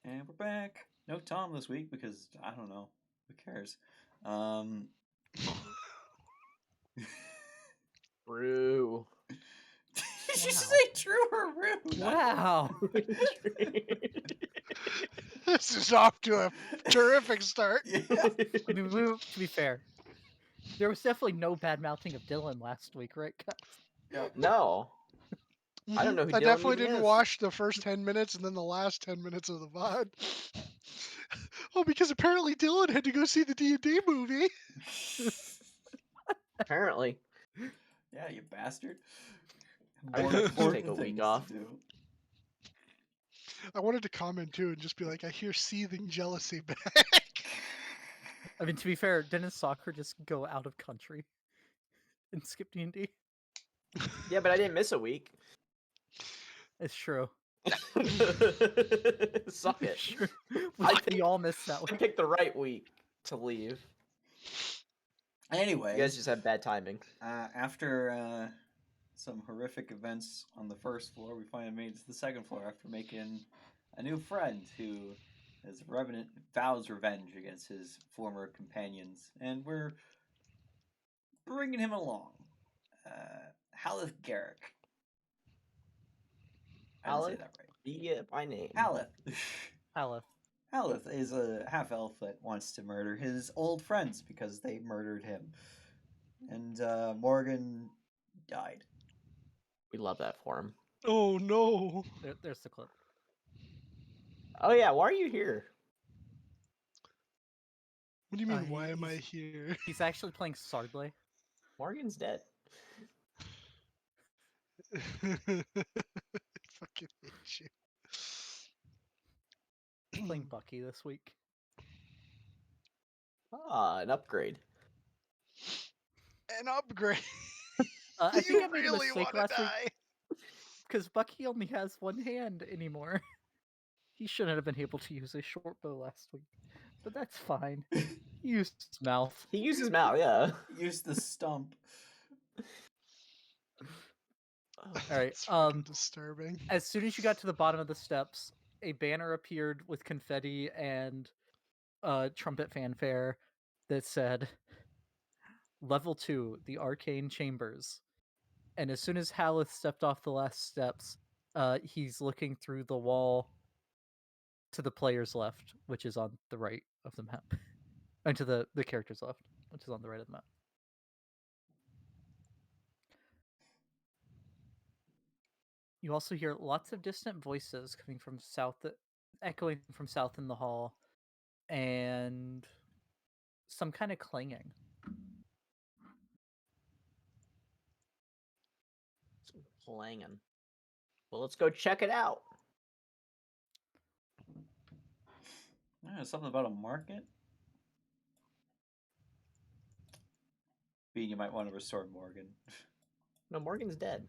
And we're back. No Tom this week because I don't know. Who cares? Um, Brew. Did you Wow. say true or rude? Wow. This is off to a terrific start. Yeah. I mean, to be fair, there was definitely no bad mouthing of Dylan last week, right, guys? Yep. No. I don't know who I Dylan definitely even didn't is. watch the first 10 minutes and then the last 10 minutes of the VOD. Oh, because apparently Dylan had to go see the D&D movie. Apparently. Yeah, you bastard. I More tried to just important take a week things off. to do. I wanted to comment too and just be like, I hear seething jealousy back. I mean, to be fair, didn't soccer just go out of country and skip D&D? Yeah, but I didn't miss a week. It's true. Suck it. Sure. I We all missed that I one. picked the right week to leave. Anyway, You guys just had bad timing. after some horrific events on the first floor, we finally made it to the second floor after making a new friend who vows revenge against his former companions, and we're bringing him along. Haleth Garrick. I didn't say Alec, that right. be it by name. Haleth. Aleph. Haleth is a half elf that wants to murder his old friends because they murdered him. And Morgan died. We love that for him. Oh no. There's the clip. Oh yeah, why are you here? What do you mean, why am I he's- here? He's actually playing Sardley. Morgan's dead. I fucking hate you. He's playing Bucky this week. Ah, an upgrade. An upgrade. I think You I made a really mistake wanna last week die? because Bucky only has one hand anymore. He shouldn't have been able to use a short bow last week, but that's fine. He used his mouth. He used his mouth, yeah. Use the stump. All right. It's fucking disturbing. As soon as you got to the bottom of the steps, a banner appeared with confetti and trumpet fanfare that said Level 2, the Arcane Chambers. And as soon as Haleth stepped off the last steps, he's looking through the wall to the player's left, which is on the right of the map. And to the character's left, which is on the right of the map. You also hear lots of distant voices coming from south, echoing from south in the hall, and some kind of clanging. Some clanging. Well, let's go check it out. Something about a market. Bean, you might want to restore Morgan. No, Morgan's dead.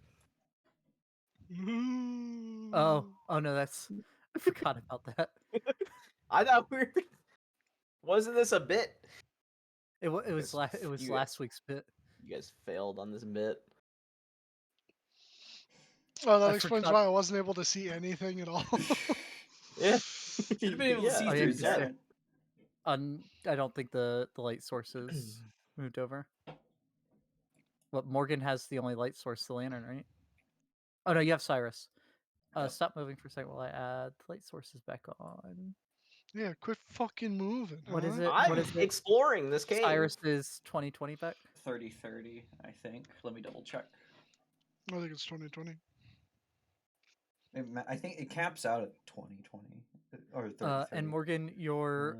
Oh no, that's I forgot about that. I thought we were. Wasn't this a bit? It was you- last week's bit. You guys failed on this bit. Well, that I explains forgot- why I wasn't able to see anything at all. Yeah. Should have been able to see Oh, yeah, through he's there. that. I don't think the light sources moved over. What Morgan has the only light source, the lantern, right? Oh no, you have Cyrus. Yep. Stop moving for a second while I add the light sources back on. Yeah, quit fucking moving. What is huh? it? I'm What is it? exploring this cave. Cyrus is 2020 back. 30-30, I think. Let me double check. I think it's 2020. I think it caps out at 2020 or 30. And Morgan, your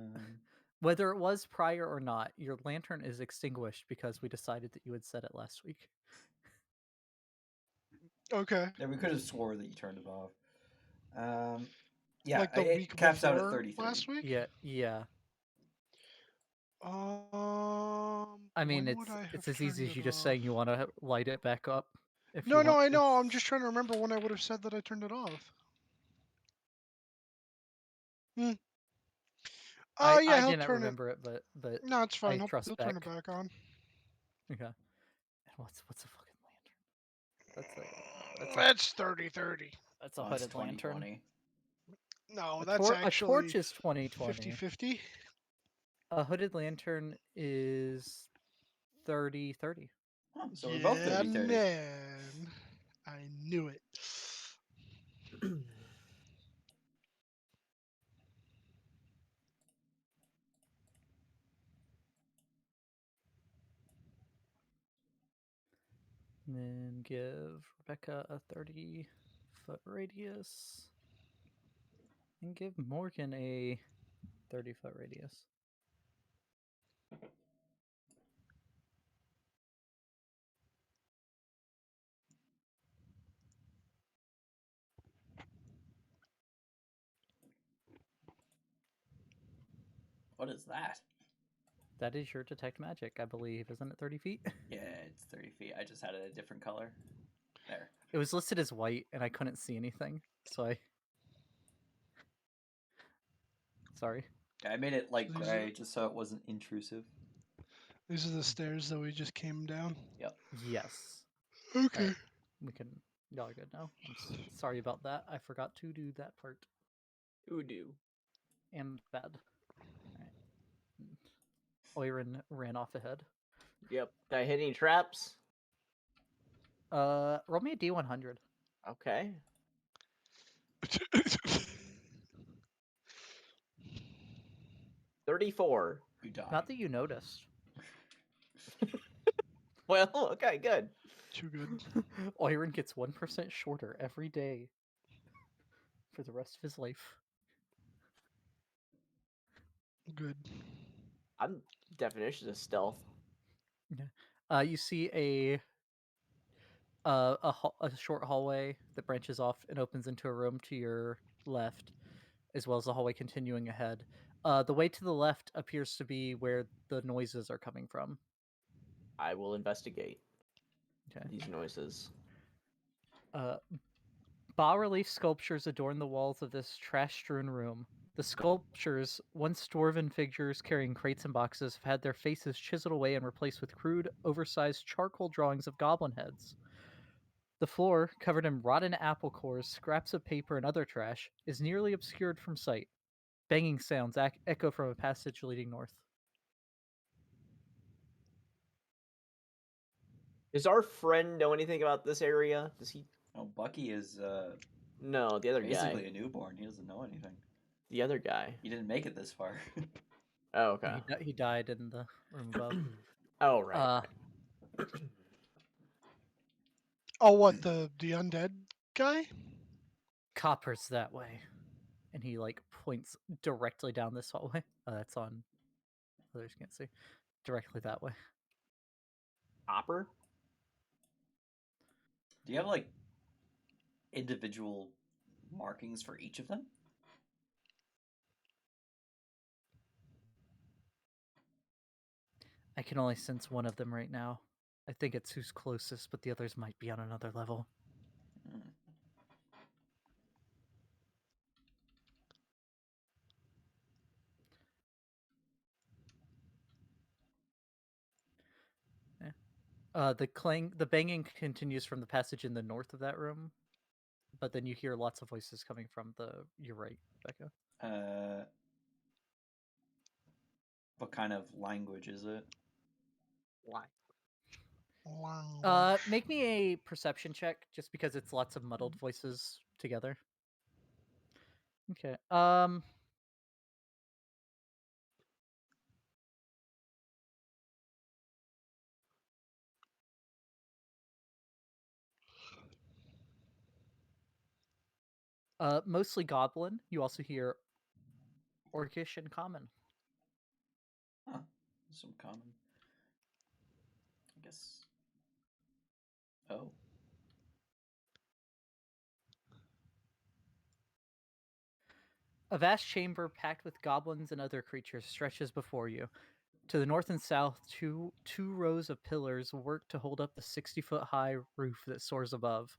whether it was prior or not, your lantern is extinguished because we decided that you had set it last week. Okay. Yeah, we could have swore that you turned it off. Yeah, Like the it week caps out at before 30. last week? Yeah. I mean, when would I it's have as easy turned as you it just off? saying you want to light it back up. If No, you no, want I to. know. I'm just trying to remember when I would have said that I turned it off. Yeah, I he'll didn't turn remember it, but No, it's fine. I He'll trust turn it Beck. back on. Okay. And what's a fucking lantern? That's a That's 30-30. that's a Oh, it's hooded lantern. 2020. No, A, that's a actually torch is 20/20. 50-50. A hooded lantern is 30/30. Huh, so we're both Yeah, 30-30. man. I knew it. And then give Rebecca a 30-foot radius. And give Morgan a 30-foot radius. What is that? That is your detect magic, I believe. Isn't it 30 feet? Yeah, it's 30 feet. I just had it a different color. There. It was listed as white, and I couldn't see anything, so I... Sorry. I made it light These gray are- just so it wasn't intrusive. These are the stairs that we just came down. Yep. Yes. Okay. Alright. We can... Y'all are good now. I'm sorry about that. I forgot to do that part. Doo-doo. And bad. Alright. Oirin ran off ahead. Yep. Did I hit any traps? Roll me a D100. Okay. 34. You die. Not that you noticed. Well, okay, good. Too good. Oirin gets 1% shorter every day for the rest of his life. Good. I'm definition of stealth. You see a short hallway that branches off and opens into a room to your left, as well as the hallway continuing ahead. The way to the left appears to be where the noises are coming from. I will investigate Okay. these noises. Bas-relief sculptures adorn the walls of this trash-strewn room. The sculptures, once dwarven figures carrying crates and boxes, have had their faces chiseled away and replaced with crude, oversized charcoal drawings of goblin heads. The floor, covered in rotten apple cores, scraps of paper, and other trash, is nearly obscured from sight. Banging sounds echo from a passage leading north. Does our friend know anything about this area? Does he? Oh, Bucky is No, the other basically guy. a newborn. He doesn't know anything. The other guy. He didn't make it this far. Oh, okay. He died in the room above. Oh, right. Oh, what, the undead guy? Copper's that way. And he points directly down this hallway. That's on others can't see. Directly that way. Hopper? Do you have individual markings for each of them? I can only sense one of them right now. I think it's who's closest, but the others might be on another level. Hmm. The banging continues from the passage in the north of that room, but then you hear lots of voices coming from your right, Becca. What kind of language is it? Why? Make me a perception check, just because it's lots of muddled voices together. Okay. Mostly goblin. You also hear orcish and common. Huh. Some common. I guess. Oh. A vast chamber packed with goblins and other creatures stretches before you. To the north and south, two rows of pillars work to hold up the 60-foot-high roof that soars above.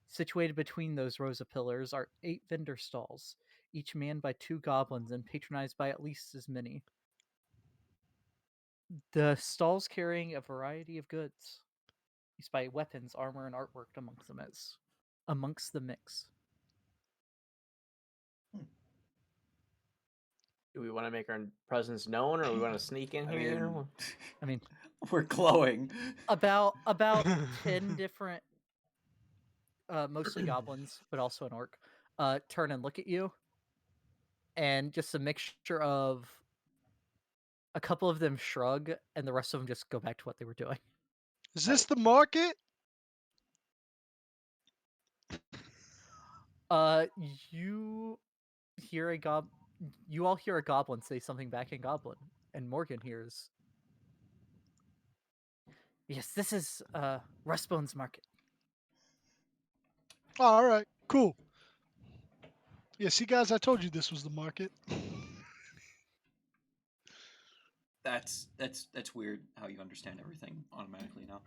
Situated between those rows of pillars are 8 vendor stalls, each manned by 2 goblins and patronized by at least as many. The stalls carrying a variety of goods. You spy weapons, armor, and artwork amongst the mix. Hmm. want to make our presence known, or we want to sneak in I here? mean, I mean, we're glowing. about 10 different, mostly goblins, but also an orc, turn and look at you, and just a mixture of a couple of them shrug, and the rest of them just go back to what they were doing. Is this the market? You hear you all hear a goblin say something back in Goblin, and Morgan hears, "Yes, this is Rustbone's market." Oh, all right, cool. Yeah, see, guys, I told you this was the market. That's weird how you understand everything automatically now.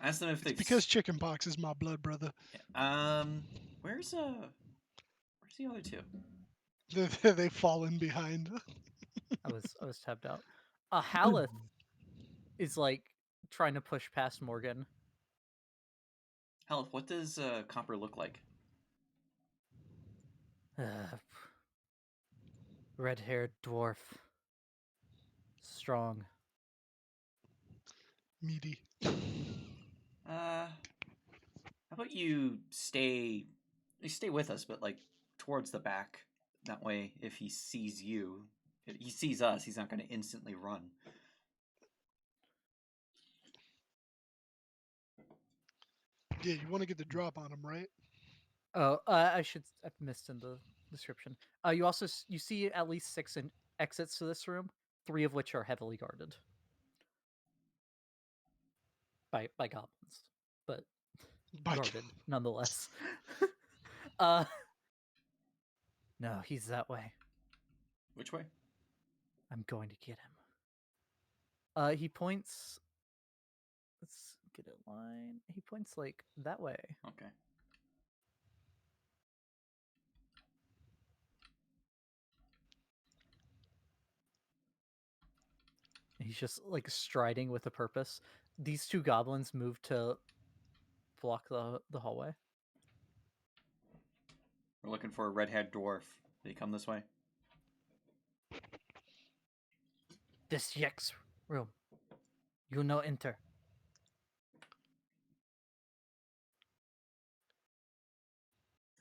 Ask them if It's they've because chickenpox is my blood brother. where's the other two? They've fallen behind. I was tabbed out. Haleth is like trying to push past Morgan. Hell, what does Copper look like? Red-haired dwarf, strong. Meaty. How about you stay with us, but like towards the back. That way, if he sees you, if he sees us, he's not going to instantly run. Yeah, you want to get the drop on him, right? Oh, I've missed in the description. You also you see at least 6 exits to this room, 3 of which are heavily guarded by goblins, but guarded nonetheless. No, he's that way. Which way? I'm going to get him. He points. Let's get a line. He points like that way. Okay. He's just like striding with a purpose. These 2 goblins move to block the hallway. We're looking for a red-haired dwarf. Did he come this way? This Yick's room. You no enter.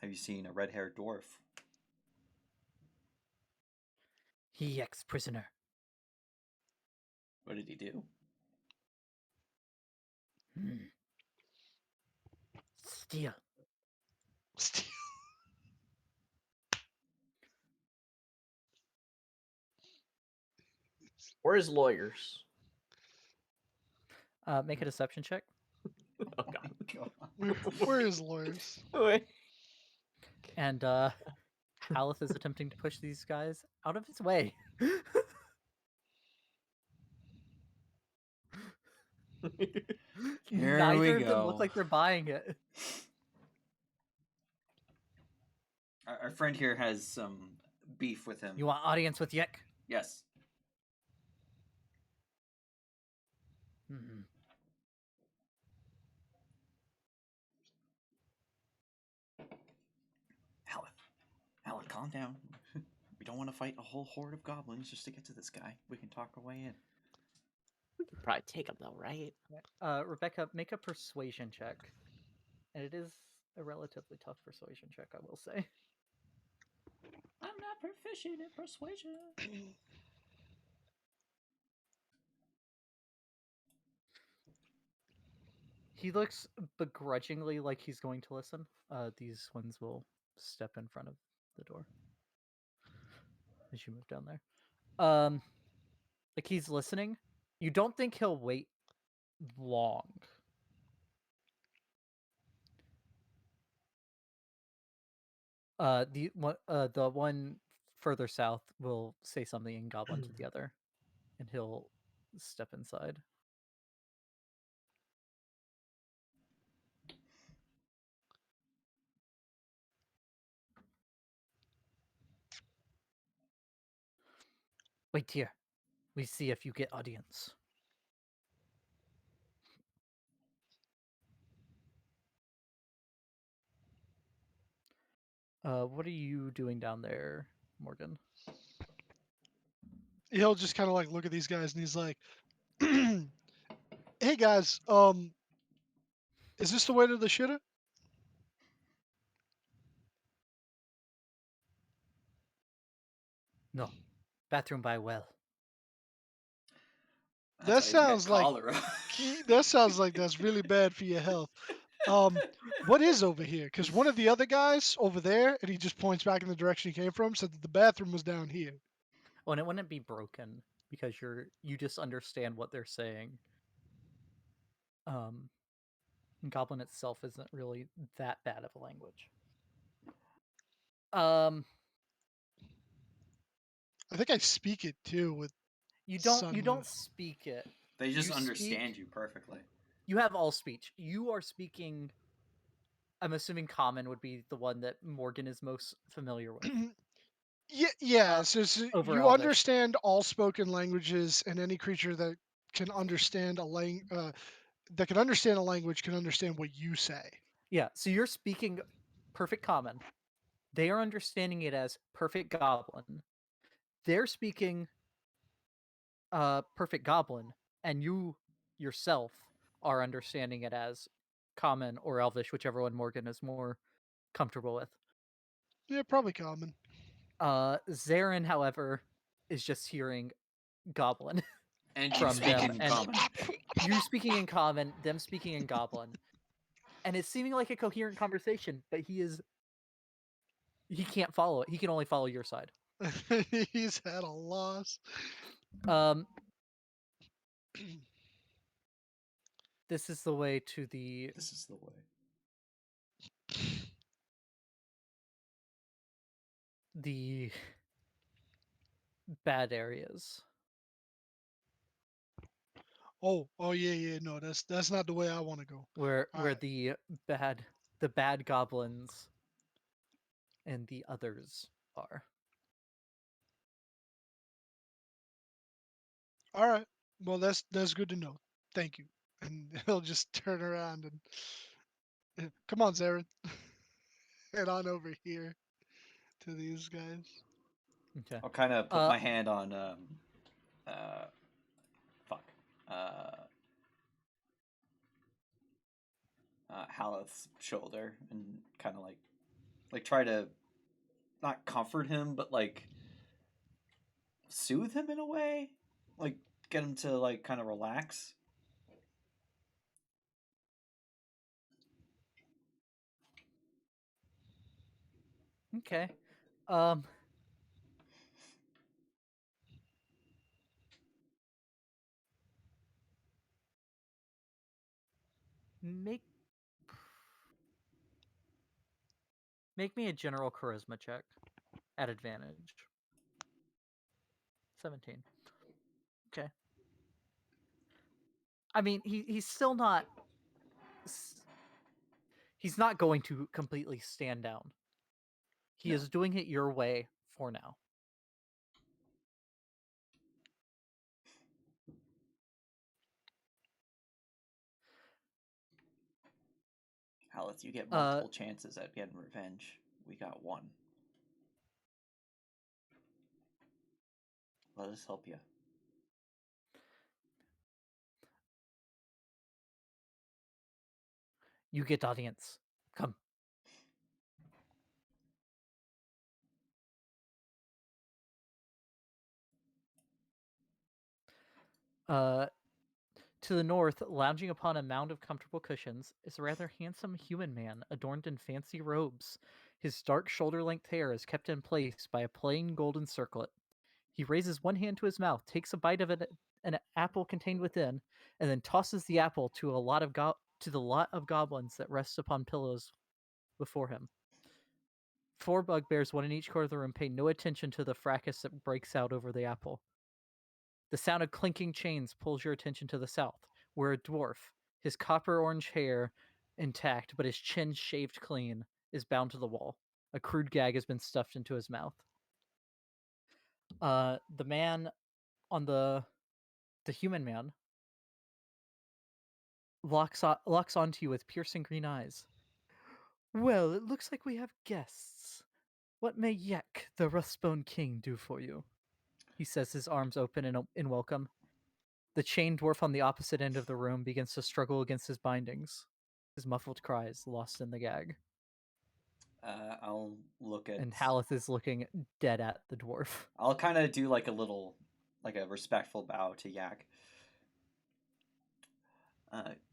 Have you seen a red-haired dwarf? He ex-prisoner. What did he do? Steal. Where's lawyers? Make a deception check. Oh god. Where is lawyers? Wait. And Haleth is attempting to push these guys out of his way. Here Neither we of them look go. like they're buying it. Our friend here has some beef with him. You want audience with Yick? Yes. Mm-hmm. Haleth, calm down. We don't want to fight a whole horde of goblins just to get to this guy. We can talk our way in. We could probably take him though, right? Rebecca, make a persuasion check. And it is a relatively tough persuasion check, I will say. I'm not proficient in persuasion. He looks begrudgingly like he's going to listen. These ones will step in front of the door as you move down there. Like he's listening. You don't think he'll wait long. The one further south will say something in Goblin to the other, and he'll step inside. Wait here. We see if you get audience. What are you doing down there, Morgan? He'll just kind of like look at these guys and he's like, "Hey guys, is this the way to the shitter?" No. Bathroom by well. That's That how you get sounds like cholera. that sounds like that's really bad for your health. What is over here? Because one of the other guys over there, and he just points back in the direction he came from, said that the bathroom was down here. Oh, and it wouldn't be broken because you just understand what they're saying. Goblin itself isn't really that bad of a language. I think I speak it too with You Sun don't Moon. speak it. They just You understand speak- you perfectly. You have all speech. You are speaking. I'm assuming Common would be the one that Morgan is most familiar with. Yeah. So over you Elvish. understand all spoken languages, and any creature that can understand a that can understand a language can understand what you say. Yeah, so you're speaking perfect Common. They are understanding it as perfect Goblin. They're speaking perfect Goblin, and you yourself are understanding it as Common or Elvish, whichever one Morgan is more comfortable with. Yeah, probably common. Zarin, however, is just hearing Goblin And you from them, speaking in and common. you speaking in Common, them speaking in Goblin, and it's seeming like a coherent conversation, but he can't follow it. He can only follow your side. He's had a loss. This is the way to the This is the way. the bad areas Oh, yeah. No, that's not the way I want to go. where Alright. the bad goblins and the others are. All right. Well, that's good to know. Thank you. And he'll just turn around and come on, Zarin. Head on over here to these guys. Okay. I'll kind of put my hand on fuck Haleth's shoulder and kind of like try to not comfort him, but like soothe him in a way, like get him to like kind of relax. Okay. Make me a general charisma check at advantage. 17. Okay. I mean, he's still not. He's not going to completely stand down. He is doing it your way for now. Haleth, you get multiple chances at getting revenge. We got one. Let us help you. You get audience. Come. To the north, lounging upon a mound of comfortable cushions, is a rather handsome human man adorned in fancy robes. His dark shoulder-length hair is kept in place by a plain golden circlet. He raises one hand to his mouth, takes a bite of an apple contained within, and then tosses the apple to the lot of goblins that rest upon pillows before him. 4 bugbears, one in each corner of the room, pay no attention to the fracas that breaks out over the apple. The sound of clinking chains pulls your attention to the south, where a dwarf, his copper orange hair intact but his chin shaved clean, is bound to the wall. A crude gag has been stuffed into his mouth. The man on the human man locks onto you with piercing green eyes. Well, it looks like we have guests. What may Yick, the Rustbone King, do for you? He says, his arms open in welcome. The chained dwarf on the opposite end of the room begins to struggle against his bindings, his muffled cries lost in the gag. I'll look at. And Haleth is looking dead at the dwarf. I'll kind of do like a respectful bow to Yak.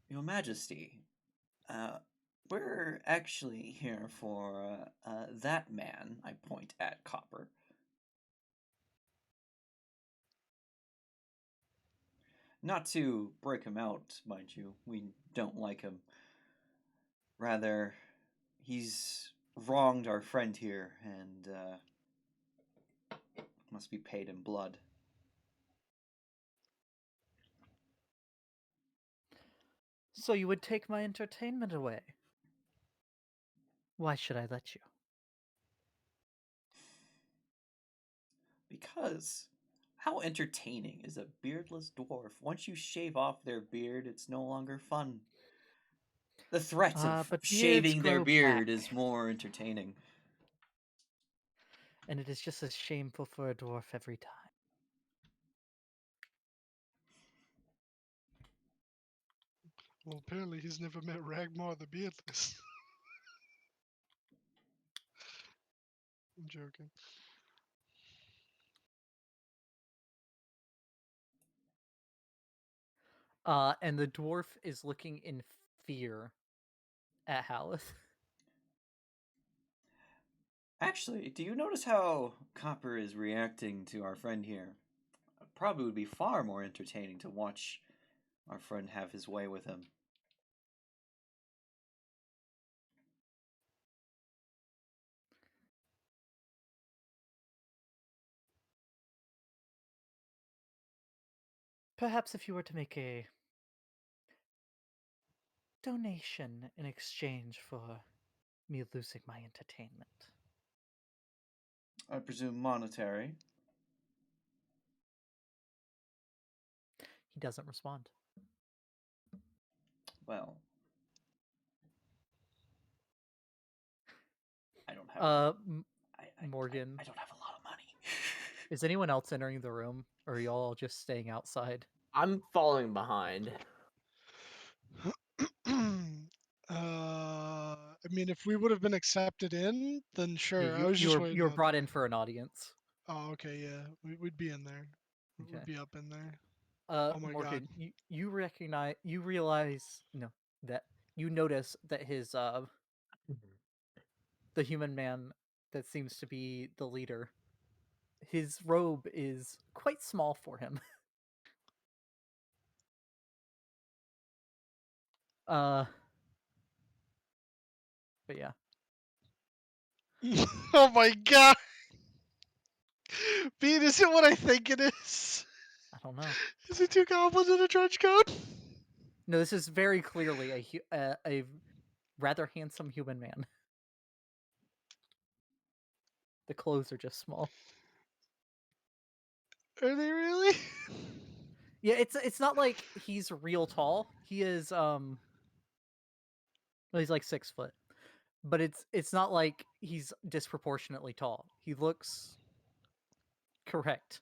Your Majesty, we're actually here for that man. I point at Copper. Not to break him out, mind you. We don't like him. Rather, he's wronged our friend here and must be paid in blood. So you would take my entertainment away? Why should I let you? Because how entertaining is a beardless dwarf? Once you shave off their beard, it's no longer fun. The threat of but beards shaving their grow beard back. is more entertaining. And it is just as shameful for a dwarf every time. Well, apparently he's never met Ragmar the Beardless. I'm joking. And the dwarf is looking in fear at Haleth. Actually, do you notice how Copper is reacting to our friend here? Probably would be far more entertaining to watch our friend have his way with him. Perhaps if you were to make a donation in exchange for me losing my entertainment. I presume monetary. He doesn't respond. Well, I don't have. Morgan. I don't have a lot of money. Is anyone else entering the room, or are y'all just staying outside? I'm falling behind. I mean, if we would have been accepted in, then sure. I was just worried you were about. brought in for an audience. Oh, okay, yeah, we'd be in there. Okay. We'd be up in there. Oh my Morgan, god. you realize that you notice that his the human man that seems to be the leader, his robe is quite small for him. But yeah. Oh my god. Bean, is it what I think it is? I don't know. Is it two goblins in a trench coat? No, this is very clearly a rather handsome human man. The clothes are just small. Are they really? Yeah, it's not like he's real tall. He is well, he's like 6 foot. But it's not like he's disproportionately tall. He looks correct.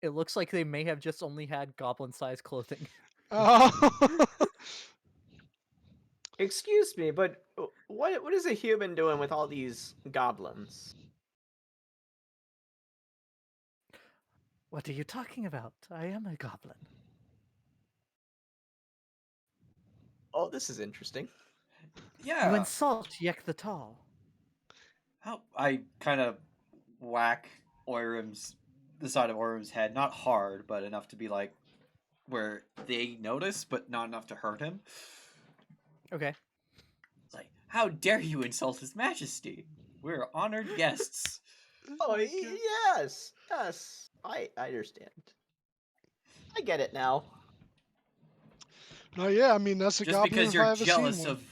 It looks like they may have just only had goblin-sized clothing. Oh. Excuse me, but what is a human doing with all these goblins? What are you talking about? I am a goblin. Oh, this is interesting. Yeah. You insult Yek the Tall. How I kind of whack the side of Orim's head, not hard, but enough to be like where they notice, but not enough to hurt him. Okay. It's like, how dare you insult His Majesty? We're honored guests. Oh, yes, I understand. I get it now. No, yeah, I mean that's a Just goblin because if you're I ever jealous seen one.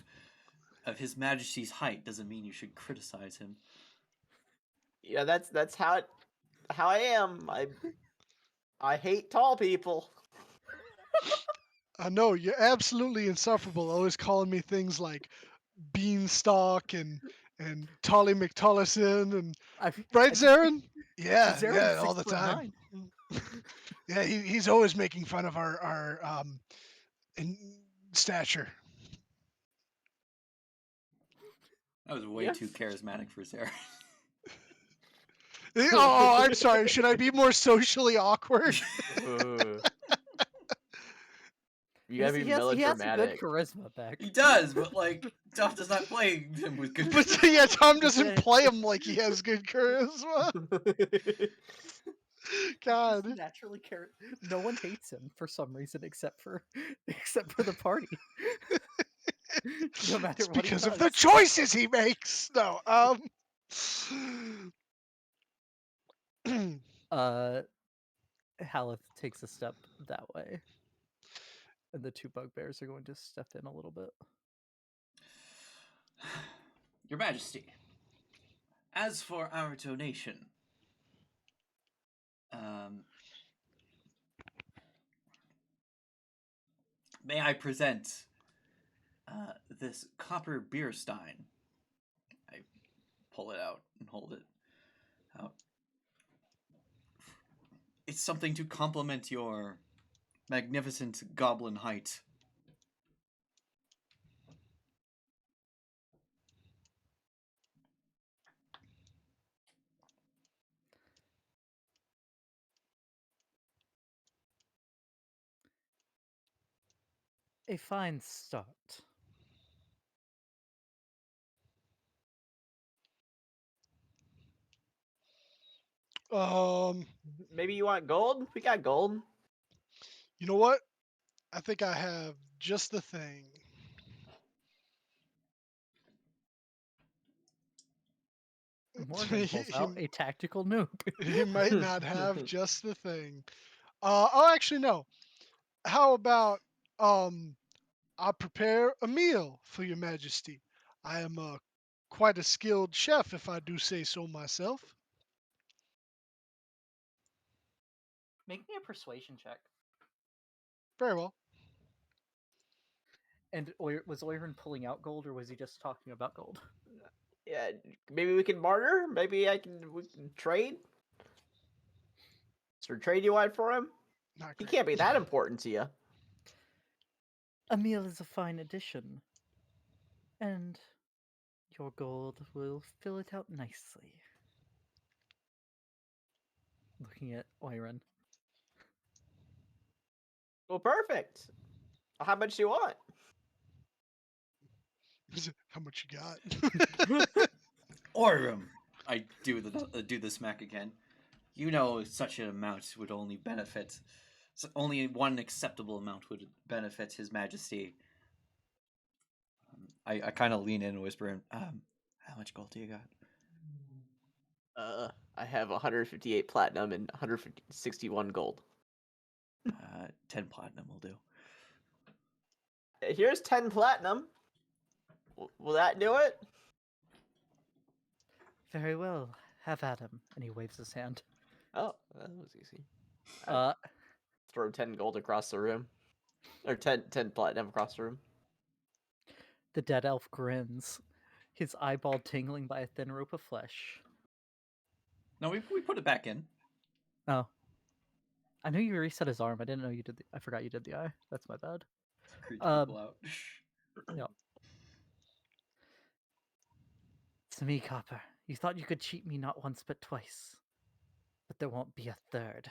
of His Majesty's height doesn't mean you should criticize him. Yeah, that's how I am. I hate tall people. I know you're absolutely insufferable. Always calling me things like beanstalk and and Tolly McTollison and I've, right, I think Zarin? Yeah, Zaren's all the time. 6'9". Yeah, he's always making fun of our in stature. That was way Yeah. too charismatic for Sarah. Oh, I'm sorry. Should I be more socially awkward? You gotta be He has some good melodramatic. charisma back. He does, but like Duff does not play him with good. But yeah, Tom doesn't Yeah. play him like he has good charisma. God. He's naturally no one hates him for some reason except for the party. No matter It's what he because of does. the choices he makes. No. Haleth takes a step that way. And the two bugbears are going to step in a little bit. Your Majesty, as for our donation, may I present this copper beer stein? I pull it out and hold it out. It's something to complement your magnificent goblin height. A fine start. Maybe you want gold? We got gold. You know what? I think I have just the thing. Morgan pulls out a tactical nuke. He might not have just the thing. Oh, actually, no. How about I prepare a meal for your majesty? I am quite a skilled chef, if I do say so myself. Make me a persuasion check. Very well. And was Oirin pulling out gold, or was he just talking about gold? Yeah, maybe we can barter. Maybe we can trade. Is there a trade you want for him? Not He great. can't be that important to you. A meal is a fine addition. And your gold will fill it out nicely. Looking at Oirin. Well, perfect. How much do you want? How much you got? Orum, I do the smack again. You know, such an amount would only benefit. Only one acceptable amount would benefit His Majesty. I kind of lean in and whisper in, how much gold do you got? I have 158 platinum and 161 gold. 10 platinum will do. Here's 10 platinum. Will that do it? Very well. Have at him. And he waves his hand. Oh, that was easy. Throw 10 gold across the room. Or 10 platinum across the room. The dead elf grins, his eyeball tingling by a thin rope of flesh. No, we put it back in. Oh. I knew you reset his arm. I didn't know you did I forgot you did the eye. That's my bad. Creep people out. Yeah. To me, Copper, you thought you could cheat me not once but twice. But there won't be a third.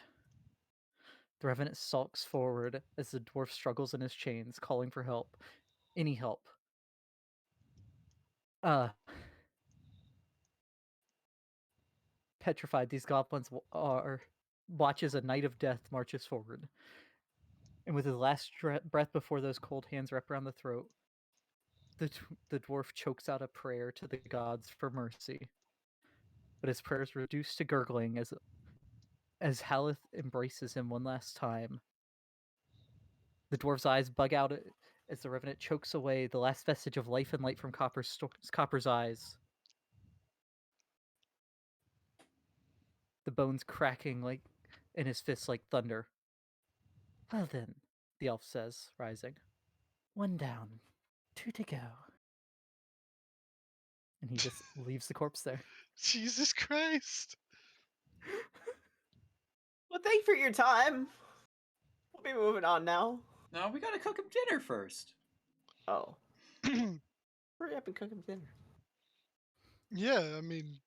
The Revenant sulks forward as the dwarf struggles in his chains, calling for help. Any help. Petrified, these goblins watches a knight of death marches forward. And with his last breath before those cold hands wrap around the throat, the dwarf chokes out a prayer to the gods for mercy. But his prayer is reduced to gurgling as Haleth embraces him one last time. The dwarf's eyes bug out as the Revenant chokes away the last vestige of life and light from Copper's eyes. The bones cracking like in his fists like thunder. Well then, the elf says, rising. One down, two to go. And he just leaves the corpse there. Jesus Christ. Well, thank you for your time. We'll be moving on now. No, we gotta cook him dinner first. Oh. Hurry up and cook him dinner. Yeah, I mean,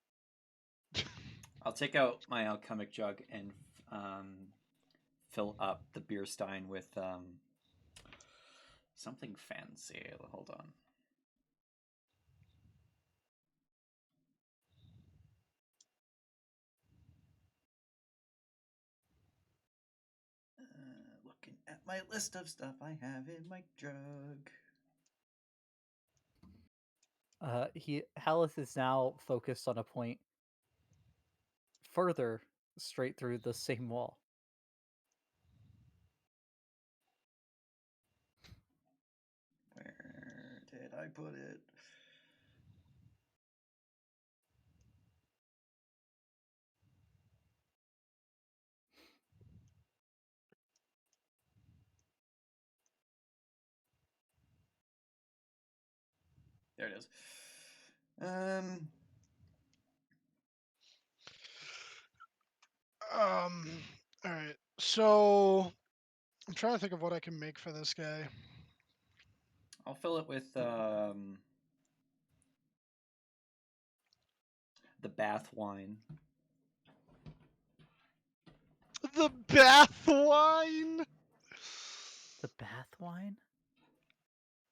I'll take out my alchemic jug and fill up the beer stein with something fancy. Hold on. Looking at my list of stuff I have in my jug. Haleth is now focused on a point further straight through the same wall. Where did I put it? There it is. all right. So I'm trying to think of what I can make for this guy. I'll fill it with the bath wine. The bath wine. The bath wine?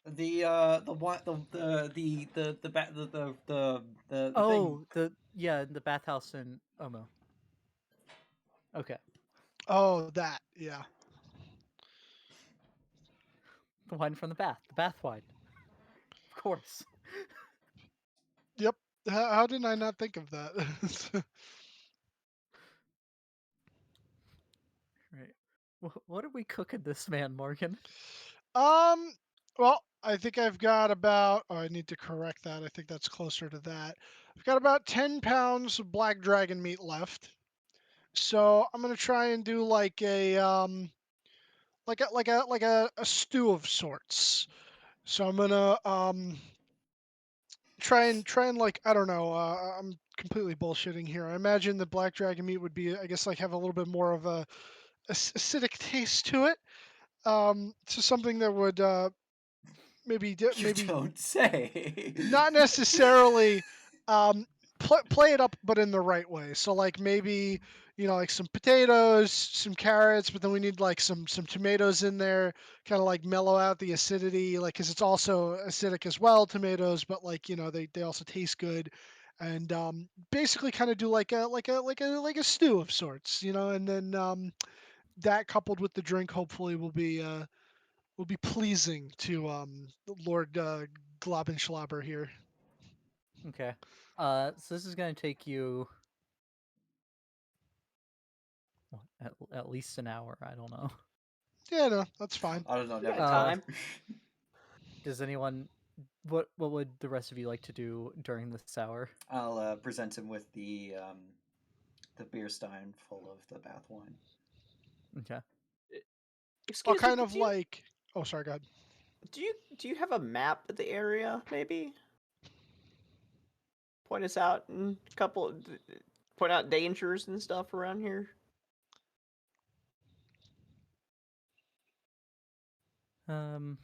The what the Oh, thing. the bathhouse in Omo. Okay. Oh, that. Yeah. The wine from the bath wine. Of course. Yep. How did I not think of that? Right. What are we cooking this man, Morgan? Well, I think I've got about. Oh, I need to correct that. I think that's closer to that. I've got about 10 pounds of black dragon meat left. So I'm gonna try and do like a stew of sorts. So I'm gonna try and like I don't know. I'm completely bullshitting here. I imagine the black dragon meat would be, I guess, like have a little bit more of a acidic taste to it. So something that would maybe You don't say. not necessarily play it up, but in the right way. So like maybe like some potatoes, some carrots, but then we need like some tomatoes in there, kind of like mellow out the acidity, like because it's also acidic as well, tomatoes, but like they also taste good. And basically kind of do like a stew of sorts, and then that coupled with the drink hopefully will be pleasing to Lord Globenschlauber here. Okay. So this is gonna take you at least an hour. I don't know. Yeah, no, that's fine. I don't know. We got Never time. Does anyone? What would the rest of you like to do during this hour? I'll present him with the beer stein full of the bath wine. Okay. What Excuse me, kind of do you, like? Oh, sorry, go ahead. do you have a map of the area? Maybe point us out and point out dangers and stuff around here. Um.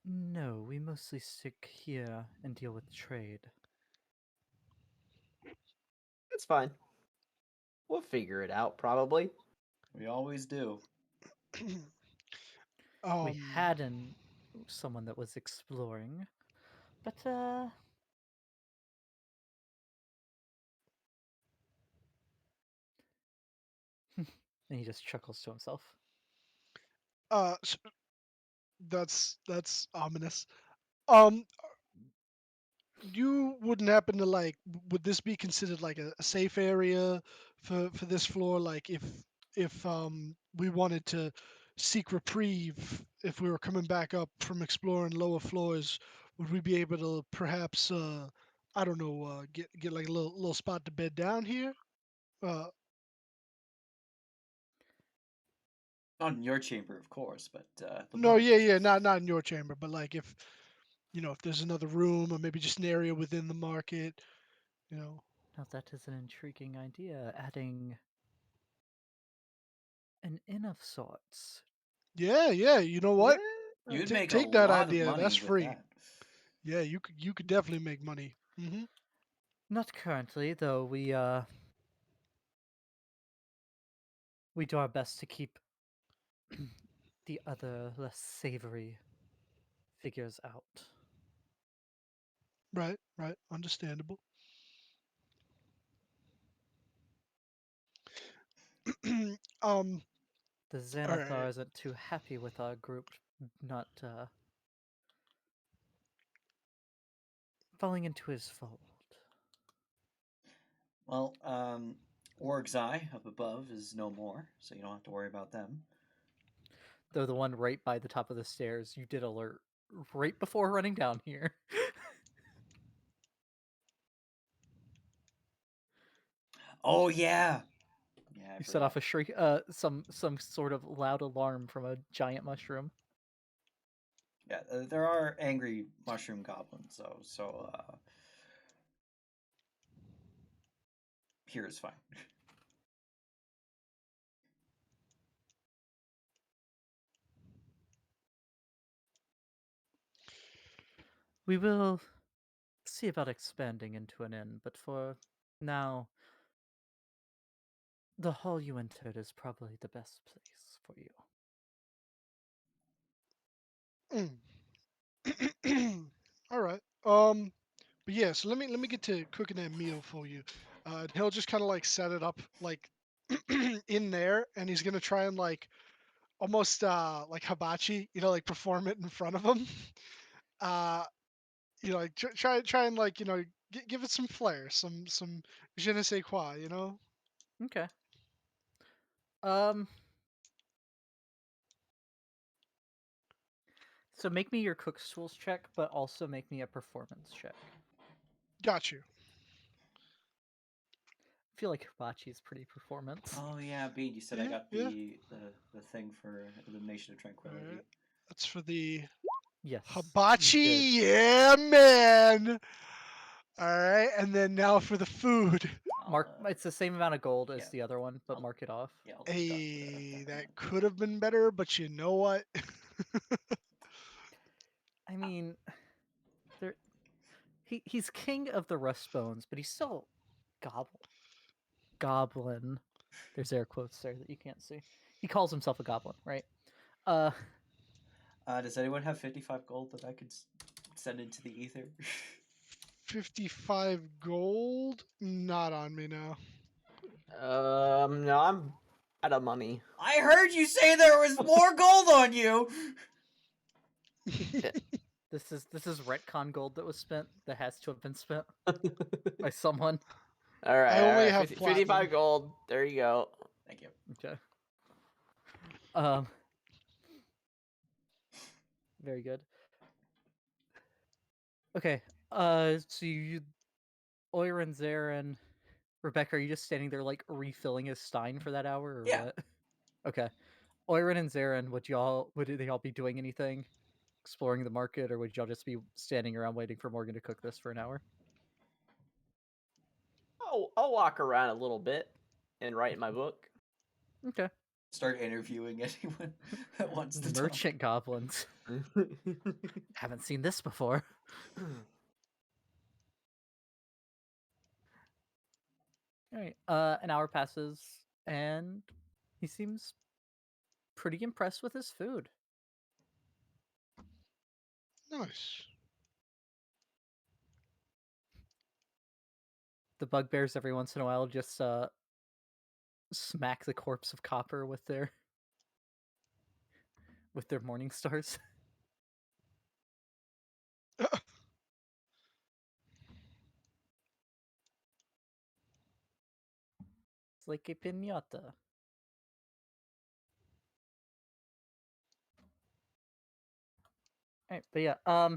No, we mostly stick here and deal with trade. That's fine. We'll figure it out probably. We always do. We um, had someone that was exploring, but and he just chuckles to himself. s- that's ominous. Um, you wouldn't happen to like? Would this be considered like a safe area for this floor? Like if we wanted to seek reprieve, if we were coming back up from exploring lower floors, would we be able to perhaps I don't know get like a little spot to bed down here? Uh, Not in your chamber, of course, but the No, morgue. yeah, not in your chamber, but like if if there's another room or maybe just an area within the market, you know. Now that is an intriguing idea, adding an inn of sorts. Yeah, you know what? You'd make a Take that lot of idea. money That's with free. that. Yeah, you could definitely make money. Mm-hmm. Not currently, though. We do our best to keep the other, less savory figures out. Right, understandable. um, The all Xanathar right. isn't too happy with our group not falling into his fold. Well, Org's Eye up above is no more, so you don't have to worry about them. Though the one right by the top of the stairs, you did alert right before running down here. Oh yeah, yeah. I You set off forgot. a shriek, some sort of loud alarm from a giant mushroom. Yeah, there are angry mushroom goblins, though. So here is fine. We will see about expanding into an inn, but for now, the hall you entered is probably the best place for you. All right. But yeah, so let me get to cooking that meal for you. He'll just kind of like set it up like in there, and he's gonna try and like almost like hibachi, like perform it in front of him. Uh, like try and like give it some flair, some je ne sais quoi, Okay. Um. So make me your cook's tools check, but also make me a performance check. Got you. I feel like hibachi is pretty performance. Oh yeah, Bean, you said I Yeah, got yeah. the thing for Illumination of All Tranquility. right. That's for the Yes. you hibachi. did. Yeah, man. All right, and then now for the food. Mark. It's the same amount of gold as yeah. the other one, but I'll- mark it off. Yeah, I'll deduct whatever I've Hey, got that going. could have been better, but you know what? I mean, there. He's king of the rust bones, but he's still goblin. There's air quotes there that you can't see. He calls himself a goblin, right? Uh, Does anyone have 55 gold that I could send into the ether? 55 gold? Not on me now. No, I'm out of money. I heard you say there was more gold on you. this is retcon gold that was spent that has to have been spent by someone. All right, I only all right. have 55 platinum. gold. There you go. Thank you. Okay. Um. Very good. Okay. So you, Oirin, Zarin, Rebecca, are you just standing there like refilling his stein for that hour or Yeah. what? Okay. Oirin and Zarin, would they all be doing anything? Exploring the market, or would y'all just be standing around waiting for Morgan to cook this for an hour? I'll walk around a little bit and write my book. Okay. Start interviewing anyone that wants to talk. Merchant goblins. Haven't seen this before. All right. An hour passes, and he seems pretty impressed with his food. Nice. The bugbears every once in a while just smack the corpse of Copper with their morning stars. It's like a piñata. Alright, but yeah,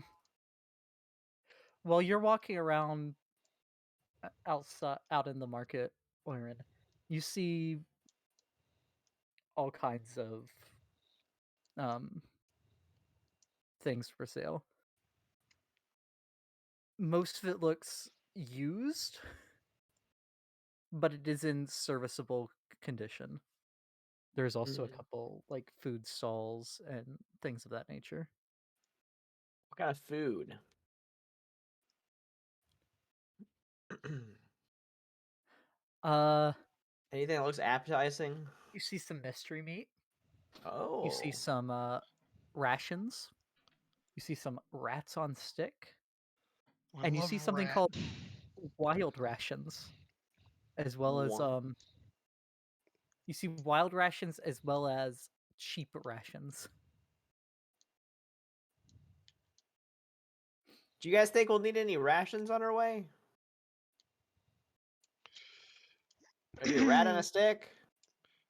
while you're walking around outside out in the market, Oren, you see all kinds of things for sale. Most of it looks used, but it is in serviceable condition. There's also a couple like food stalls and things of that nature. What kind of food? Anything that looks appetizing? You see some mystery meat. Oh. You see some rations. You see some rats on stick. I And you love see something rat. called wild rations, as well as you see wild rations as well as cheap rations. Do you guys think we'll need any rations on our way? Maybe a rat on a stick?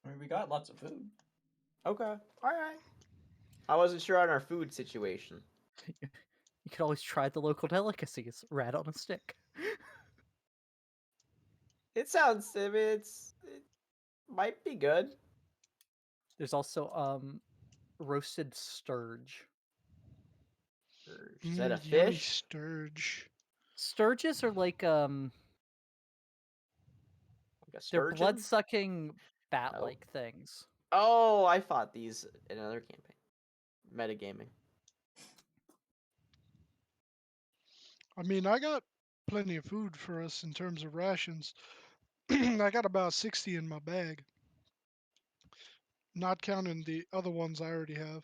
I mean, we got lots of food. Okay. All right. I wasn't sure on our food situation. You could always try the local delicacies. Rat on a stick. It sounds. I mean, it might be good. There's also roasted sturge. Is that a Yummy fish? sturge. Sturges are like Like a they're sturgeon? blood-sucking bat-like things. Oh, I fought these in another campaign. Metagaming. I mean, I got plenty of food for us in terms of rations. I got about 60 in my bag, not counting the other ones I already have.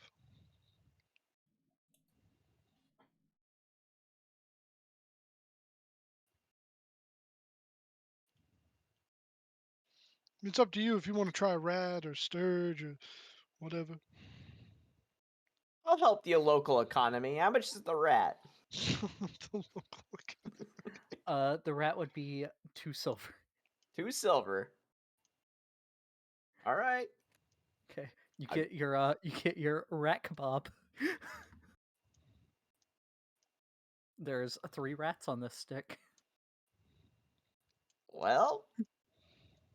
It's up to you if you want to try rat or sturge or whatever. I'll help the local economy. How much is the rat? The rat would be 2 silver. 2 silver. All right. Okay. You get your rat kebab. There's 3 rats on this stick. Well,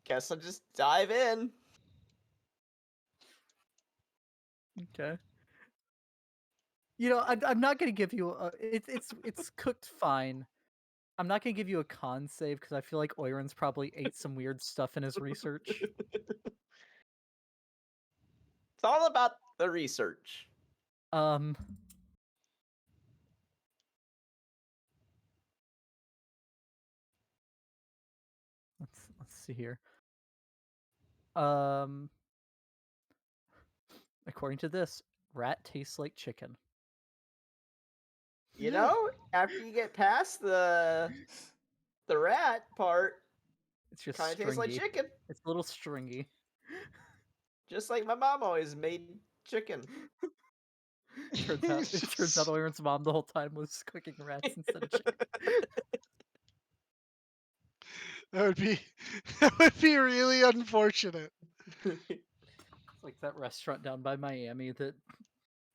guess I'll just dive in. Okay. You know, I'm not gonna give you a. It's cooked fine. I'm not gonna give you a con save because I feel like Oiron's probably ate some weird stuff in his research. It's all about the research. Um. Let's see here. According to this, rat tastes like chicken. You know, after you get past the rat part, It's just kind of tastes like stringy. chicken. It's a little stringy. Just like my mom always made chicken. Turns out Oiron's mom the whole time was cooking rats instead of chicken. That would be really unfortunate. It's like that restaurant down by Miami that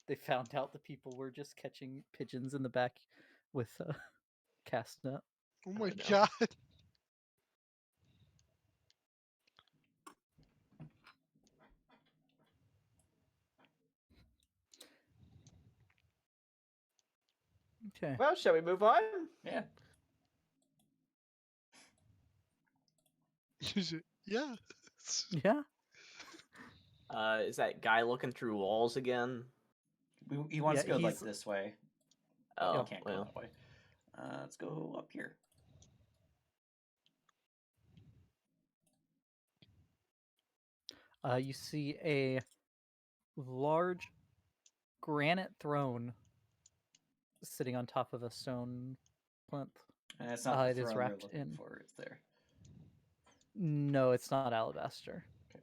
they found out the people were just catching pigeons in the back with cast net. Oh my no. god. Okay. Well, shall we move on? Yeah. Yeah. Yeah. Is that guy looking through walls again? He wants Yeah, to go like he's- this way. Oh, He can't go well. that way. Let's go up here. You see a large granite throne sitting on top of a stone plinth. And it's not the it is throne we're wrapped looking in. for. It's there. No, it's not alabaster. Okay.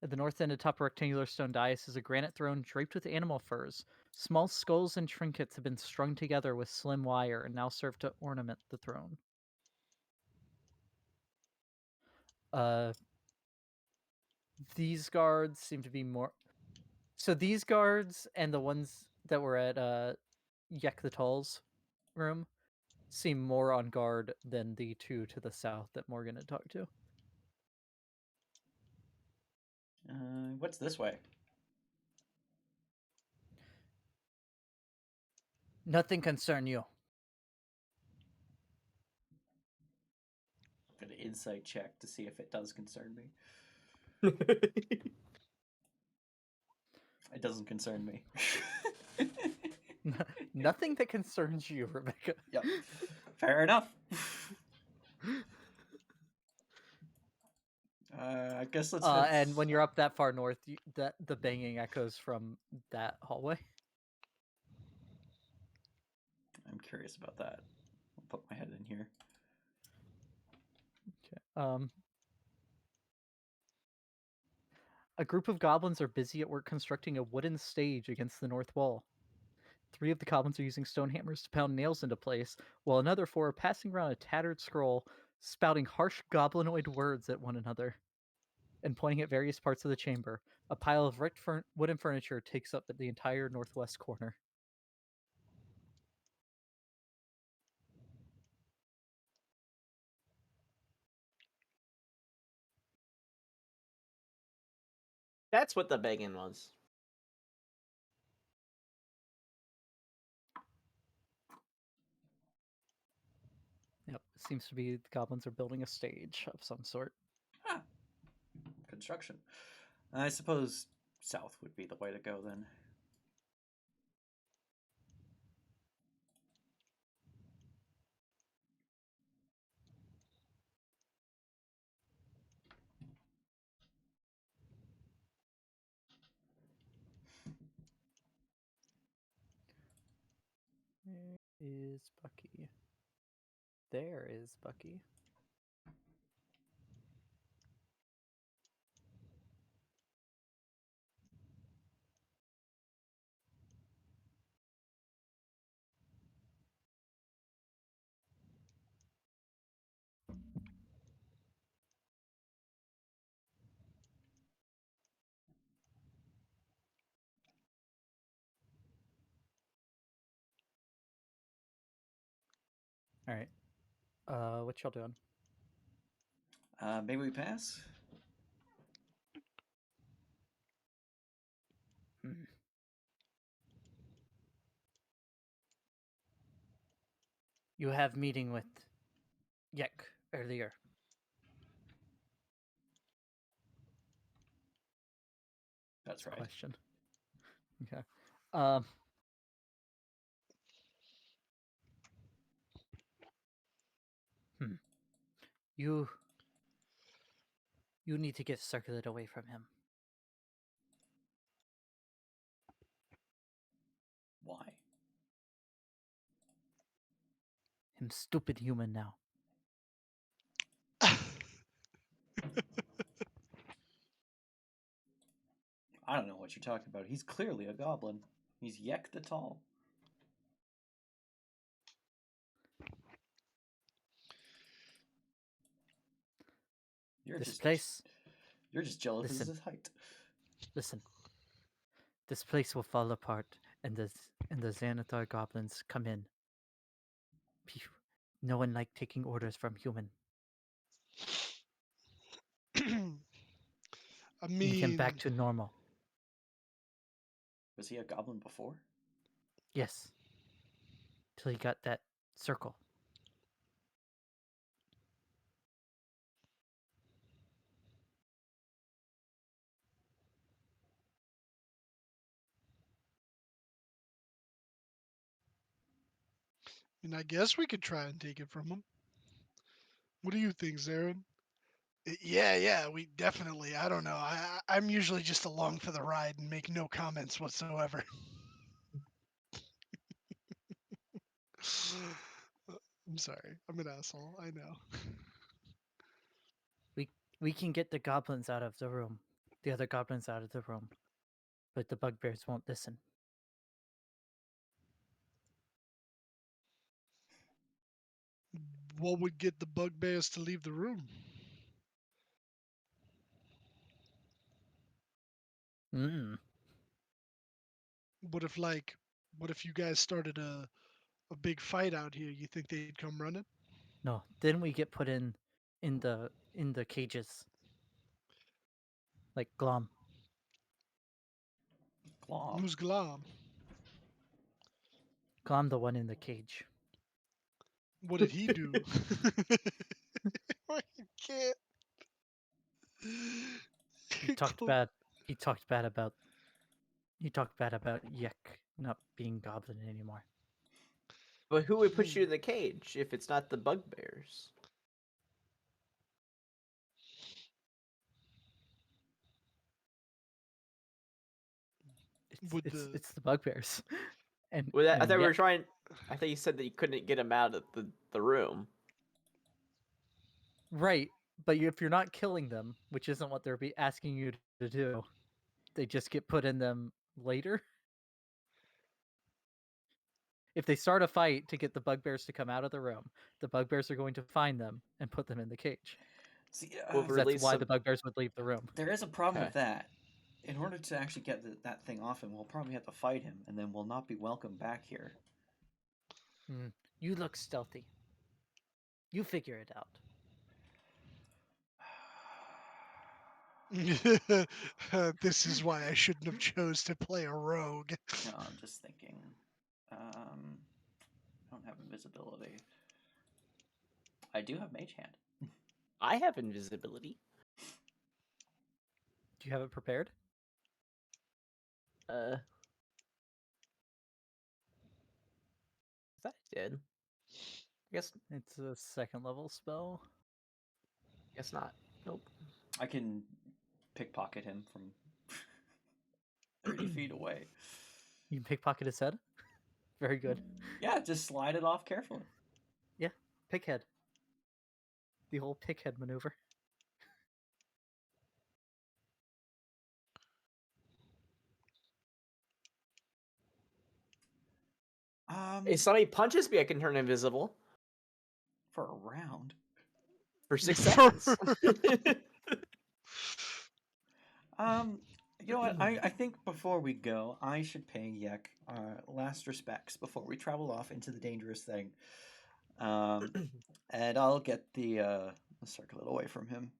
At the north end, atop a rectangular stone dais, is a granite throne draped with animal furs. Small skulls and trinkets have been strung together with slim wire and now serve to ornament the throne. These guards seem to be more. So these guards and the ones that were at Yick the Tall's room seem more on guard than the 2 to the south that Morgan had talked to. What's this way? Nothing concern you. Got an insight check to see if it does concern me. It doesn't concern me. Nothing that concerns you, Rebecca. Yep. Fair enough. I guess let's. And when you're up that far north, the banging echoes from that hallway. I'm curious about that. I'll put my head in here. Okay. A group of goblins are busy at work constructing a wooden stage against the north wall. 3 of the goblins are using stone hammers to pound nails into place, while another 4 are passing around a tattered scroll, spouting harsh goblinoid words at one another, and pointing at various parts of the chamber. A pile of wrecked wooden furniture takes up the entire northwest corner. That's what the banging was. Yep, it seems to be the goblins are building a stage of some sort. Ah, construction. I suppose south would be the way to go then. Where is Bucky? There is Bucky. All right. What y'all doing? Maybe we pass? You have meeting with Yick earlier. That's right. Question. Okay. Um. You need to get circlet away from him. Why? Him stupid human now. I don't know what you're talking about. He's clearly a goblin. He's Yick the Tall. You're This just place. You're just jealous of Listen. his height. Listen. This place will fall apart, and the Xanathar goblins come in. Phew. No one like taking orders from human. I Need him mean, back to normal. Was he a goblin before? Yes. Till he got that circle. I guess we could try and take it from him. What do you think, Zarin? Yeah, we definitely. I don't know. I'm usually just along for the ride and make no comments whatsoever. I'm sorry. I'm an asshole. I know. We can get the goblins out of the room. The other goblins out of the room. But the bugbears won't listen. What would get the bugbears to leave the room? Mm. What if you guys started a big fight out here? You think they'd come running? No. Then we get put in the cages. Like Glom. Glom. Who's Glom? I'm the one in the cage. What did he do? I can't. He talked bad. He talked bad about. He talked bad about Yick not being goblin anymore. But who would put you in the cage if it's not the bugbears? Would the It's the bugbears. And Well, I and thought we were Yick- trying. I thought you said that you couldn't get him out of the room. right, but if you're not killing them, which isn't what they're be asking you to do, they just get put in them later. If they start a fight to get the bugbears to come out of the room, the bugbears are going to find them and put them in the cage. See, We'll 'Cause release that's why some- the bugbears would leave the room. there is a problem Okay. with that. In order to actually get that thing off him, we'll probably have to fight him, and then we'll not be welcome back here. You look stealthy. You figure it out. This is why I shouldn't have chose to play a rogue. No, I'm just thinking. I don't have invisibility. I do have Mage Hand. I have invisibility. Do you have it prepared? I thought I did. Guess It's a second level spell. not. Nope. I can pickpocket him from 30 feet away. You can pickpocket his head. Very good. Yeah, just slide it off carefully. Yeah, pickhead. The whole pickhead maneuver. If somebody punches me, I can turn invisible For a round. for 6 seconds. You know what? I think before we go, I should pay Yick last respects before we travel off into the dangerous thing. And I'll get the circlet away from him.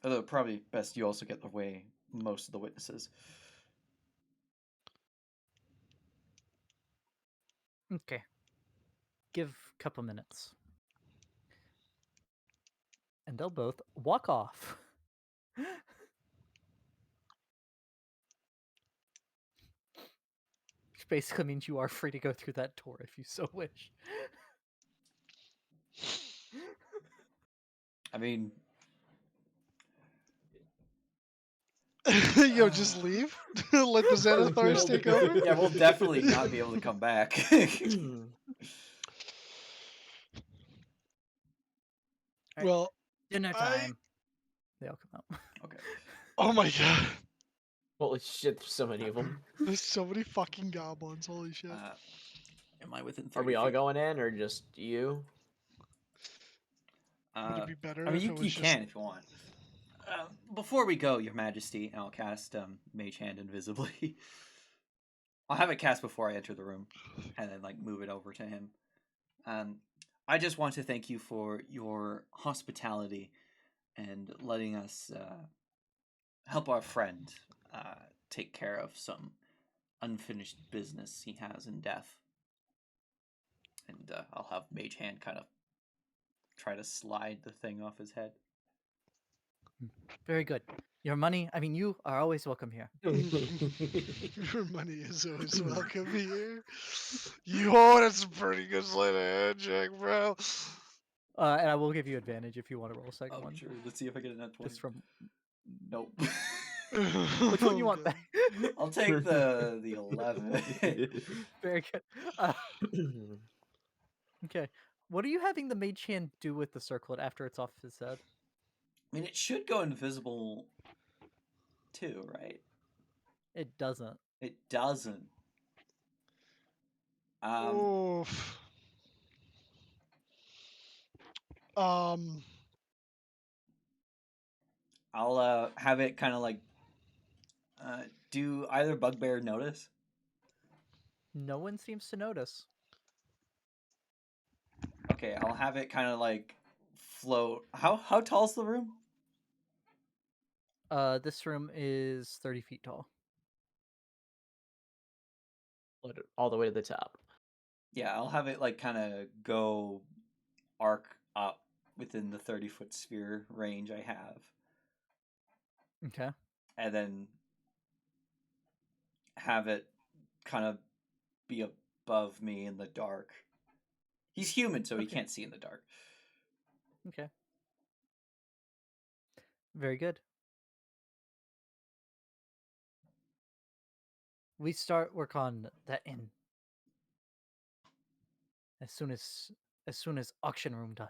Although probably best you also get away most of the witnesses. Okay. Give a couple minutes. And they'll both walk off. Which basically means you are free to go through that door if you so wish. I mean, Yo, just leave. Let the Xanathars take over. yeah, we'll definitely not be able to come back. Alright, Well, dinner I- time. They all come out. Okay. oh my god. Holy shit, there's so many of them. There's so many fucking goblins. Holy shit. Am I within 30 Are we all feet? going in, or just you? Would it be better I mean, if it was you just... can if you want. Before we go, Your Majesty, and I'll cast Mage Hand invisibly. I'll have it cast before I enter the room, and then like move it over to him. I just want to thank you for your hospitality and letting us help our friend take care of some unfinished business he has in death. And I'll have Mage Hand kind of try to slide the thing off his head. Very good. Your money, I mean, you are always welcome here. Your money is always welcome here. Yo, that's a pretty good sleight of hand check, bro. And I will give you advantage if you want to roll a second Oh, one. sure. Let's see if I get a nat 20. Just from Nope. which one you want God. back? I'll take the 11. Very good. Okay. What are you having the mage hand do with the circlet after it's off his head? I mean, it should go invisible too, right? It doesn't. It doesn't. Oof. I'll have it kind of like. Do either bugbear notice? No one seems to notice. Okay, I'll have it kind of like float. How tall's the room? This room is 30 feet tall. All the way to the top. Yeah, I'll have it like kind of go arc up within the 30-foot sphere range I have. Okay. And then have it kind of be above me in the dark. He's human, so he Okay. can't see in the dark. Okay. Very good. We start work on that inn as soon as auction room done.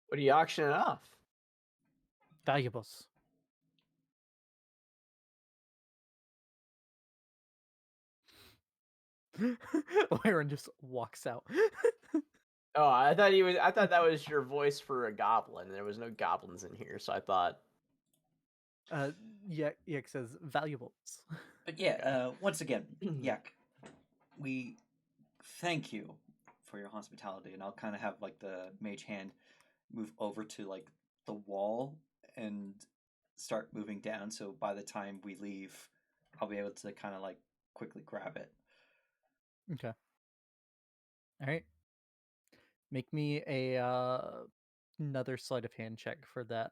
What are you auctioning off? Valuables. Aaron just walks out. Oh, I thought that was your voice for a goblin. There was no goblins in here, so I thought. Yick says valuables. But yeah, once again, Yak, we thank you for your hospitality, and I'll kind of have like the mage hand move over to like the wall and start moving down. So by the time we leave, I'll be able to kind of like quickly grab it. Okay. All right. Make me a another sleight of hand check for that.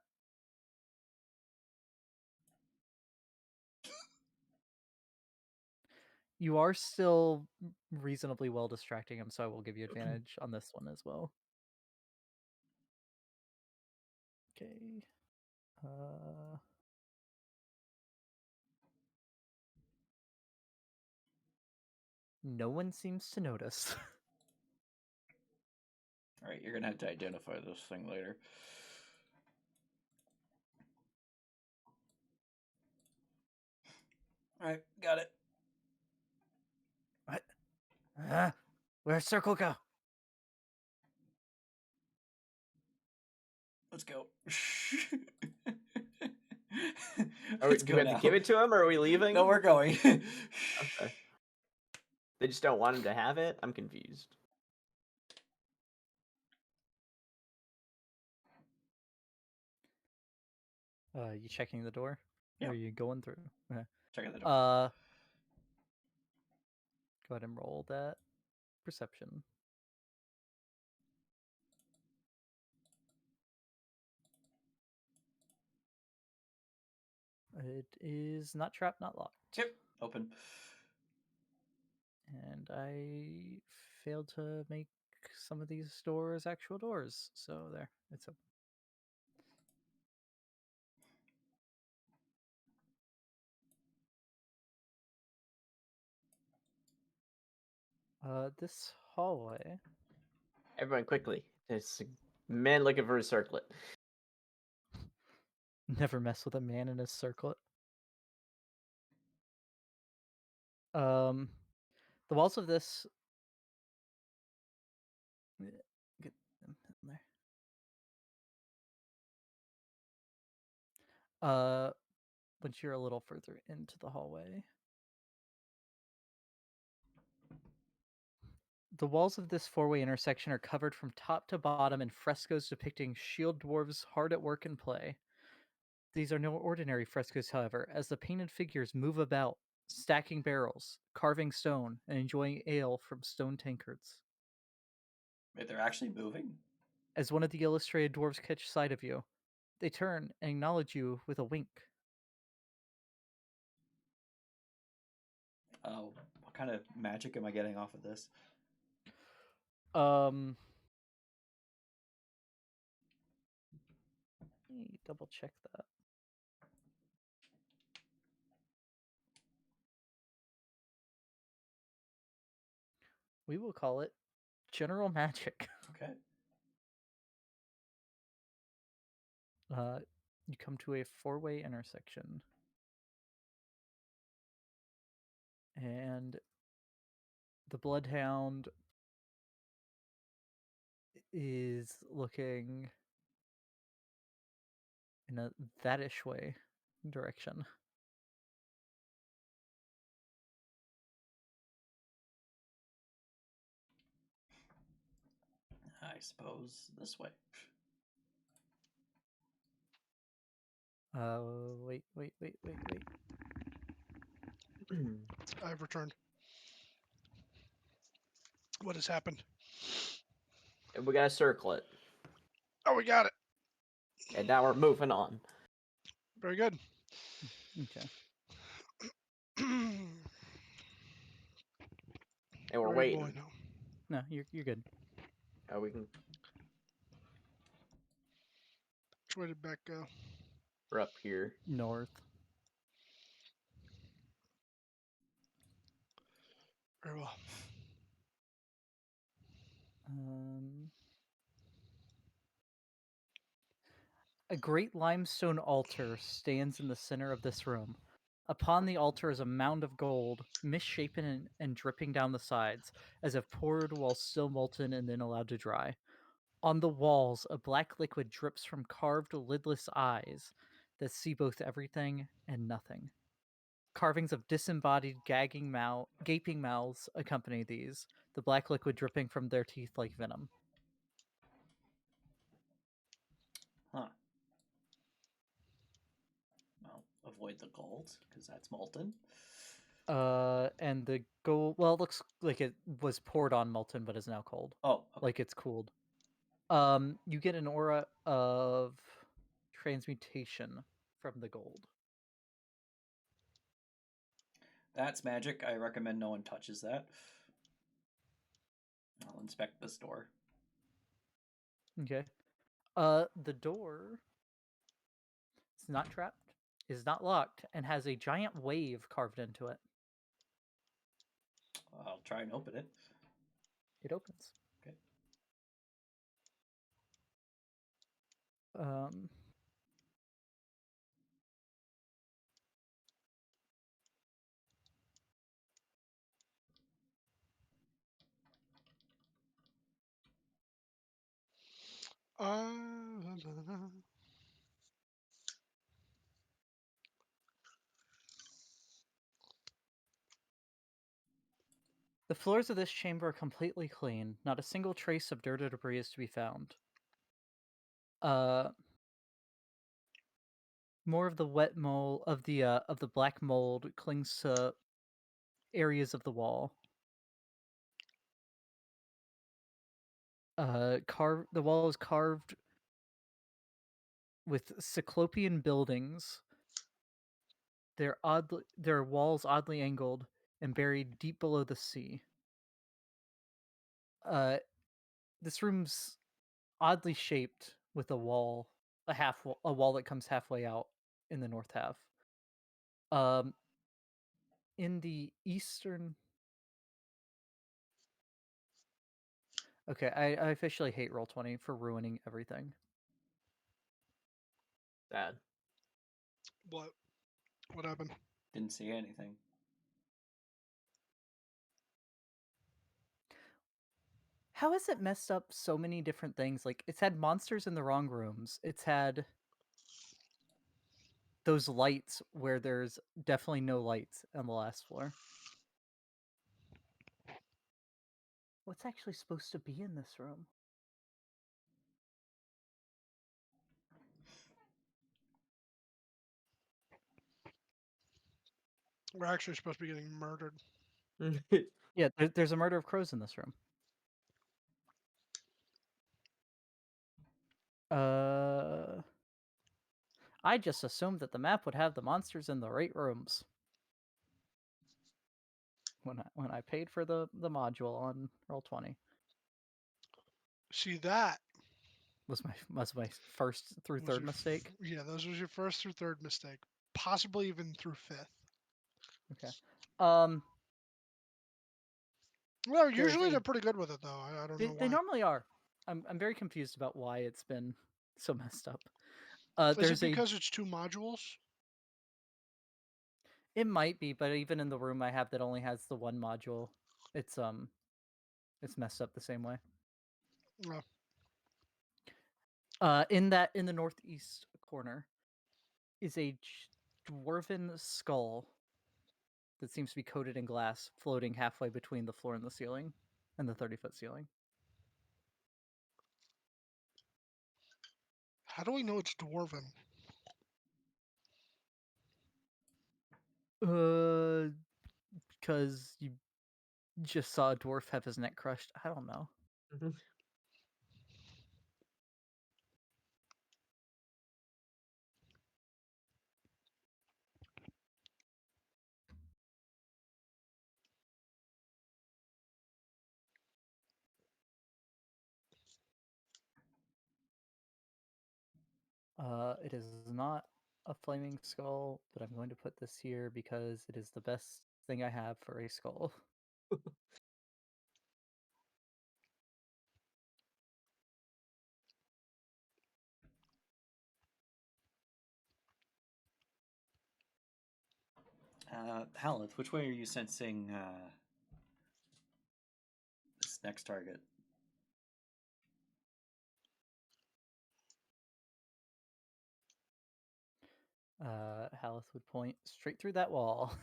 You are still reasonably well distracting him, so I will give you advantage on this one as well. Okay. No one seems to notice. All right, you're gonna have to identify this thing later. All right, got it. What? Where's Circle go? Let's go. Do we have to give it to him, or are we leaving? No, we're going. Okay. They just don't want him to have it? I'm confused. You checking the door? Yeah. Or are you going through? Okay. Check out the door. Go ahead and roll that perception. It is not trapped, not locked. Yep, open. And I failed to make some of these doors actual doors. So there, it's open. This hallway. Everyone, quickly. There's a man looking for a circlet. Never mess with a man in his circlet. The walls of this. Get them in there. Once you're a little further into the hallway. The walls of this four-way intersection are covered from top to bottom in frescoes depicting shield dwarves hard at work and play. These are no ordinary frescoes, however, as the painted figures move about, stacking barrels, carving stone, and enjoying ale from stone tankards. Wait, they're actually moving? As one of the illustrated dwarves catch sight of you, they turn and acknowledge you with a wink. Oh, what kind of magic am I getting off of this? Let me double check that. We will call it general magic. Okay. You come to a four-way intersection. And the Bloodhound is looking in a that-ish way direction. I suppose this way. Wait. I've returned. What has happened? And we gotta circle it. Oh, we got it. And now we're moving on. Very good. Okay. And we're Very waiting. bueno. No, you're good. Oh, we can. Which way did Beck go? We're up here. North. Very well. A great limestone altar stands in the center of this room. Upon the altar is a mound of gold, misshapen and dripping down the sides, as if poured while still molten and then allowed to dry. On the walls, a black liquid drips from carved lidless eyes that see both everything and nothing. Carvings of disembodied, gaping mouths accompany these, the black liquid dripping from their teeth like venom. Huh. Well, avoid the gold, because that's molten. And the gold, well, it looks like it was poured on molten, but is now cold. Oh, okay. Like it's cooled. You get an aura of transmutation from the gold. That's magic. I recommend no one touches that. I'll inspect this door. Okay. The door is not trapped, is not locked, and has a giant wave carved into it. I'll try and open it. It opens. Okay. Um, The floors of this chamber are completely clean. Not a single trace of dirt or debris is to be found. More of the wet mold of the black mold clings to areas of the wall. The wall is carved with cyclopean buildings. Their walls oddly angled and buried deep below the sea. This room's oddly shaped with a wall that comes halfway out in the north half. In the eastern. Okay, I officially hate Roll20 for ruining everything. Sad. What? What happened? Didn't see anything. How has it messed up so many different things? Like, it's had monsters in the wrong rooms. It's had those lights where there's definitely no lights on the last floor. What's actually supposed to be in this room? We're actually supposed to be getting murdered. Yeah, there's a murder of crows in this room. I just assumed that the map would have the monsters in the right rooms. When I paid for the module on Roll20. See, that Was my first through was third your mistake. Yeah, those was your first through third mistake. Possibly even through fifth. Okay. Well, usually they're pretty good with it, though. I don't know why. They normally are. I'm very confused about why it's been so messed up. Is it because it's two modules? It might be, but even in the room I have that only has the one module, it's messed up the same way. Oh. In the northeast corner is a dwarven skull that seems to be coated in glass, floating halfway between the floor and the ceiling, and the 30-foot ceiling. How do we know it's dwarven? Because you just saw a dwarf have his neck crushed. I don't know. It is not a flaming skull, but I'm going to put this here because it is the best thing I have for a skull. Haleth, which way are you sensing this next target? Haleth would point straight through that wall.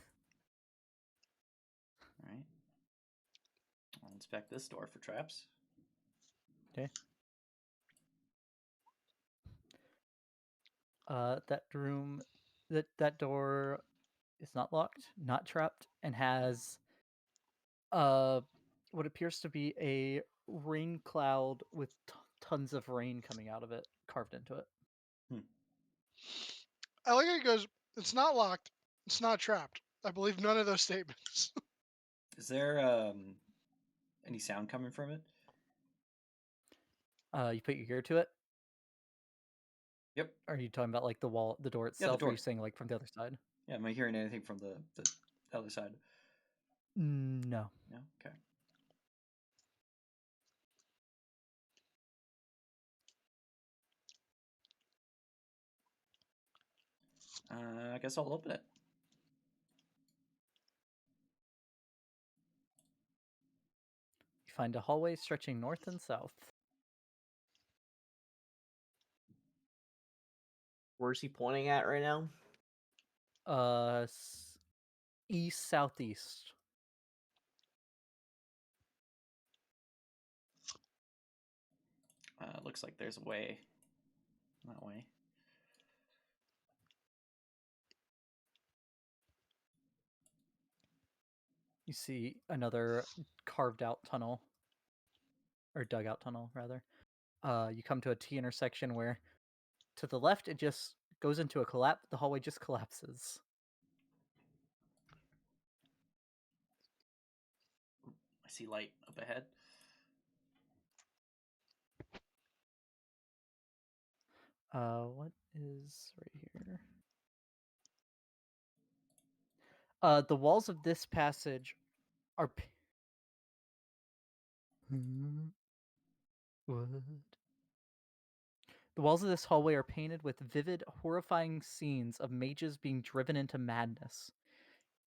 All right. I'll inspect this door for traps. Okay. That room, that door is not locked, not trapped, and has what appears to be a rain cloud with tons of rain coming out of it, carved into it. I like how he goes, it's not locked, it's not trapped. I believe none of those statements. Is there any sound coming from it? You put your ear to it? Yep. Are you talking about like the wall, the door itself, or are door. you saying like from the other side? Yeah, am I hearing anything from the other side? No. No? Okay. I guess I'll open it. You find a hallway stretching north and south. Where's he pointing at right now? East southeast. Looks like there's a way that way. You see another carved out tunnel, or dugout tunnel rather. You come to a T intersection where to the left it just goes into a collapse. The hallway just collapses. I see light up ahead. What is right here? The walls of this passage are. What? The walls of this hallway are painted with vivid, horrifying scenes of mages being driven into madness.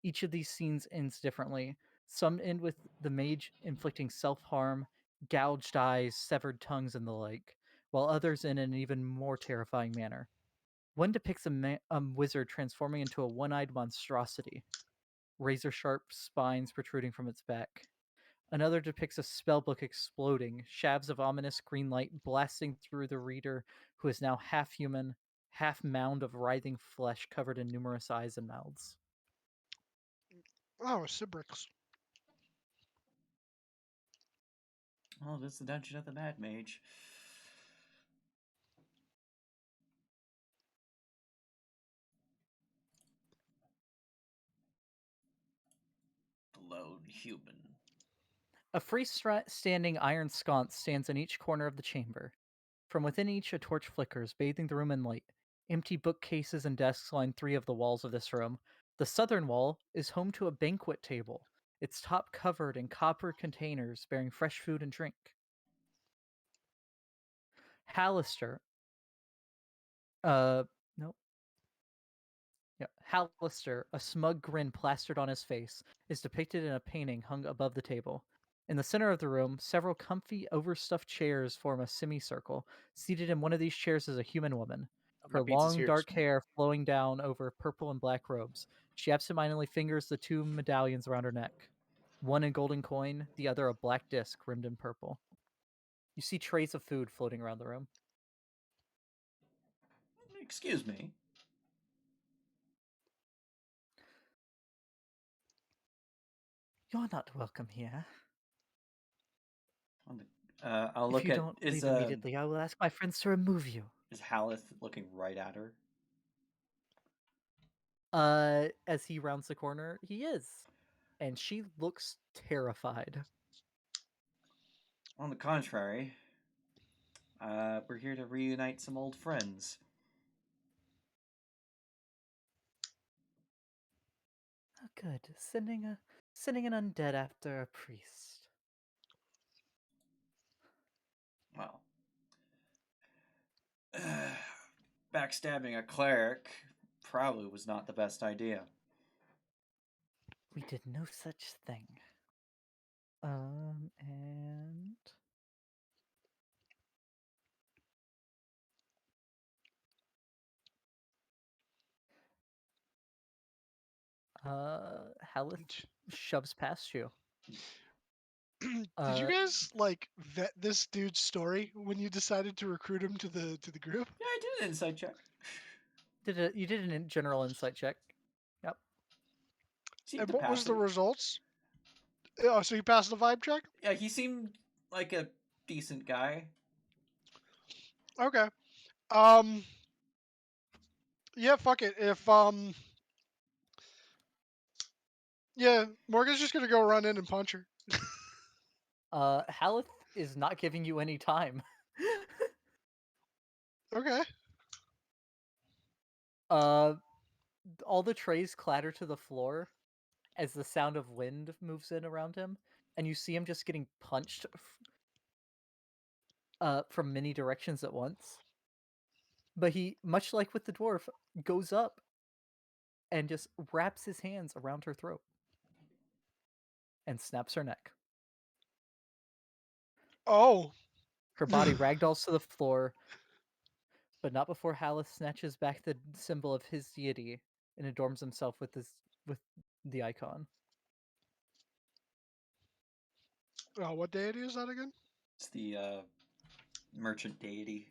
Each of these scenes ends differently. Some end with the mage inflicting self harm, gouged eyes, severed tongues, and the like, while others end in an even more terrifying manner. One depicts a wizard transforming into a one eyed monstrosity, razor sharp spines protruding from its back. Another depicts a spellbook exploding, shabs of ominous green light blasting through the reader, who is now half human, half mound of writhing flesh covered in numerous eyes and mouths. Oh, Cibrix. Oh, this is the Dungeon of the Mad Mage. The lone human. A free-standing iron sconce stands in each corner of the chamber. From within each, a torch flickers, bathing the room in light. Empty bookcases and desks line 3 of the walls of this room. The southern wall is home to a banquet table, its top covered in copper containers bearing fresh food and drink. Hallister, no, yeah, Hallister, a smug grin plastered on his face, is depicted in a painting hung above the table. In the center of the room, several comfy, overstuffed chairs form a semicircle. Seated in one of these chairs is a human woman. My Her pizza's long, here. dark hair flowing down over purple and black robes. She absentmindedly fingers the 2 medallions around her neck. One a golden coin, the other a black disc rimmed in purple. You see trays of food floating around the room. Excuse me. You're not welcome here. I'll If look you at don't leave immediately, I will ask my friends to remove you. is Haleth looking right at her? As he rounds the corner, he is. And she looks terrified. On the contrary, we're here to reunite some old friends. Oh, good. Sending an undead after a priest. Well, backstabbing a cleric probably was not the best idea. We did no such thing. And Haleth shoves past you. Did you guys like vet this dude's story when you decided to recruit him to the group? Yeah, I did an insight check. You did an general insight check. Yep. Seemed And to what pass was the it. results? Oh, so you passed the vibe check? Yeah, he seemed like a decent guy. Okay. Yeah, fuck it. If yeah, Morgan's just gonna go run in and punch her. Haleth is not giving you any time. Okay. All the trays clatter to the floor as the sound of wind moves in around him, and you see him just getting punched from many directions at once. But he, much like with the dwarf, goes up and just wraps his hands around her throat and snaps her neck. Oh. Her body ragdolls to the floor, but not before Haleth snatches back the symbol of his deity and adorns himself with the icon. Oh, what deity is that again? It's the merchant deity.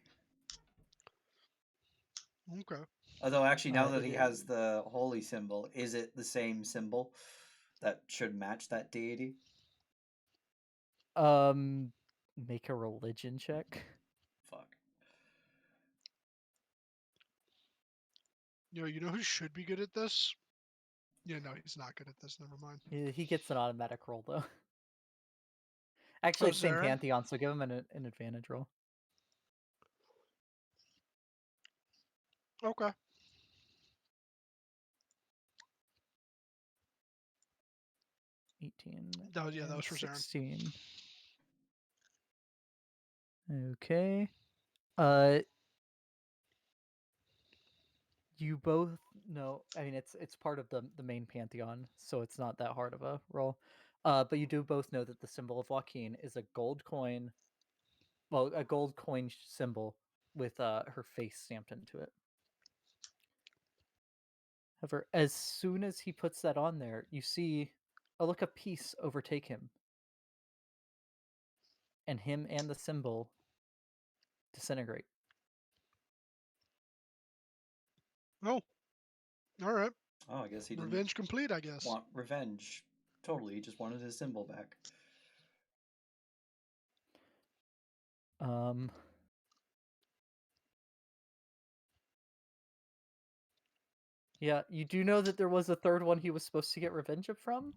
Okay. Although, actually, now that It he has the holy symbol, is it the same symbol that should match that deity? Make a religion check. Fuck. You know who should be good at this? Yeah, no, he's not good at this. Never mind. He gets an automatic roll though. Actually, Oh, it's same Zarin? pantheon, so give him an advantage roll. Okay. 18 That was and for Zarin. 16. Okay. You both know. I mean, it's part of the main pantheon, so it's not that hard of a roll. But you do both know that the symbol of Joaquin is a gold coin. Well, a gold coin symbol with her face stamped into it. However, as soon as he puts that on there, you see a look of peace overtake him, and him and the symbol disintegrate. Oh. All right. Oh, I guess he didn't Revenge complete, I guess. want revenge. Totally, he just wanted his symbol back. Um. Yeah, you do know that there was a third one he was supposed to get revenge from.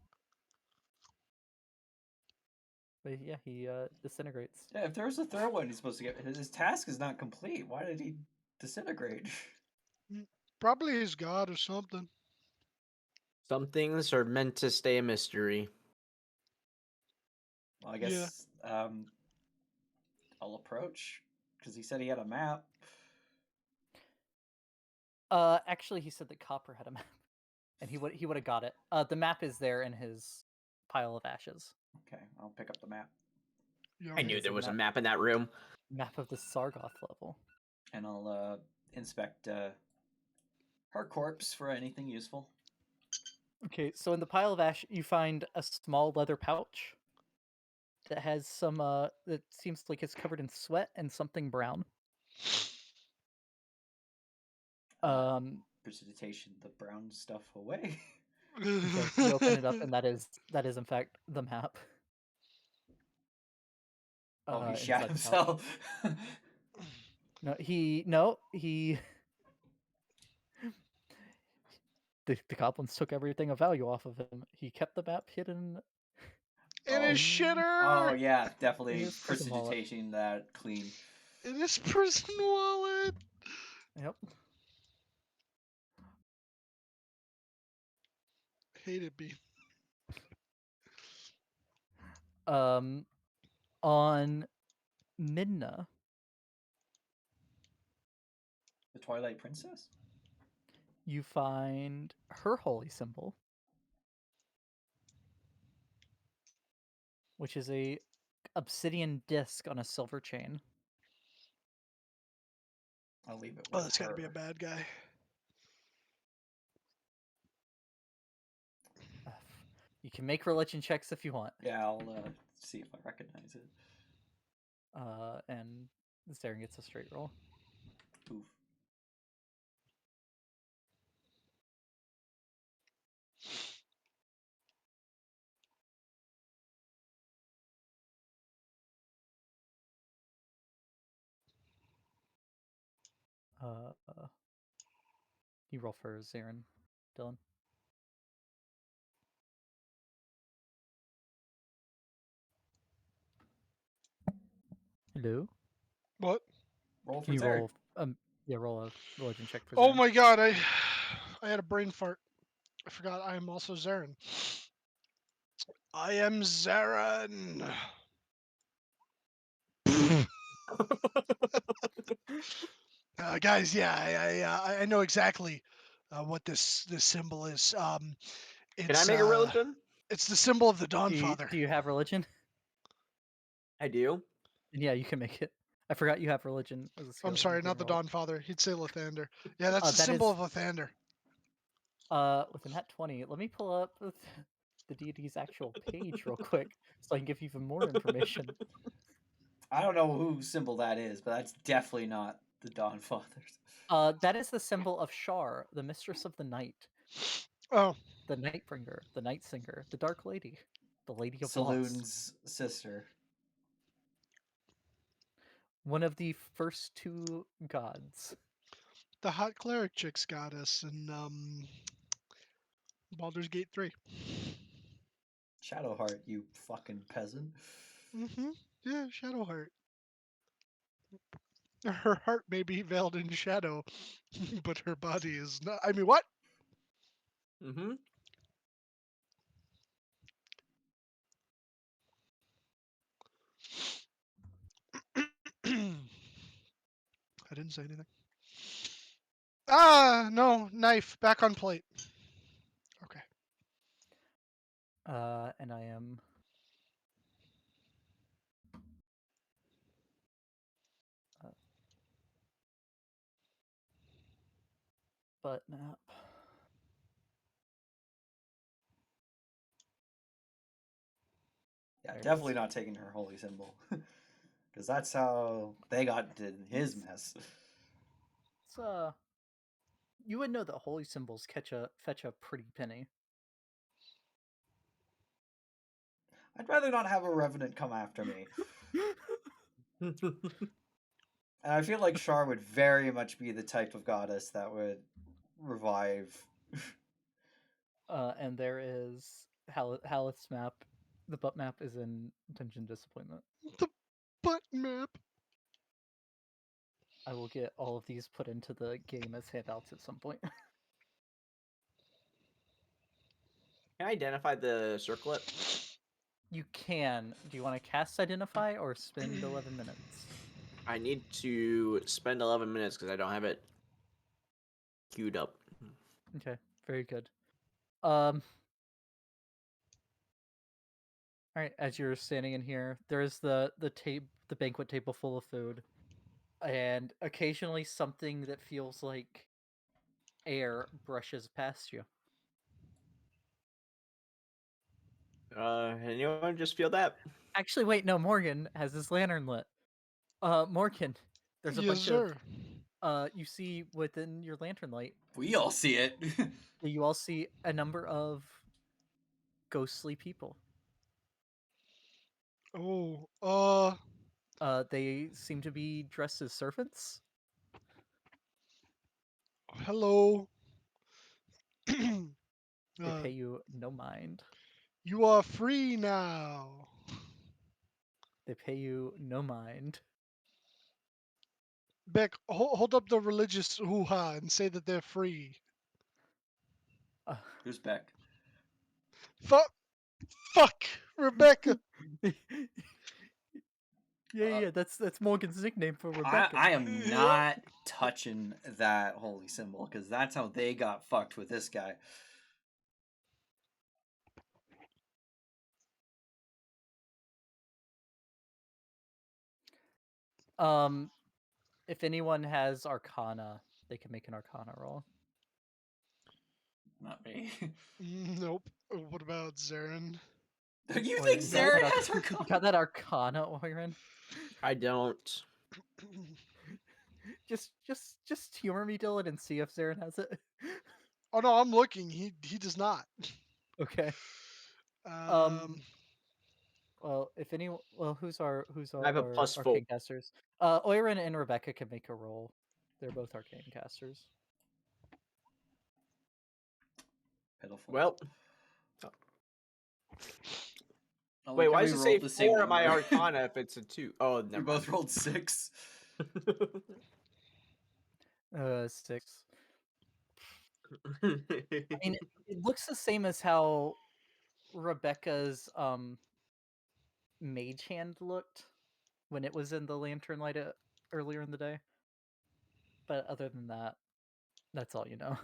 But yeah, he disintegrates. Yeah, if there was a third one he's supposed to get, his task is not complete. Why did he disintegrate? Probably his god or something. Some things are meant to stay a mystery. Well, I guess I'll approach because he said he had a map. Actually, he said that Copper had a map, and he would have got it. The map is there in his pile of ashes. Okay, I'll pick up the map Yeah, I It knew is there was a map, map in that room. map of the Sargoth level. and I'll inspect her corpse for anything useful. Okay, so in the pile of ash, you find a small leather pouch that has some that seems like it's covered in sweat and something brown. Precipitation the brown stuff away. Okay, you open it up, and that is in fact the map. Oh, he inside shat the pouch. himself. No, he. The goblins took everything of value off of him. He kept the map hidden. In his shitter. Oh yeah, definitely his prison wallet. prestidigitation that clean. In his prison wallet. Yep. Hated me. On Midna, The Twilight Princess? you find her holy symbol, which is a obsidian disc on a silver chain. I'll leave it with Oh, that's her. got to be a bad guy. You can make religion checks if you want. Yeah, I'll see if I recognize it. And Zaren gets a straight roll. Oof. You roll for Zaren, Dylan. Hello. What? Roll for Can you Zaren. roll? Roll a religion check for. Oh Zaren. my god, I had a brain fart. I forgot I am also Zaren. I am Zaren. Guys, yeah, I know exactly what this symbol is. It's, Can I make a religion? It's the symbol of the Dawn Do you, Father. do you have religion? I do. And yeah, you can make it. I forgot you have religion as a skill. I'm You sorry, can not the roll it. Dawn Father. He'd say Lathander. Yeah, that's the that symbol is- of Lathander. With a nat 20, let me pull up the deity's actual page real quick so I can give you even more information. I don't know whose symbol that is, but that's definitely not the Dawn Fathers. That is the symbol of Shar, the mistress of the night, Oh, the Nightbringer, the Night Singer, the Dark Lady, the Lady of Lost. Saloon's sister. One of the first two gods. the hot cleric chicks got us in Baldur's Gate 3. Shadowheart, you fucking peasant. Mm-hmm. Yeah, Shadowheart. Her heart may be veiled in shadow, but her body is not. I mean, what? Mm-hmm. I didn't say anything. Ah, no, knife back on plate. Okay. And I am butt map. Yeah, There it definitely is. not taking her holy symbol. Because that's how they got in his mess. It's you would know that holy symbols fetch a pretty penny. I'd rather not have a revenant come after me. And I feel like Shar would very much be the type of goddess that would revive. And there is Haleth's map. The butt map is in Dungeon Disappointment. The butt map. I will get all of these put into the game as handouts at some point. Can I identify the circlet? You can. Do you want to cast Identify or spend 11 minutes? I need to spend 11 minutes because I don't have it queued up. Okay, very good. All right, as you're standing in here, there's the banquet table full of food, and occasionally something that feels like air brushes past you. Anyone just feel that? Actually, wait, no. Morgan has his lantern lit. Morgan, there's a Yes, bunch sir. You see within your lantern light, We all see it. you all see a number of ghostly people. Oh, They seem to be dressed as servants. hello. They pay you no mind. You are free now. They pay you no mind. Beck, hold up the religious hoo-ha and say that they're free. Uh, Who's Beck? Fuck, Rebecca. yeah, that's Morgan's nickname for Rebecca. I am not touching that holy symbol because that's how they got fucked with this guy. If anyone has Arcana, they can make an Arcana roll. Not me. Nope. What about Zarin? You Oiran, think you Zarin got has that her you got that Arcana, Oiran? I don't. Just humor me, Dylan, and see if Zarin has it. Oh no, I'm looking. He does not. Okay. Um, Well, if any, well, who's I have a our +4. arcane casters? Oiran and Rebecca can make a roll. They're both arcane casters. Pitiful. Well, I like wait, how why we does it say rolled the same 4 on my number. Arcana if it's a 2? Oh, We never both mind. rolled 6. 6. I mean, it looks the same as how Rebecca's mage hand looked when it was in the lantern light earlier in the day. But other than that, that's all you know.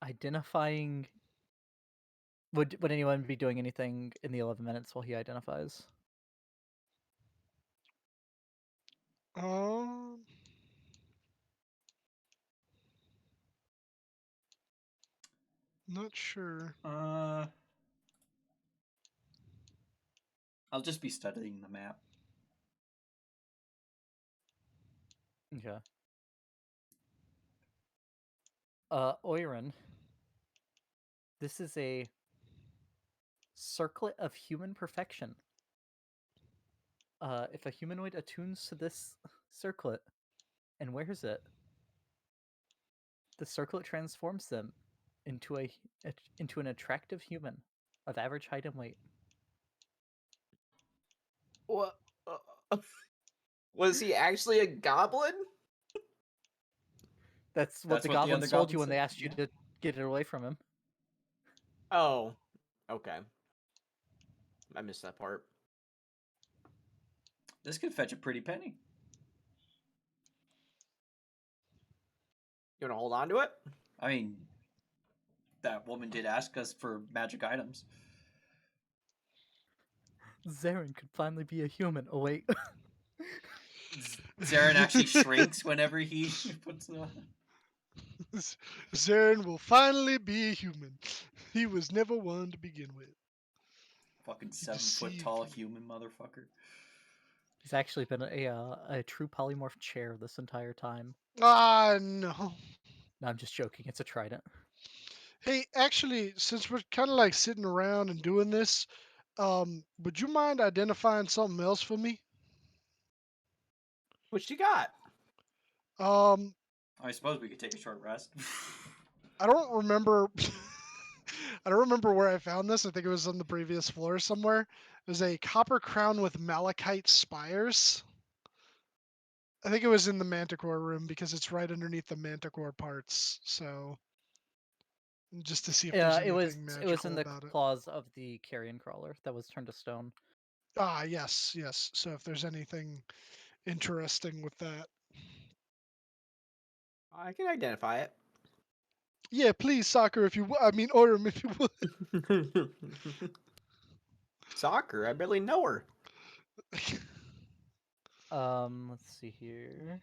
Identifying. Would anyone be doing anything in the 11 minutes while he identifies? um, not sure. I'll just be studying the map. Okay. Oiran. This is a circlet of human perfection. If a humanoid attunes to this circlet and wears it, the circlet transforms them into into an attractive human of average height and weight. What? Was he actually a goblin? That's what That's the what the goblins other told you goblin when they said, asked you yeah. to get it away from him. Oh, okay. I missed that part. This could fetch a pretty penny. You want to hold on to it? I mean, that woman did ask us for magic items. Zarin could finally be a human. Oh wait. Zarin actually shrinks whenever he puts the... Zarin will finally be a human. He was never one to begin with. Fucking He 7 foot deceived tall you. human motherfucker. He's actually been a true polymorph chair this entire time. Ah, no. No, I'm just joking. It's a trident. Hey, actually, since we're kind of like sitting around and doing this, would you mind identifying something else for me? What you got? Um, I suppose we could take a short rest. I don't remember. I don't remember where I found this. I think it was on the previous floor somewhere. There's a copper crown with malachite spires. I think it was in the manticore room because it's right underneath the manticore parts. So just to see if there's It was anything it was in magical the about it. claws of the carrion crawler that was turned to stone. Ah, yes, yes. So if there's anything interesting with that. I can identify it. Yeah, please, soccer, if you I mean, Orem, if you would. Soccer? I barely know her. Let's see here.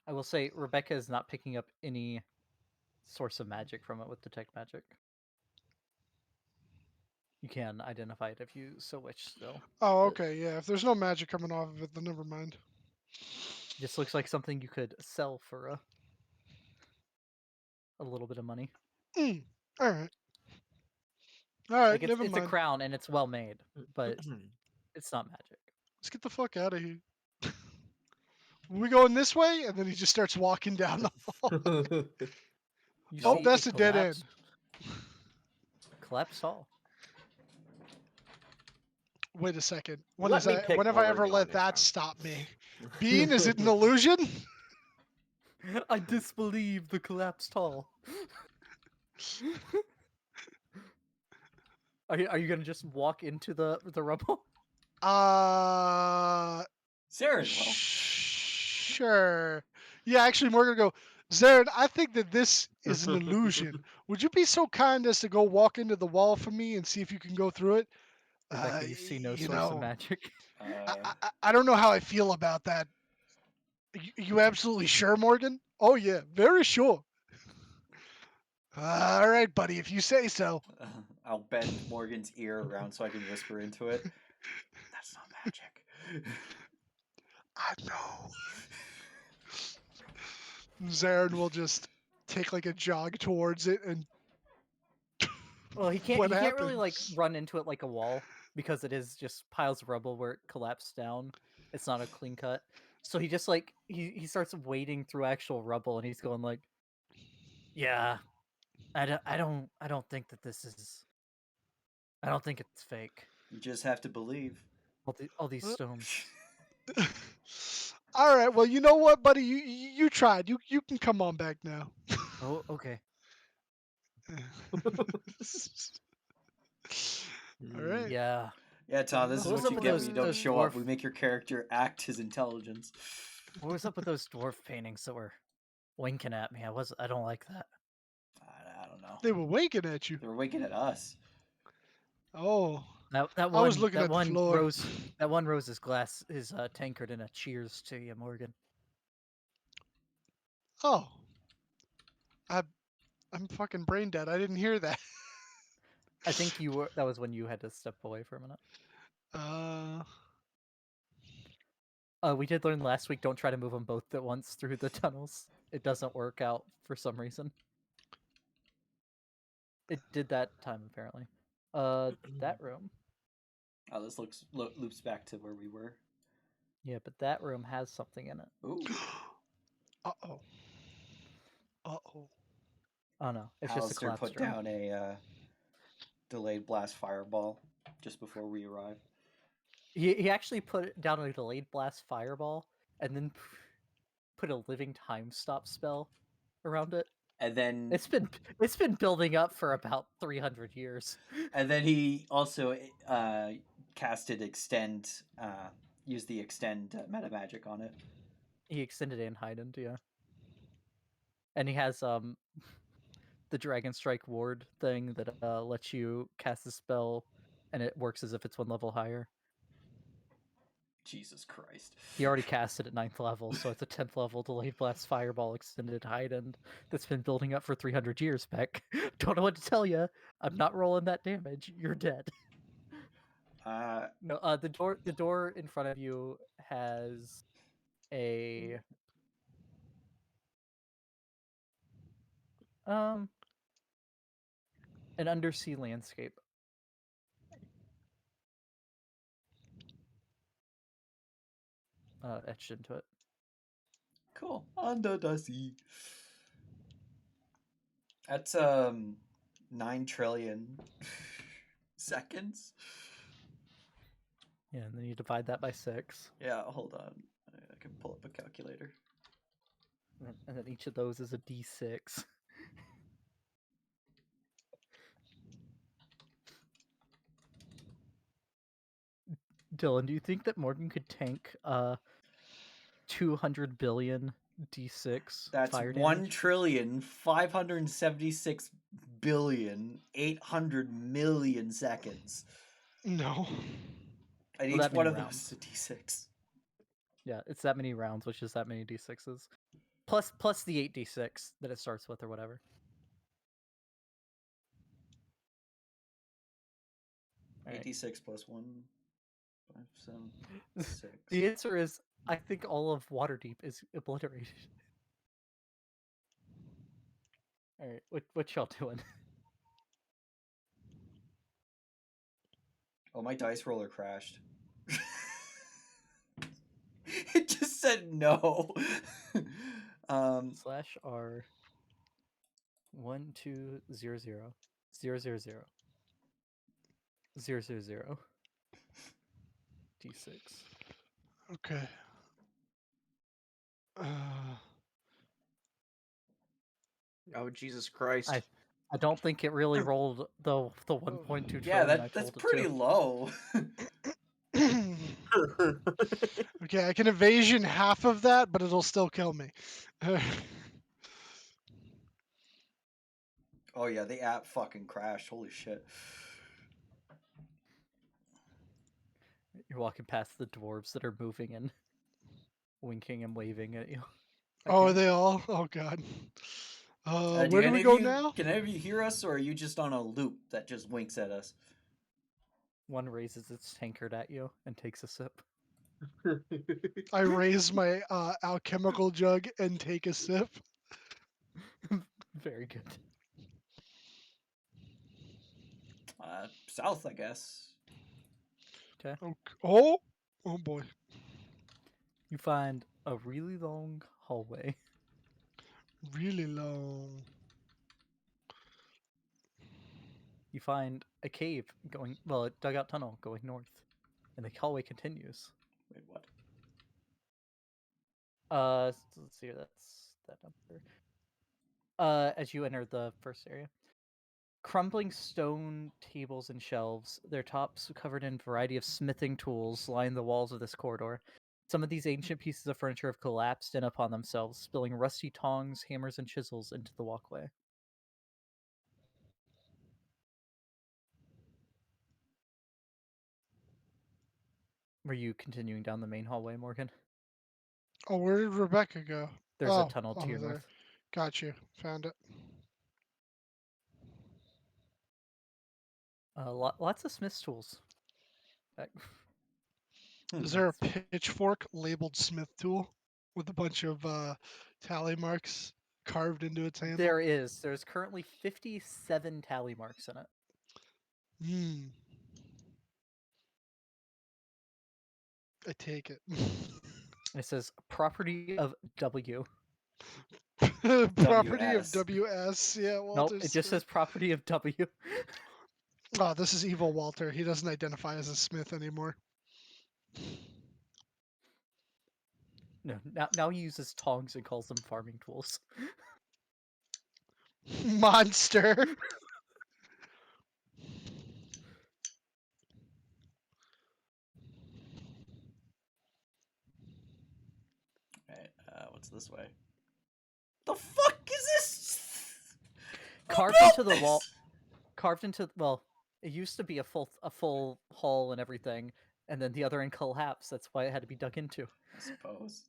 I will say Rebecca is not picking up any source of magic from it with detect magic. You can identify it if you so wish still. Oh, But okay, yeah. If there's no magic coming off of it, then never mind. just looks like something you could sell for a little bit of money. All right. All right, Like never it's a mind. crown and it's well made, but it's not magic. Let's get the fuck out of here. We going this way, and then he just starts walking down the hall. You Oh, see that's a dead end. Collapsed hall. Wait a second. Let me pick When have where I we're ever let going that next stop me? Bean, is it an illusion? I disbelieve the collapsed hall. Are you gonna just walk into the rubble? Saren, well, Sure. Yeah, actually, we're gonna go. Zared, I think that this is an illusion. Would you be so kind as to go walk into the wall for me and see if you can go through it? Rebecca, you see no You source of know, magic. I don't know how I feel about that. You absolutely sure, Morgan? Oh yeah, very sure. All right, buddy, if you say so. I'll bend Morgan's ear around so I can whisper into it. That's not magic. I know. Zared will just take like a jog towards it, and Well, he can't what really like happens? run into it like a wall because it is just piles of rubble where it collapsed down. It's not a clean cut. So he just like he starts wading through actual rubble and he's going like, "Yeah, I don't think that this is I don't think it's fake. You just have to believe. All these stones." All right, well, you know what, buddy? You tried. You can come on back now. Oh, okay. All right. Yeah. Yeah, Tom, this is What was what up you with get those when you don't those show up. dwarf We make your character act his intelligence. What was up with those dwarf paintings that were winking at me? I don't like that. I don't know. They were winking at you. They were winking at us. Oh, That I was looking at the floor. That one rose's glass is tankard in a cheers to you, Morgan. Oh, I'm fucking brain dead. I didn't hear that. I think that was when you had to step away for a minute. We did learn last week, don't try to move them both at once through the tunnels. It doesn't work out for some reason. It did that time apparently. That room. Oh, this loops back to where we were. Yeah, but that room has something in it. Ooh. Uh-oh. Uh-oh. Oh no, it's just a Alistair collapsed put room. down a delayed blast fireball just before we arrived. He actually put down a delayed blast fireball and then put a living time stop spell around it. And then It's been building up for about 300 years. And then he also casted extend, used the extend meta magic on it. He extended and heightened, yeah. And he has the Dragon Strike ward thing that lets you cast a spell and it works as if it's one level higher. Jesus Christ. He already cast it at 9th level, so it's a 10th level delayed blast fireball extended heightened that's been building up for 300 years, Beck. Don't know what to tell you. I'm not rolling that damage. You're dead. No, the door in front of you has a an undersea landscape. Etched into it. Cool. Under the sea. That's 9 trillion seconds. Yeah, and then you divide that by 6. Yeah, hold on. I can pull up a calculator. And then each of those is a d6. Dylan, do you think that Morgan could tank 200 billion d6 That's fire 1 damage? trillion 576 billion 800 million seconds. No. And Well, each that one many of those rounds. is a d6. Yeah, it's that many rounds, which is that many d6s. Plus the 8d6 that it starts with or whatever. Alright. 86 plus 1, 5, 7, 6. The answer is, I think all of Waterdeep is obliterated. Alright, what y'all doing? Oh, my dice roller crashed. It just said no. Slash R 1200 000 000 D6. Okay. Oh Jesus Christ! I don't think it really rolled the 1.2 yeah, trillion I that's told it pretty to. low. Okay, I can evasion half of that, but it'll still kill me. Oh yeah, the app fucking crashed. Holy shit. You're walking past the dwarves that are moving and winking and waving at you. Oh, are Again. they all? Oh god. Do Where do we any of go you, now? Can any of you hear us, or are you just on a loop that just winks at us? One raises its tankard at you and takes a sip. I raise my alchemical jug and take a sip. Very good. South, I guess. Okay. Oh boy. You find a really long hallway. Really long. You find a cave going, well, a dugout tunnel going north. And the hallway continues. Wait, what? Let's see, that's that number. As you enter the first area. Crumbling stone tables and shelves, their tops covered in a variety of smithing tools, line the walls of this corridor. Some of these ancient pieces of furniture have collapsed in upon themselves, spilling rusty tongs, hammers, and chisels into the walkway. Were you continuing down the main hallway, Morgan? Oh, where did Rebecca go? There's a tunnel to your there. north. Got you. Found it. Lots of smith's tools. Is there a pitchfork labeled Smith tool with a bunch of tally marks carved into its handle? There is. There's currently 57 tally marks in it. Hmm. I take it. It says property of W. Property of WS. WS. Yeah, Nope, Walter. it just says property of W. Oh, this is evil Walter. He doesn't identify as a Smith anymore. No, now he uses tongs and calls them farming tools. Monster. Alright, what's this way? The fuck is this? Who Carved built into the this? wall. Carved into, well, it used to be a full hall and everything, and then the other end collapsed. That's why it had to be dug into. I suppose.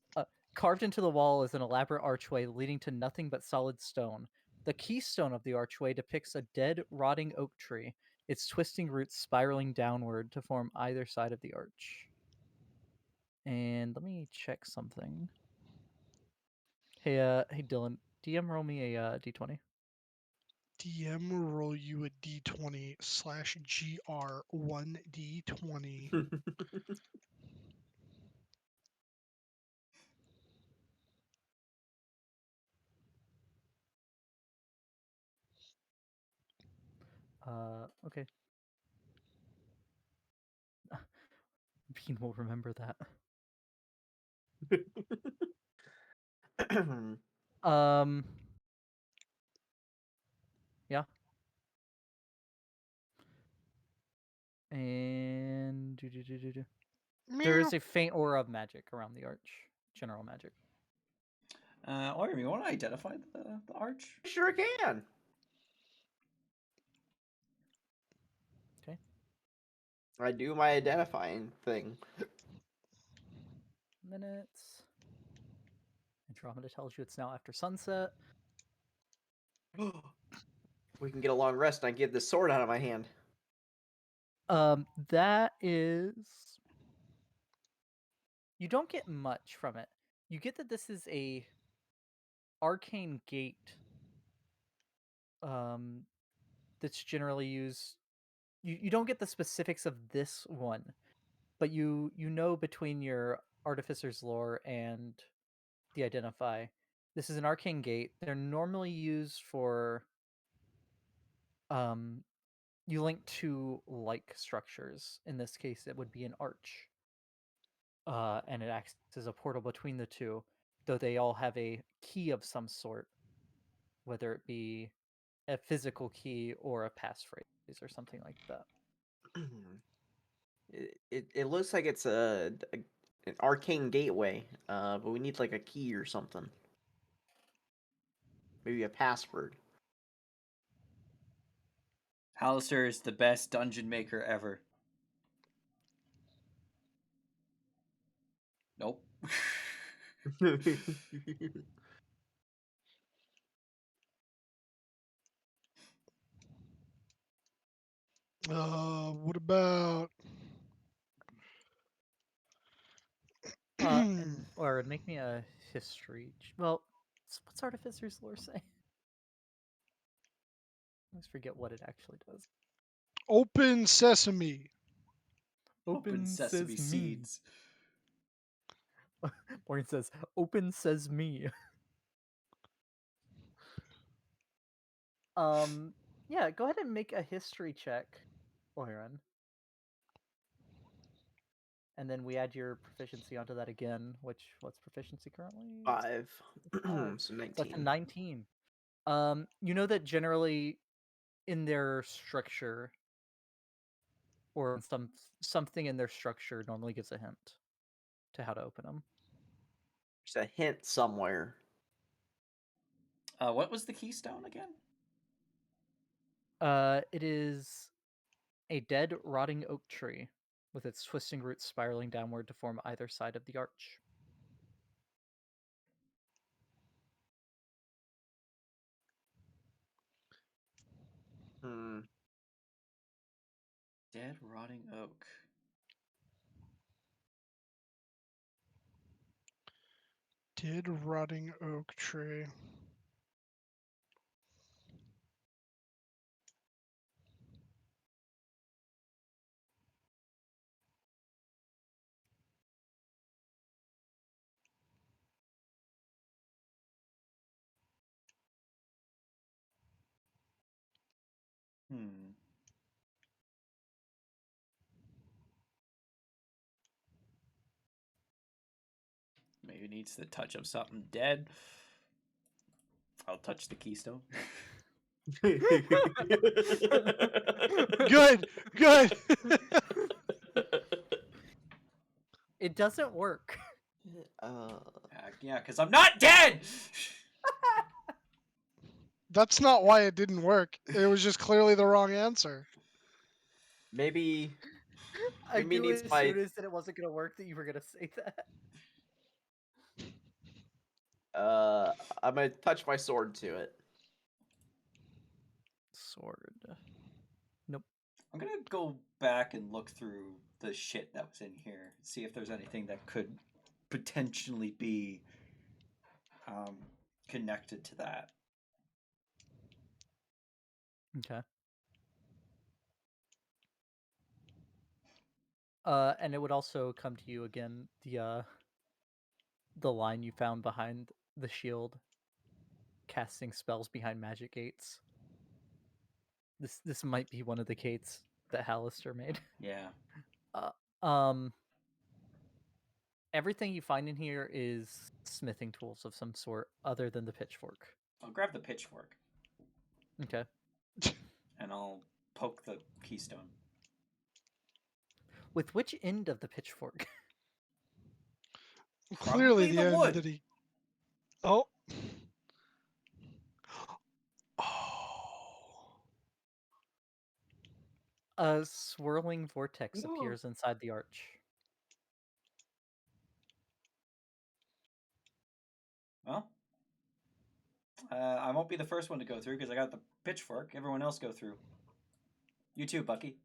Carved into the wall is an elaborate archway leading to nothing but solid stone. The keystone of the archway depicts a dead, rotting oak tree, its twisting roots spiraling downward to form either side of the arch. And let me check something. Hey Dylan, DM roll me a d20. DM roll you a d20 / GR 1d20. Okay. Bean will remember that. Yeah. And there is a faint aura of magic around the arch. General magic. Orm, you want to identify the arch? Sure can. Okay. I do my identifying thing. Minutes. Andromeda tells you it's now after sunset. We can get a long rest and I give this sword out of my hand. That is. You don't get much from it. You get that this is a arcane gate. That's generally used. You don't get the specifics of this one, but you know between your artificer's lore and the identify, this is an arcane gate. They're normally used for you link to like structures. In this case, it would be an arch. And it acts as a portal between the two, though they all have a key of some sort, whether it be a physical key or a passphrase or something like that. It looks like it's an arcane gateway, but we need like a key or something. Maybe a password. Alistair is the best dungeon maker ever. Nope. What about? Or make me a history. Well, what's Artificer's Lore say? I always forget what it actually does. Open sesame. Open sesame seeds. Morgan says, "Open says me." Yeah, go ahead and make a history check, Oiran. And then we add your proficiency onto that again, what's proficiency currently? 5. Five. So So that's a 19. 19. You know that generally in their structure or something in their structure normally gives a hint to how to open them. There's a hint somewhere. What was the keystone again? It is a dead, rotting oak tree with its twisting roots spiraling downward to form either side of the arch. Dead rotting oak. Dead rotting oak tree. Maybe it needs the touch of something dead. I'll touch the keystone. Good, good. It doesn't work. Yeah, because I'm not dead! That's not why it didn't work. It was just clearly the wrong answer. Maybe I Maybe knew needs as my- soon as that it wasn't going to work that you were going to say that. I'm gonna touch my sword to it. Sword. Nope. I'm gonna go back and look through the shit that was in here, see if there's anything that could potentially be connected to that. Okay. And it would also come to you again, the line you found behind the shield, casting spells behind magic gates. This might be one of the gates that Hallister made. Yeah. Um Everything you find in here is smithing tools of some sort other than the pitchfork. I'll grab the pitchfork Okay. and I'll poke the keystone. With which end of the pitchfork? Clearly Probably the the end wood. that he. Oh. Oh. A swirling vortex No. appears inside the arch. Well, I won't be the first one to go through because I got the pitchfork. Everyone else go through. You too, Bucky.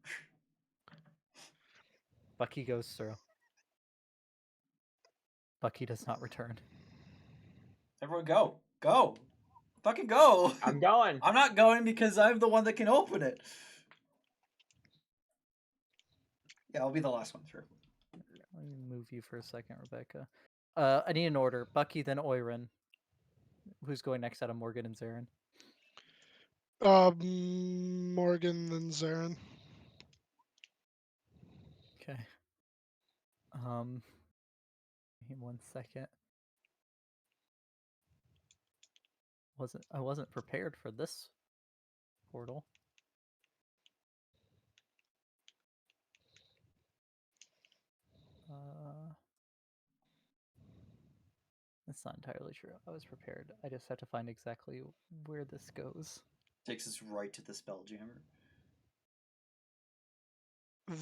Bucky goes through. Bucky does not return. Everyone go. Go. Fucking go. I'm going. I'm not going because I'm the one that can open it. Yeah, I'll be the last one through. Let me move you for a second, Rebecca. I need an order. Bucky, then Oirin. Who's going next out of Morgan and Zarin? Morgan and Zarin. Okay. Give me 1 second. I wasn't prepared for this portal. That's not entirely true. I was prepared. I just have to find exactly where this goes. Takes us right to the Spelljammer.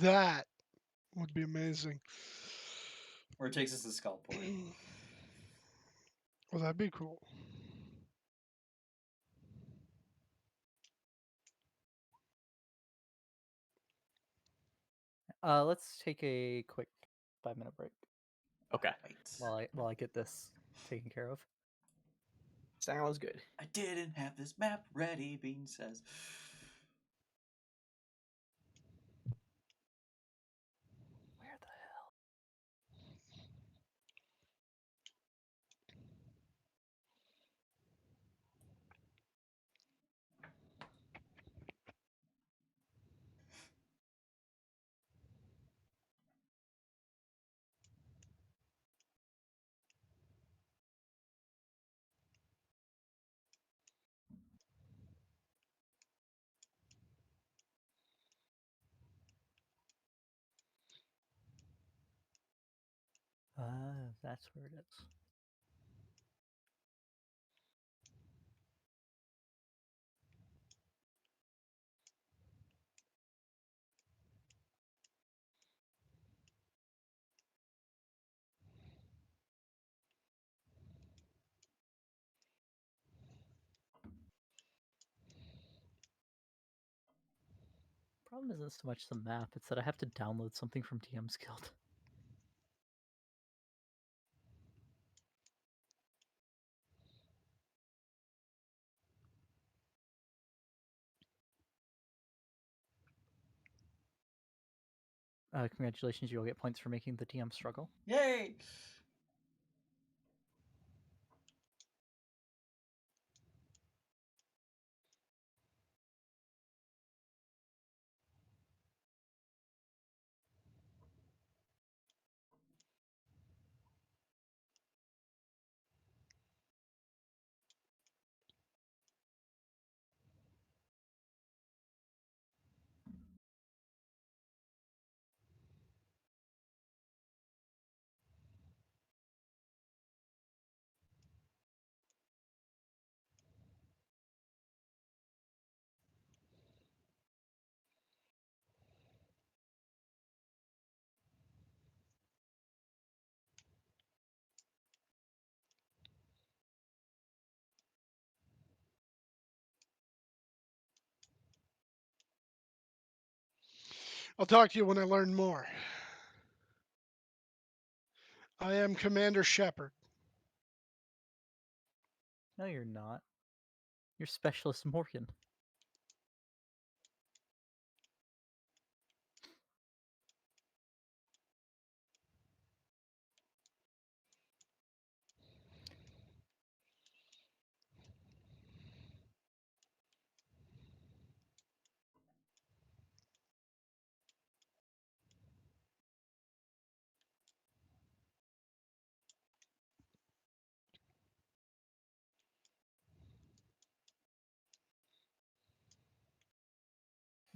That would be amazing. Or it takes us to Skullport. Well, that'd be cool. Let's take a quick 5-minute break Okay. Right. while I get this taken care of. Sounds good. I didn't have this map ready, Bean says. Where the hell? That's where it is. Problem isn't so much the map, it's that I have to download something from DM's Guild. Congratulations, you'll get points for making the DM struggle. Yay! I'll talk to you when I learn more. I am Commander Shepard. No, you're not. You're Specialist Morgan.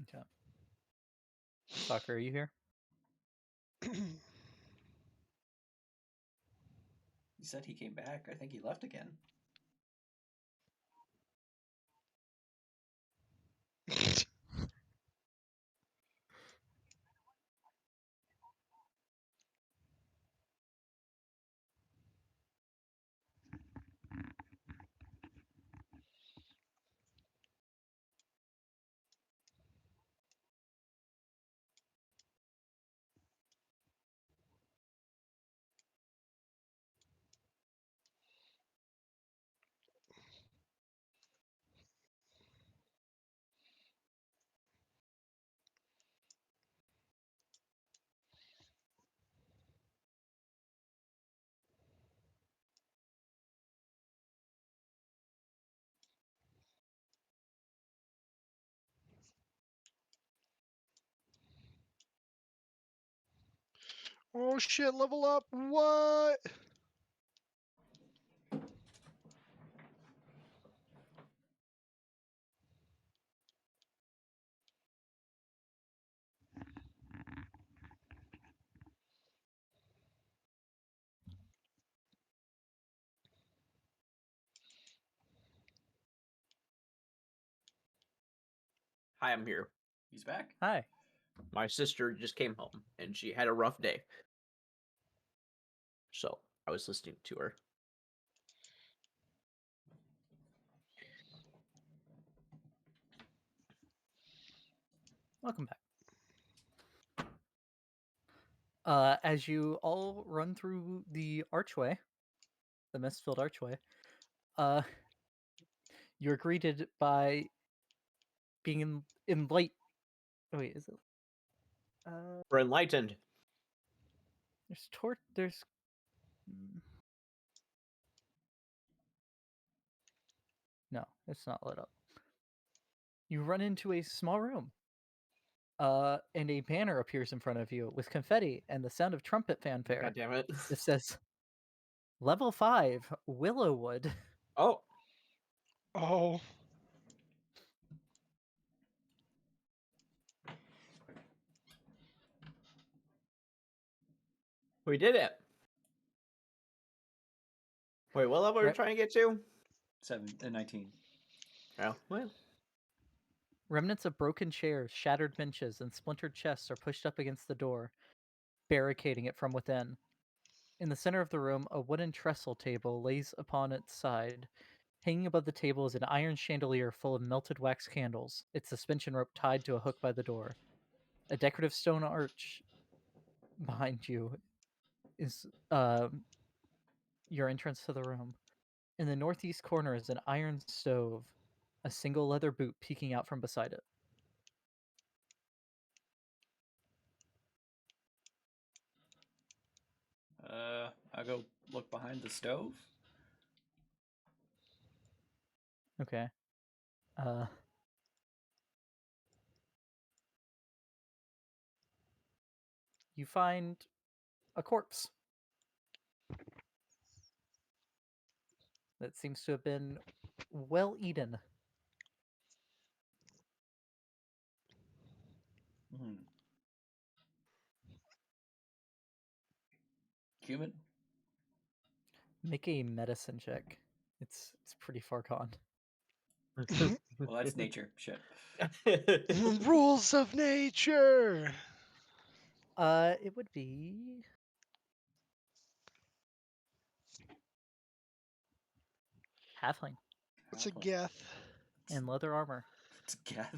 Okay. Soccer, are you here? He said he came back. I think he left again. Oh shit, level up. What? Hi, I'm here. He's back. Hi. My sister just came home and she had a rough day. So I was listening to her. Welcome back. As you all run through the archway, the mist-filled archway, you're greeted by being in light. Oh, wait, is it? We're enlightened. There's torch. There's. No, it's not lit up. You run into a small room. And a banner appears in front of you with confetti and the sound of trumpet fanfare. God damn it. It says, "Level 5, Willowwood." Oh, Oh. we did it. Wait, what level are we Right. trying to get to? 19. Oh, well. Remnants of broken chairs, shattered benches, and splintered chests are pushed up against the door, barricading it from within. In the center of the room, a wooden trestle table lays upon its side. Hanging above the table is an iron chandelier full of melted wax candles, its suspension rope tied to a hook by the door. A decorative stone arch behind you is your entrance to the room. In the northeast corner is an iron stove, a single leather boot peeking out from beside it. I'll go look behind the stove. Okay. You find a corpse that seems to have been well eaten. Hmm. Human? Make a medicine check. It's pretty far gone. Well, that's nature. Shit. Rules of nature. It would be halfling It's a Halfling. geth. in leather armor. It's a cat.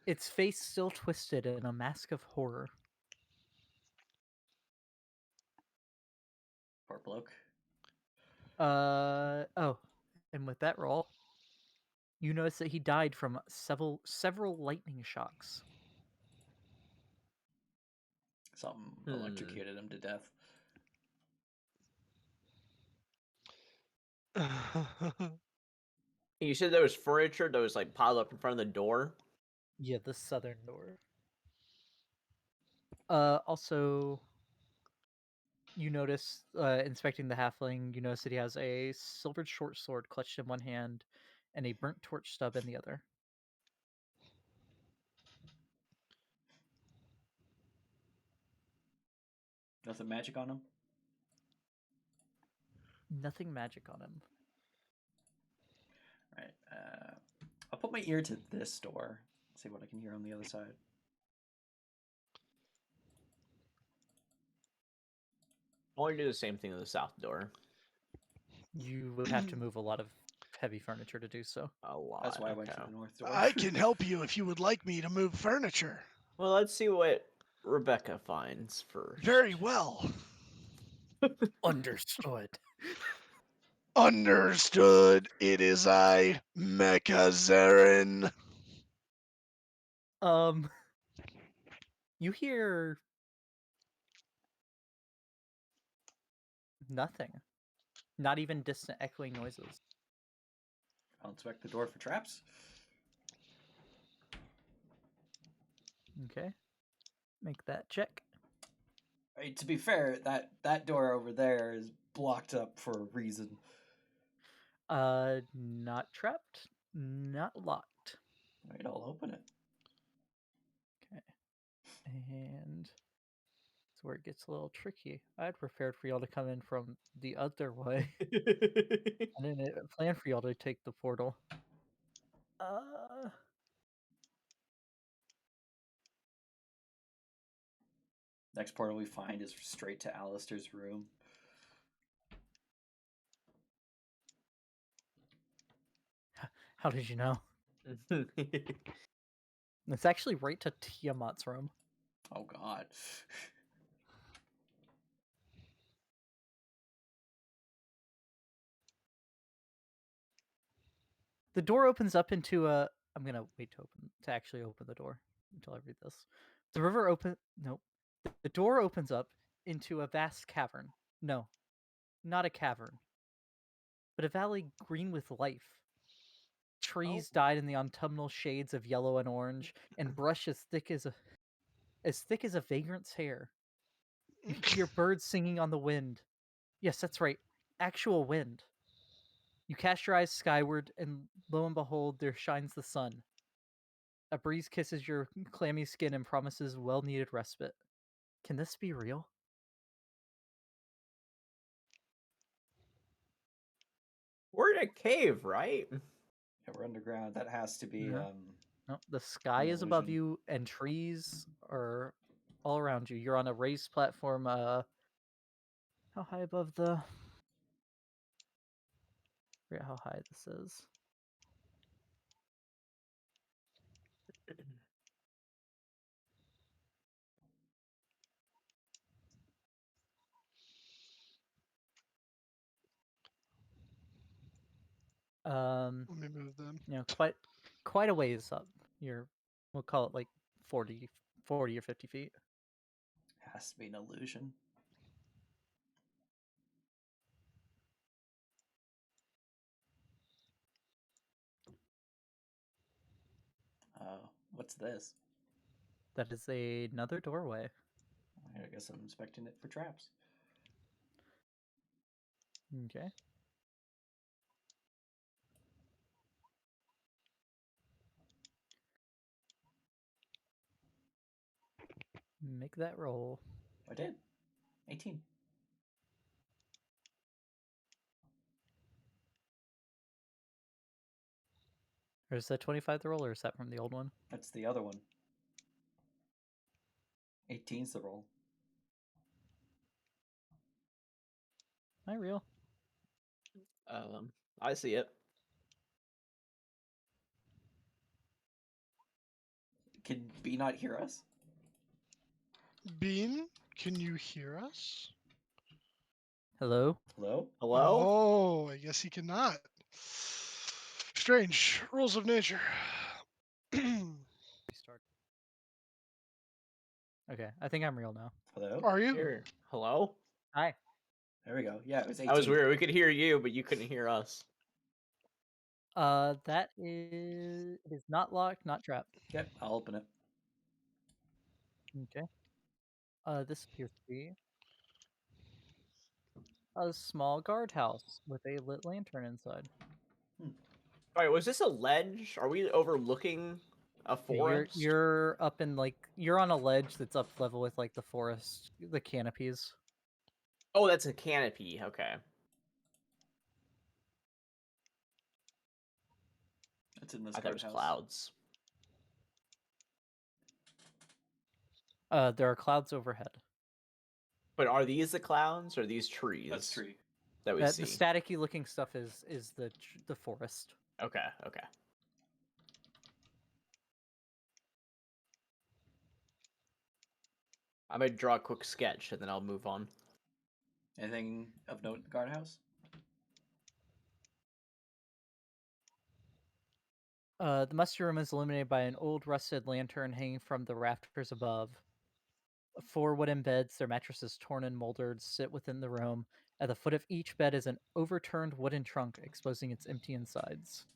Its face still twisted in a mask of horror. Poor bloke. Oh, and with that roll, you notice that he died from several lightning shocks. Something electrocuted him to death. You said there was furniture that was like piled up in front of the door? Yeah, the southern door. Also, you notice, inspecting the halfling, you notice that he has a silvered short sword clutched in one hand and a burnt torch stub in the other. Nothing magic on him? Nothing magic on him. Right. I'll put my ear to this door. See what I can hear on the other side. I want to do the same thing to the south door. You would have to move a lot of heavy furniture to do so. A lot. That's why I went okay. to the north door. I can help you if you would like me to move furniture. Well, let's see what Rebecca finds first. Very well. Understood. Understood. It is I, Mecha Zarin. You hear nothing. Not even distant echoing noises. I'll inspect the door for traps. Okay. Make that check. Right, to be fair, that door over there is blocked up for a reason. Not trapped, not locked. Right, I'll open it. And that's where it gets a little tricky. I had prepared for y'all to come in from the other way. I didn't plan for y'all to take the portal. Next portal we find is straight to Alistair's room. How did you know? It's actually right to Tiamat's room. Oh god. The door opens up into a. I'm gonna wait to actually open the door until I read this. The river open. Nope. The door opens up into a vast cavern. No, not a cavern, but a valley green with life. Trees dyed in the autumnal shades of yellow and orange, and brush as thick as a vagrant's hair. You hear birds singing on the wind. Yes, that's right, actual wind. You cast your eyes skyward, and lo and behold, there shines the sun. A breeze kisses your clammy skin and promises well-needed respite. Can this be real? We're in a cave, right? Yeah, we're underground. That has to be No. No, the sky an is above illusion. you, and trees are all around you. You're on a raised platform. How high above the? I forget how high this is. Let me move them. Quite a ways up. We'll call it like 40 or 50 feet. Has to be an illusion. What's this? That is another doorway. I guess I'm inspecting it for traps. Okay. Make that roll. I did. 18. Or is that 25 the roll, or is that from the old one? That's the other one. 18's the roll. Not real. I see it. Can B not hear us? Bean, can you hear us? Hello? Hello? Hello? Oh, I guess he cannot. Strange rules of nature. Restart. Okay, I think I'm real now. Hello? Are you? Here. Hello? Hi. There we go. Yeah, it was 18. That was weird. We could hear you, but you couldn't hear us. That is not locked, not trapped. Yep, I'll open it. Okay. This appears to be a small guardhouse with a lit lantern inside. Alright, was this a ledge? Are we overlooking a Yeah, forest? you're up in you're on a ledge that's up level with like the forest, the canopies. Oh, that's a canopy. Okay. It's in this I thought it was guardhouse. clouds. There are clouds overhead. But are these the clouds or these trees? That's tree. That we The see. staticky looking stuff is the forest. Okay, okay. I might draw a quick sketch and then I'll move on. Anything of note in the guardhouse? The muster room is illuminated by an old rusted lantern hanging from the rafters above. 4 wooden beds, their mattresses torn and molded, sit within the room. At the foot of each bed is an overturned wooden trunk, exposing its empty insides.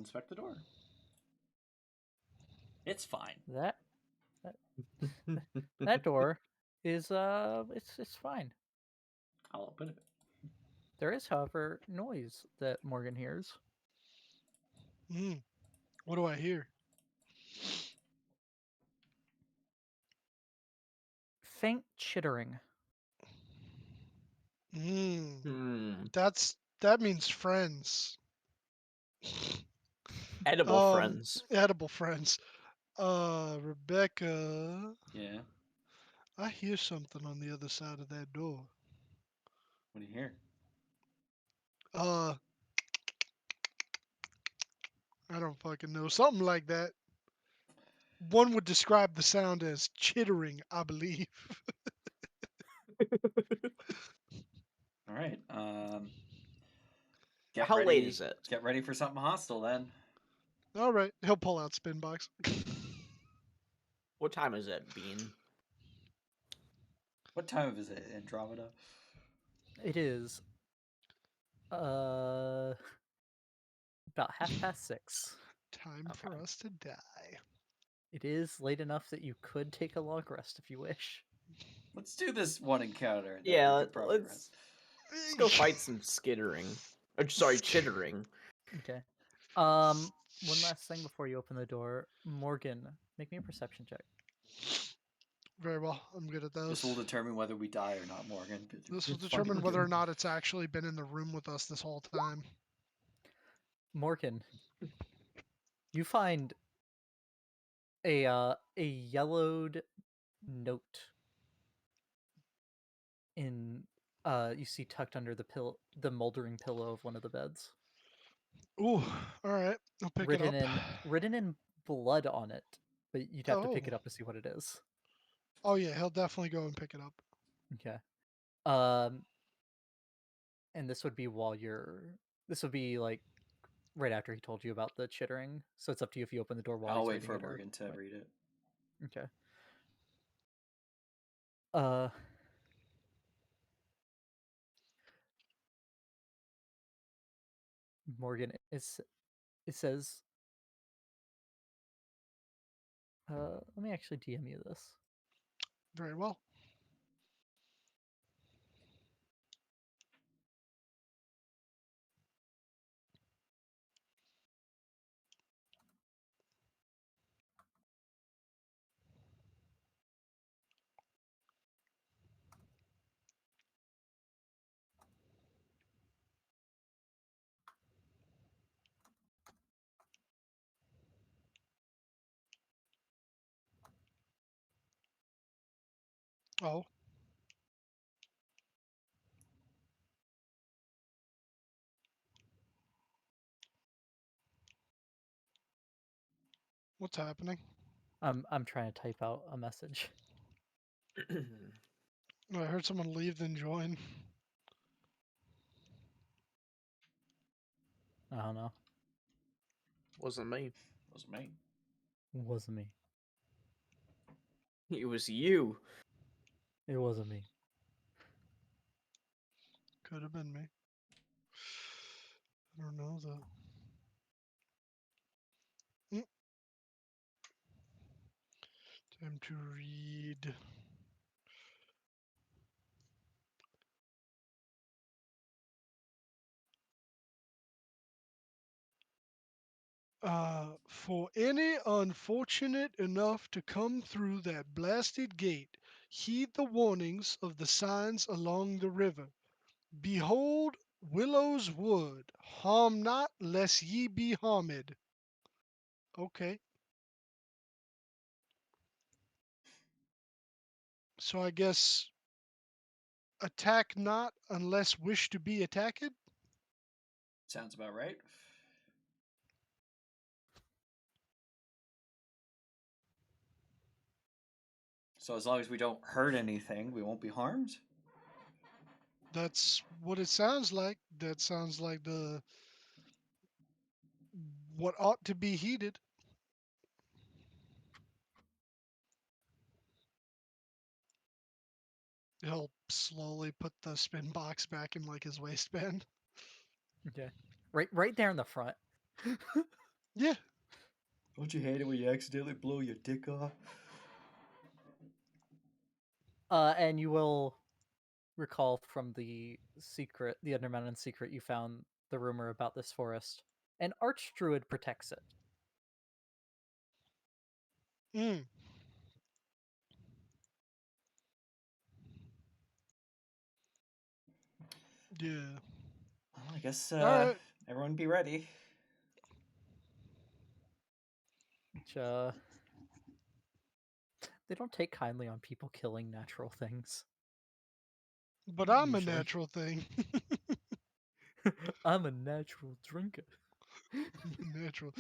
inspect the door. It's fine. That door is it's fine. I'll open it. There is, however, noise that Morgan hears. What do I hear? Faint chittering. That means friends. Edible friends. Edible friends. Rebecca. Yeah. I hear something on the other side of that door. What do you hear? I don't fucking know. Something like that. One would describe the sound as chittering, I believe. All right. How late is it? Get ready for something hostile then. All right, he'll pull out spin box. What time is it, Bean? What time is it, Andromeda? It is about 6:30. Time for Okay. us to die. It is late enough that you could take a long rest if you wish. Let's do this one encounter. Then Yeah, we could probably let's rest. go fight some skittering. Or, sorry, chittering. Okay. One last thing before you open the door. Morgan, make me a perception check. Very well. I'm good at those. This will determine whether we die or not, Morgan. This will It's determine fucking whether or good. not it's actually been in the room with us this whole time. Morgan, you find a yellowed note in you see tucked under the moldering pillow of one of the beds. Ooh, all right. I'll pick it up. Written in blood on it, but you'd have to pick Oh. it up to see what it is. Oh yeah, he'll definitely go and pick it up. Okay. And this would be this would be like right after he told you about the chittering. So it's up to you if you open the door while I'll he's wait reading for it or Morgan to what. read it. Okay. Morgan, it says, let me actually DM you this. Very well. Oh. What's happening? I'm trying to type out a message. I heard someone leave then join. I don't know. Wasn't me. Wasn't me. It wasn't me. It was you. It wasn't me. Could have been me. I don't know though. Time to read. For any unfortunate enough to come through that blasted gate, heed the warnings of the signs along the river. Behold, Willow's Wood. Harm not, lest ye be harmed. Okay. So I guess attack not unless wish to be attacked. Sounds about right. So as long as we don't hurt anything, we won't be harmed. That's what it sounds like. That sounds like the what ought to be heeded. He'll slowly put the spin box back in like his waistband. Okay. Right there in the front. Yeah. Don't you hate it when you accidentally blow your dick off? And you will recall from the Undermountain secret, you found the rumor about this forest. An archdruid protects it. Mm. Yeah. Well, I guess All right. everyone be ready. Which, they don't take kindly on people killing natural things. But I'm Usually. a natural thing. I'm a natural drinker. Natural.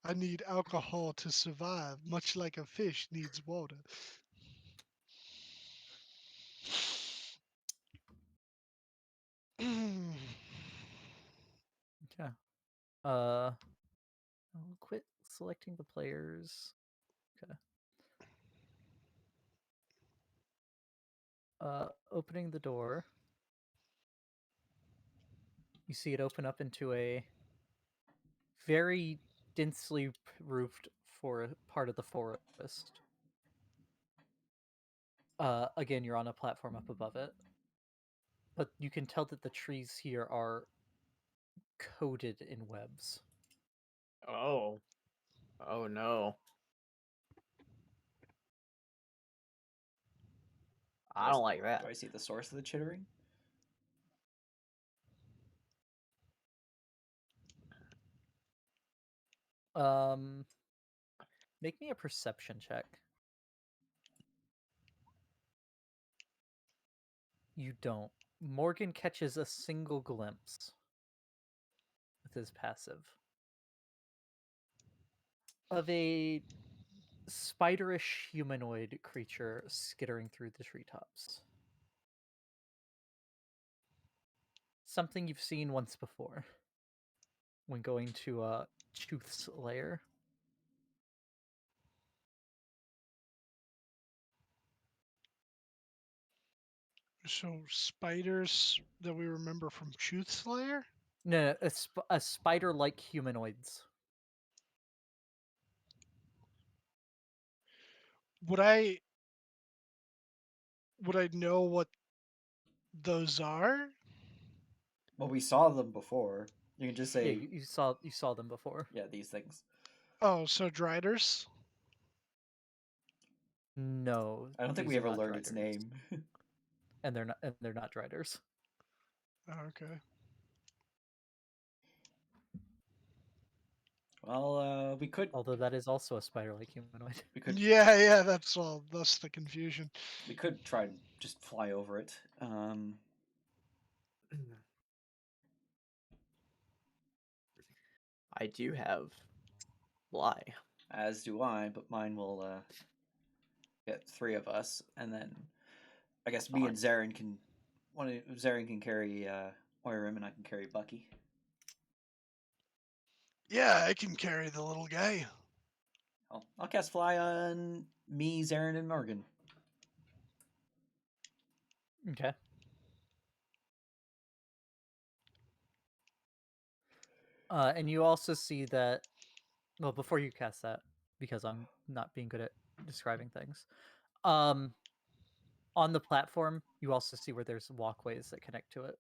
I need alcohol to survive, much like a fish needs water. Yeah. I'll quit selecting the players. Okay. Opening the door. You see it open up into a very densely roofed for part of the forest. Again, you're on a platform up above it, but you can tell that the trees here are coated in webs. Oh. Oh no. I don't like that. Do I see the source of the chittering? Make me a perception check. You don't. Morgan catches a single glimpse with his passive of a spiderish humanoid creature skittering through the treetops. Something you've seen once before when going to Chuth's lair. So spiders that we remember from Truth Slayer? No, a spider-like humanoids. Would I know what those are? Well, we saw them before. You can just Yeah, say, you saw them before. yeah, these things. Oh, so Driders? No, I don't think these we are ever not learned its driders. name. And they're not driders. Oh, okay. Well, we could Although that is also a spider-like humanoid. Yeah, that's all. That's the confusion. try and just fly over it. I do have fly. As do I, but mine will get 3 of us, and then I guess me Fine. and Zarin can. Zarin can carry Oirim, and I can carry Bucky. Yeah, I can carry the little guy. I'll cast fly on me, Zarin, and Morgan. Okay. And you also see that. Well, before you cast that, because I'm not being good at describing things. On the platform, you also see where there's walkways that connect to it.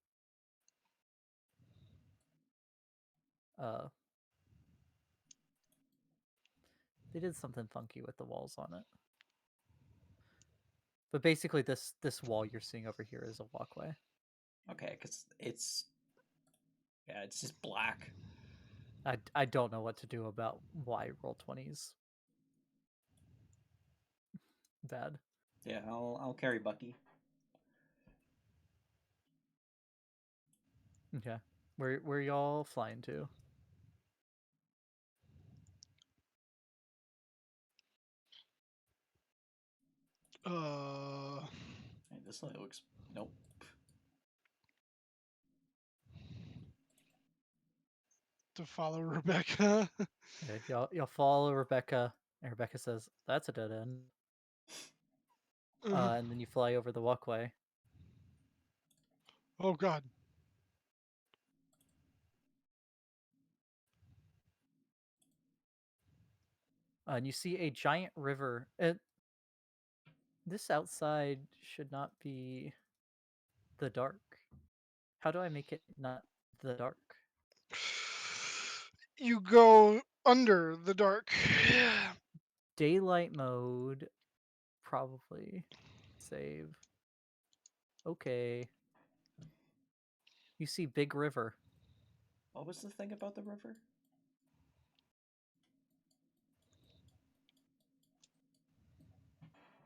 They did something funky with the walls on it. But basically, this wall you're seeing over here is a walkway. Okay, because it's just black. I don't know what to do about why Roll20's bad. Yeah, I'll carry Bucky. Okay. Where y'all flying to? Hey, this looks nope. To follow Rebecca. Okay, y'all follow Rebecca, and Rebecca says, "That's a dead end." And then you fly over the walkway. Oh God. And you see a giant river. This outside should not be the dark. How do I make it not the dark? You go under the dark. Daylight mode, probably. Save. Okay. You see big river. What was the thing about the river?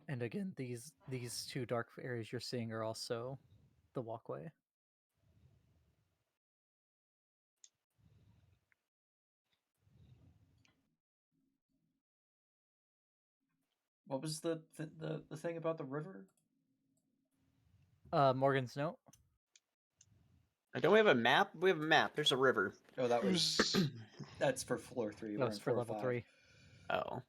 And again, these two dark areas you're seeing are also the walkway. What was the thing about the river? Morgan's note. Don't we have a map? We have a map. There's a river. Oh, that was Who's that's for floor 3. That We're was in for floor level 5. 3. Oh.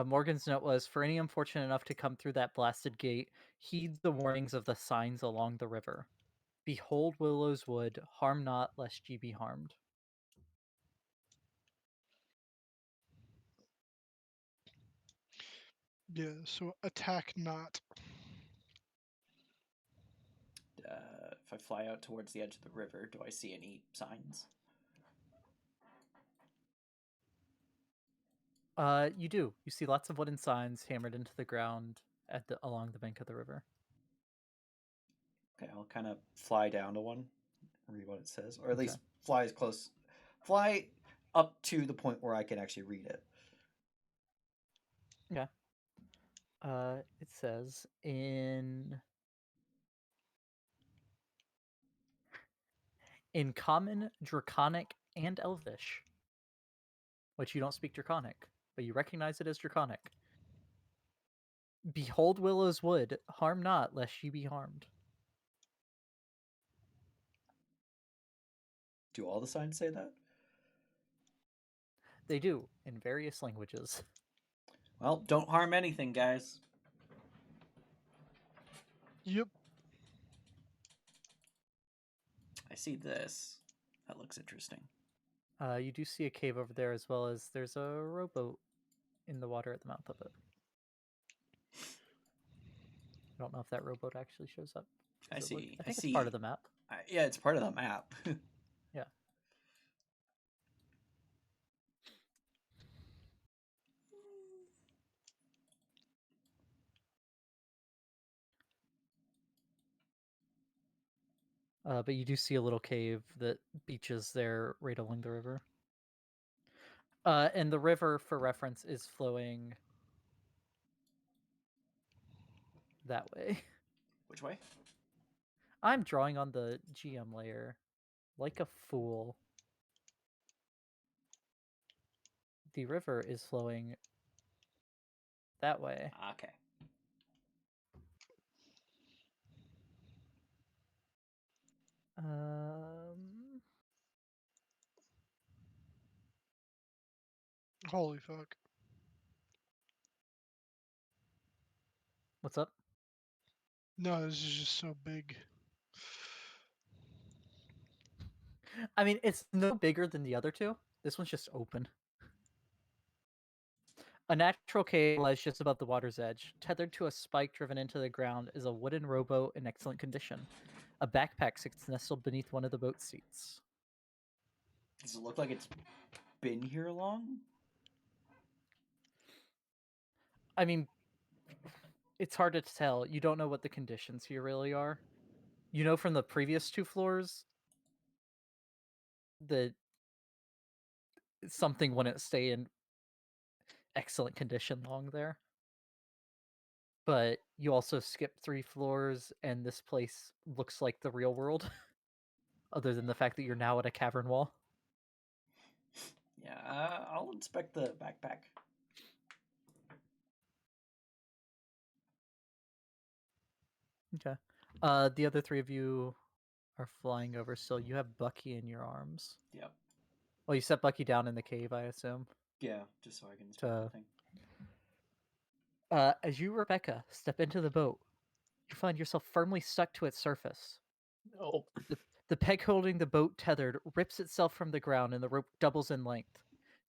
Morgan's note was, for any unfortunate enough to come through that blasted gate, heed the warnings of the signs along the river. Behold Willow's Wood, harm not, lest ye be harmed. yeah? So attack not. If I fly out towards the edge of the river, do I see any signs? You do. You see lots of wooden signs hammered into the ground along the bank of the river. Okay, I'll kind of fly down to one, read what it says, or at Okay. least fly up to the point where I can actually read it. Yeah. It says in common, Draconic, and Elvish, which you don't speak Draconic, but you recognize it as Draconic. Behold Willow's Wood, harm not, lest ye be harmed. Do all the signs say that? They do, in various languages. Well, don't harm anything, guys. Yep. I see this. That looks interesting. You do see a cave over there, as well as there's a rowboat in the water at the mouth of it. I don't know if that rowboat actually shows up. I Does it look- see. I think it's part of the map. Yeah, it's part of the map. Yeah. But you do see a little cave that beaches there right along the river. And the river, for reference, is flowing that way. Which way? I'm drawing on the GM layer like a fool. The river is flowing that way. Okay. Holy fuck. What's up? No, this is just so big. I mean, it's no bigger than the other two. This one's just open. A natural cave lies just above the water's edge. Tethered to a spike driven into the ground is a wooden rowboat in excellent condition. A backpack sits nestled beneath one of the boat seats. Does it look like it's been here long? I mean, it's hard to tell. You don't know what the conditions here really are. You know from the previous 2 floors that something wouldn't stay in excellent condition long there. But you also skip 3 floors, and this place looks like the real world, other than the fact that you're now at a cavern wall. Yeah, I'll inspect the backpack. Okay. The other 3 of you are flying over still. You have Bucky in your arms. Yep. Well, you set Bucky down in the cave, I assume. Yeah, just so I can inspect the thing. As you, Rebecca, step into the boat, you find yourself firmly stuck to its surface. Oh. The peg holding the boat tethered rips itself from the ground and the rope doubles in length.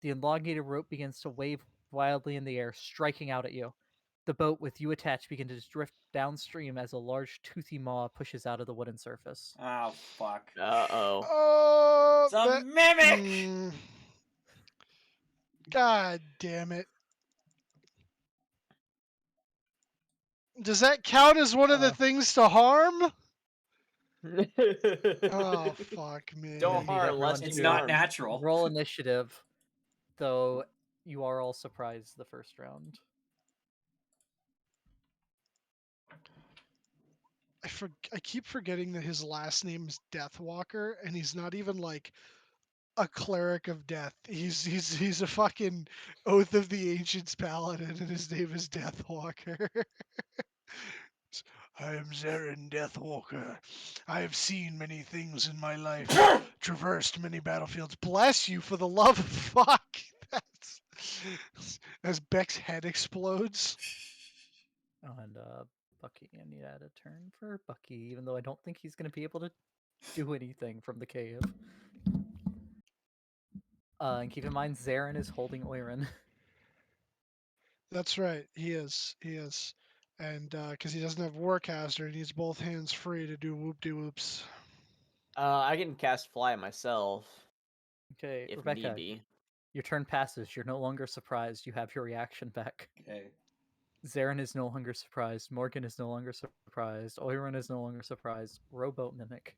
The elongated rope begins to wave wildly in the air, striking out at you. The boat, with you attached, begins to drift downstream as a large toothy maw pushes out of the wooden surface. Oh, fuck. Uh-oh. Oh, It's a that... mimic! God damn it. Does that count as one of the things to harm? Oh, fuck me. Don't Need harm, everyone lest It's you not harm. natural. Roll initiative, though you are all surprised the first round. I keep forgetting that his last name is Deathwalker, and he's not even like a cleric of death. He's a fucking Oath of the Ancients paladin, and his name is Deathwalker. I am Zarin Deathwalker. I have seen many things in my life, traversed many battlefields. Bless you for the love of fuck. That's as Beck's head explodes. And Bucky, I need to add a turn for Bucky, even though I don't think he's going to be able to do anything from the cave. And keep in mind, Zarin is holding Oirin. That's right. He is. He is. And because he doesn't have Warcaster, he needs both hands free to do whoop-de-whoops. I can cast Fly myself, Okay, if Rebecca, need be. your turn passes. You're no longer surprised. You have your reaction back. Okay. Zarin is no longer surprised. Morgan is no longer surprised. Oirin is no longer surprised. Rowboat Mimic.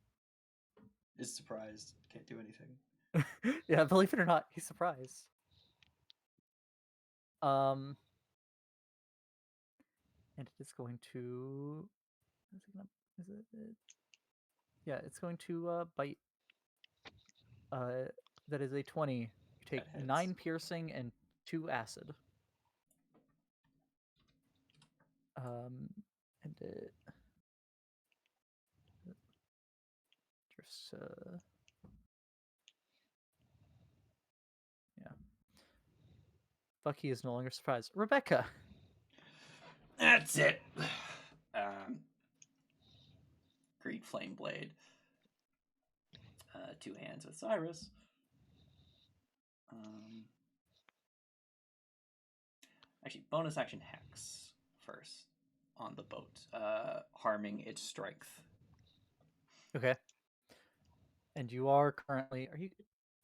Is surprised. Can't do anything. Yeah, believe it or not, he's surprised. And it is going to. Is it gonna? Is it? Yeah, it's going to bite. That is a 20. You take That hits. 9 piercing and 2 acid. And it drifts. Yeah. Bucky is no longer surprised. Rebecca. That's it. Great Flame Blade. 2 hands with Cyrus. Actually, bonus action Hex first on the boat, harming its strength. Okay. And you are currently. Are you?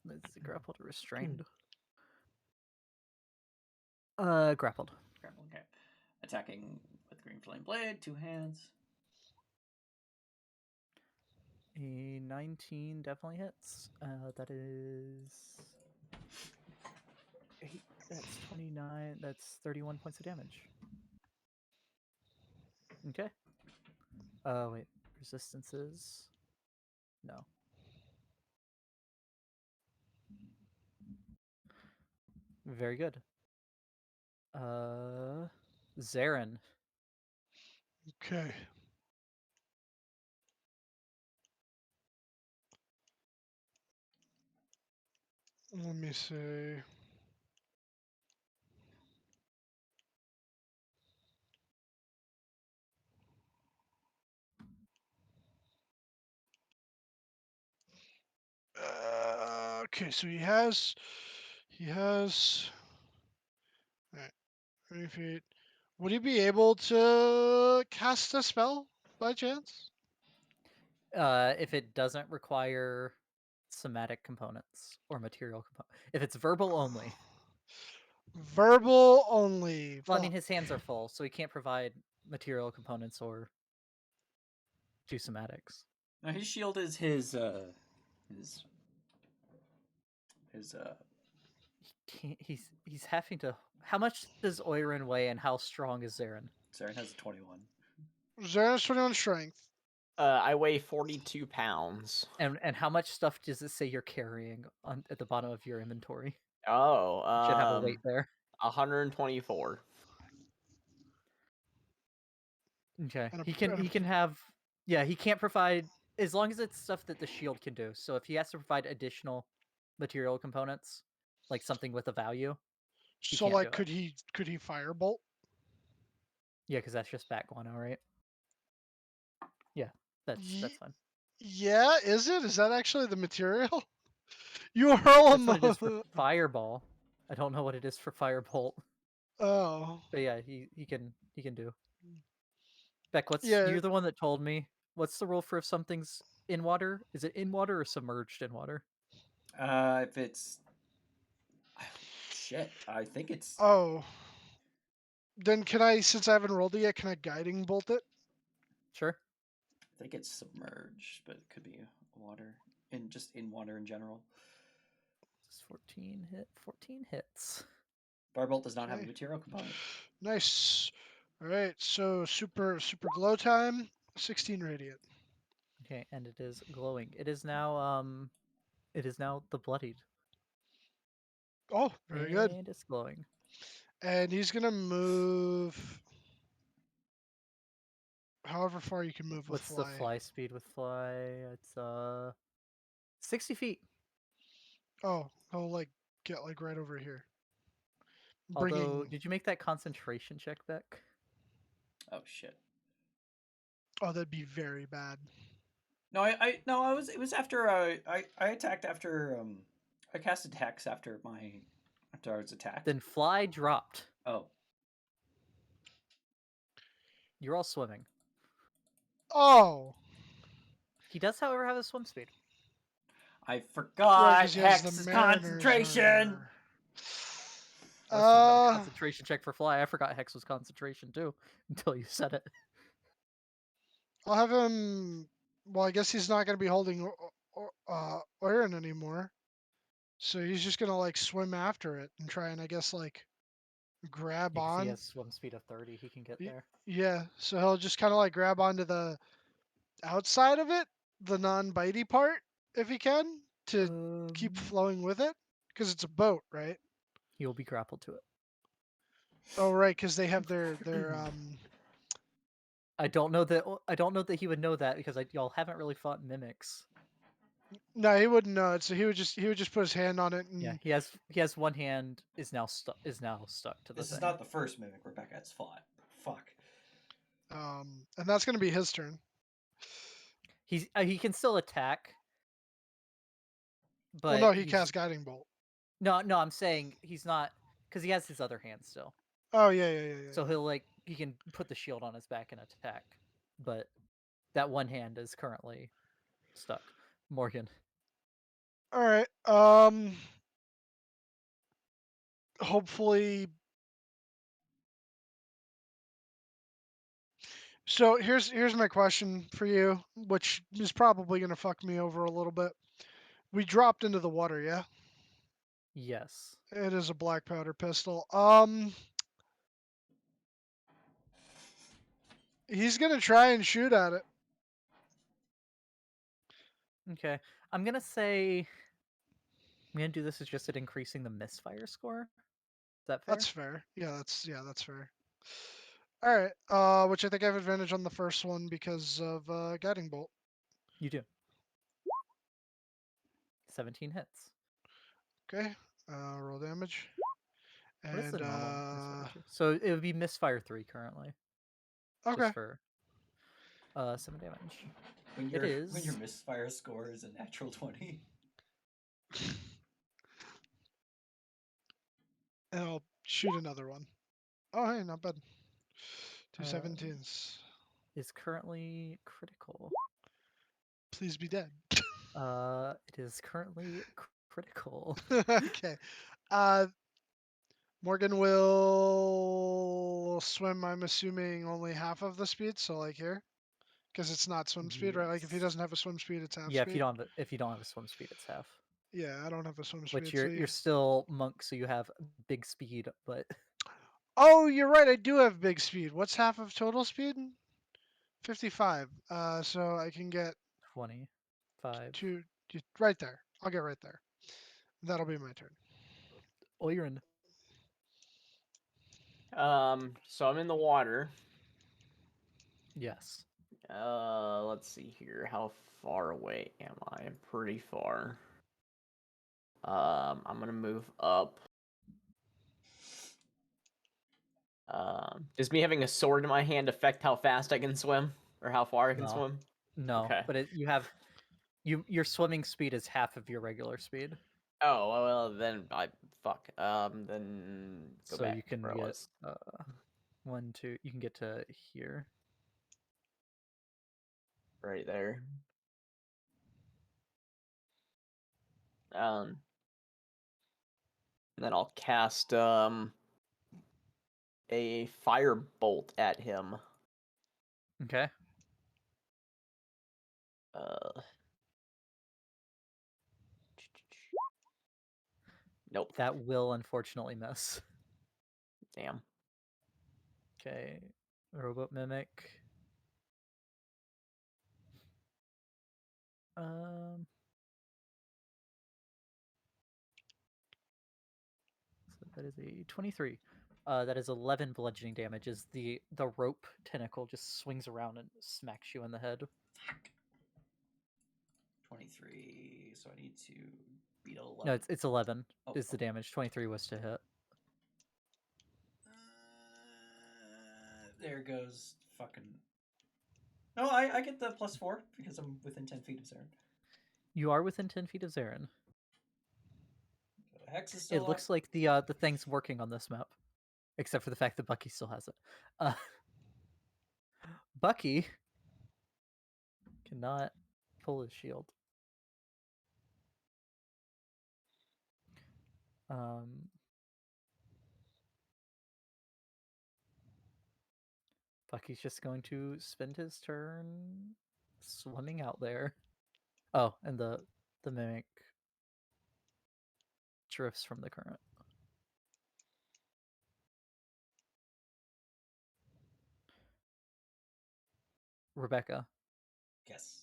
Let's see, grappled or restrained? Grappled. Okay. Attacking with Green Flame Blade, 2 hands. A 19 definitely hits. That is 8. That's 29. That's 31 points of damage. Okay. Wait. Resistances. No. Very good. Zarin. Okay. Let me see. Okay, so he has. All right, 30 feet. Would he be able to cast a spell by chance? If it doesn't require somatic components or material components. If it's verbal only. Verbal only. Well, I mean, Fuck. his hands are full, so he can't provide material components or do somatics. Now his shield is his He's having to. How much does Oirin weigh, and how strong is Zarin? Zarin has a 21. Zaren's 21 strength. I weigh 42 pounds. And how much stuff does it say you're carrying at the bottom of your inventory? Oh, You should have a weight there. 124. Okay. And a- He can have. Yeah, he can't provide as long as it's stuff that the shield can do. So if he has to provide additional material components, like something with a value, So can't like, do it. could he firebolt? Yeah, because that's just bat guano, right? Yeah, that's fine. Yeah, is it? Is that actually the material? You hurl That's him. what it is for fireball. I don't know what it is for firebolt. Oh. But yeah, he can do. Beck, Yeah. you're the one that told me. What's the rule for if something's in water? Is it in water or submerged in water? If it's shit, I think it's. Oh. Then can I, since I haven't rolled it yet, can I guiding bolt it? Sure. I think it's submerged, but it could be water. In water in general. It's 14 hits. Firebolt does not have a Okay. material component. Nice. All right. So super glow time. 16 radiant. Okay, and it is glowing. It is now the bloodied. Oh, very good. And it's glowing. And he's gonna move. However far you can move with What's the fly. fly speed with fly? It's 60 feet. Oh, he'll like get like right over here. Although, did you make that concentration check, Beck? Oh shit. Oh, that'd be very bad. No, I was. It was after I attacked after I casted hex after I was attacked. Then fly dropped. Oh. You're all swimming. Oh. He does, however, have a swim speed. I Right, forgot 'cause he has the Hex's Mariner's concentration. armor. That's not a concentration check for fly. I forgot Hex was concentration too until you said it. I'll have him. Well, I guess he's not gonna be holding Orin anymore. So he's just gonna like swim after it and try and I guess like grab Because he on. has swim speed of 30, he can get there. Yeah, so he'll just kind of like grab onto the outside of it, the non-bitey part, if he can, to keep flowing with it, because it's a boat, right? He will be grappled to it. Oh, right, because they have their I don't know that he would know that because y'all haven't really fought mimics. No, he wouldn't know it, so he would just put his hand on it and Yeah, he has one hand is now stuck to the This thing. is not the first mimic Rebecca has fought. Fuck. and that's gonna be his turn. He can still attack, but Well, no, he cast guiding bolt. No, I'm saying he's not, because he has his other hand still. Oh yeah. So he can put the shield on his back and attack, but that one hand is currently stuck. Morgan. All right. Hopefully. So here's my question for you, which is probably gonna fuck me over a little bit. We dropped into the water, yeah? Yes. It is a black powder pistol. He's gonna try and shoot at it. Okay. I'm gonna do this as just at increasing the misfire score. Is that fair? That's fair. Yeah, that's fair. All right. Which I think I have advantage on the first one because of guiding bolt. You do. 17 hits. Okay. Roll damage. What is the And normal misfire? So it would be misfire 3 currently. okay. Just for 7 damage. When your misfire score is a natural 20. And I'll shoot another one. Oh, hey, not bad. 2 17s. Is currently critical. Please be dead. It is currently critical. Okay. Morgan will swim, I'm assuming, only half of the speed, so like here. Because it's not swim speed, right? Like if he doesn't have a swim speed, it's half Yeah, speed. if you don't have a swim speed, it's half. Yeah, I don't have a swim Which speed. you're still monk, so you have big speed, but Oh, you're right. I do have big speed. What's half of total speed? 55. So I can get 25. right there. I'll get right there. That'll be my turn. Oirin. So I'm in the water. Yes. Let's see here. How far away am I? I'm pretty far. I'm gonna move up. Does me having a sword in my hand affect how fast I can swim or how far I can swim? No, Okay. but you have Your swimming speed is half of your regular speed, Oh well, then fuck. Then go so back you can where I get was. 1, 2. You can get to here. Right there. And then I'll cast a fire bolt at him. Okay. Nope. That will unfortunately miss. Damn. Okay. Robot mimic. So that is a 23. That is 11 bludgeoning damage as the rope tentacle just swings around and smacks you in the head. 23. So I need to beat 11. No, it's 11 Oh, is the damage. 23 was to hit. There goes fucking. No, I get the +4 because I'm within 10 feet of Zaren. You are within 10 feet of Zaren. The hex is still It up. looks like the thing's working on this map, except for the fact that Bucky still has it. Bucky cannot pull his shield. Bucky's just going to spend his turn swimming out there. Oh, and the mimic drifts from the current. Rebecca. Yes.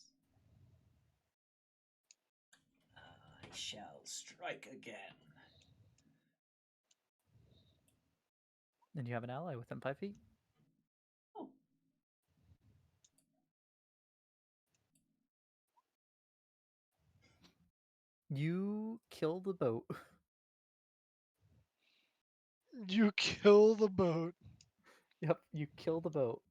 I shall strike again. And you have an ally within 5 feet. Oh. You kill the boat. You kill the boat. Yep, you kill the boat.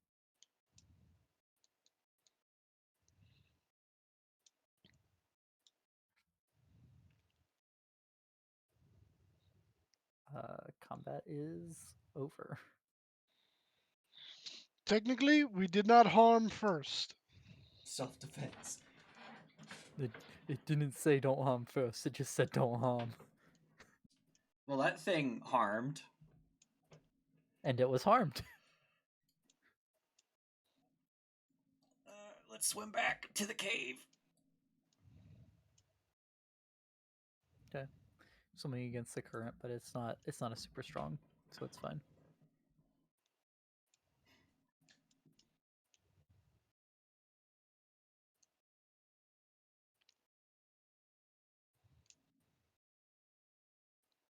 Combat is over. Technically, we did not harm first. Self-defense. It didn't say don't harm first, it just said don't harm. Well, that thing harmed. And it was harmed. Let's swim back to the cave. Okay. Swimming against the current, but it's not a super strong, so it's fine.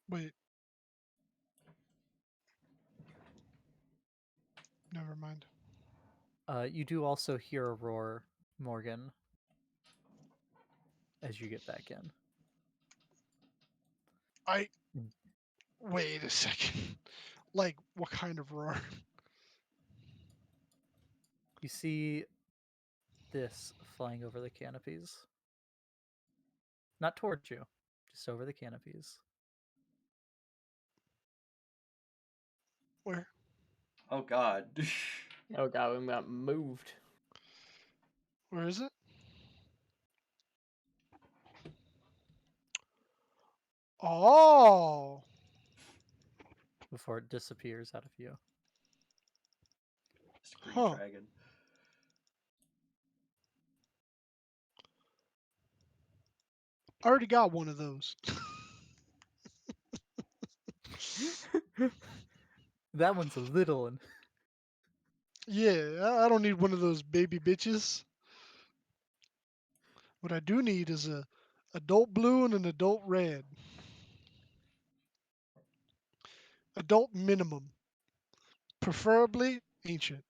Wait. Never mind. You do also hear a roar, Morgan, as you get back in. Wait a second. Like, what kind of roar? You see this flying over the canopies. Not towards you, just over the canopies. Where? Oh God. Oh god, we got moved. Where is it? Oh! Before it disappears out of view. Just a green Huh. dragon. I already got one of those. That one's a little one. Yeah, I don't need one of those baby bitches. What I do need is a adult blue and an adult red. Adult minimum. Preferably ancient.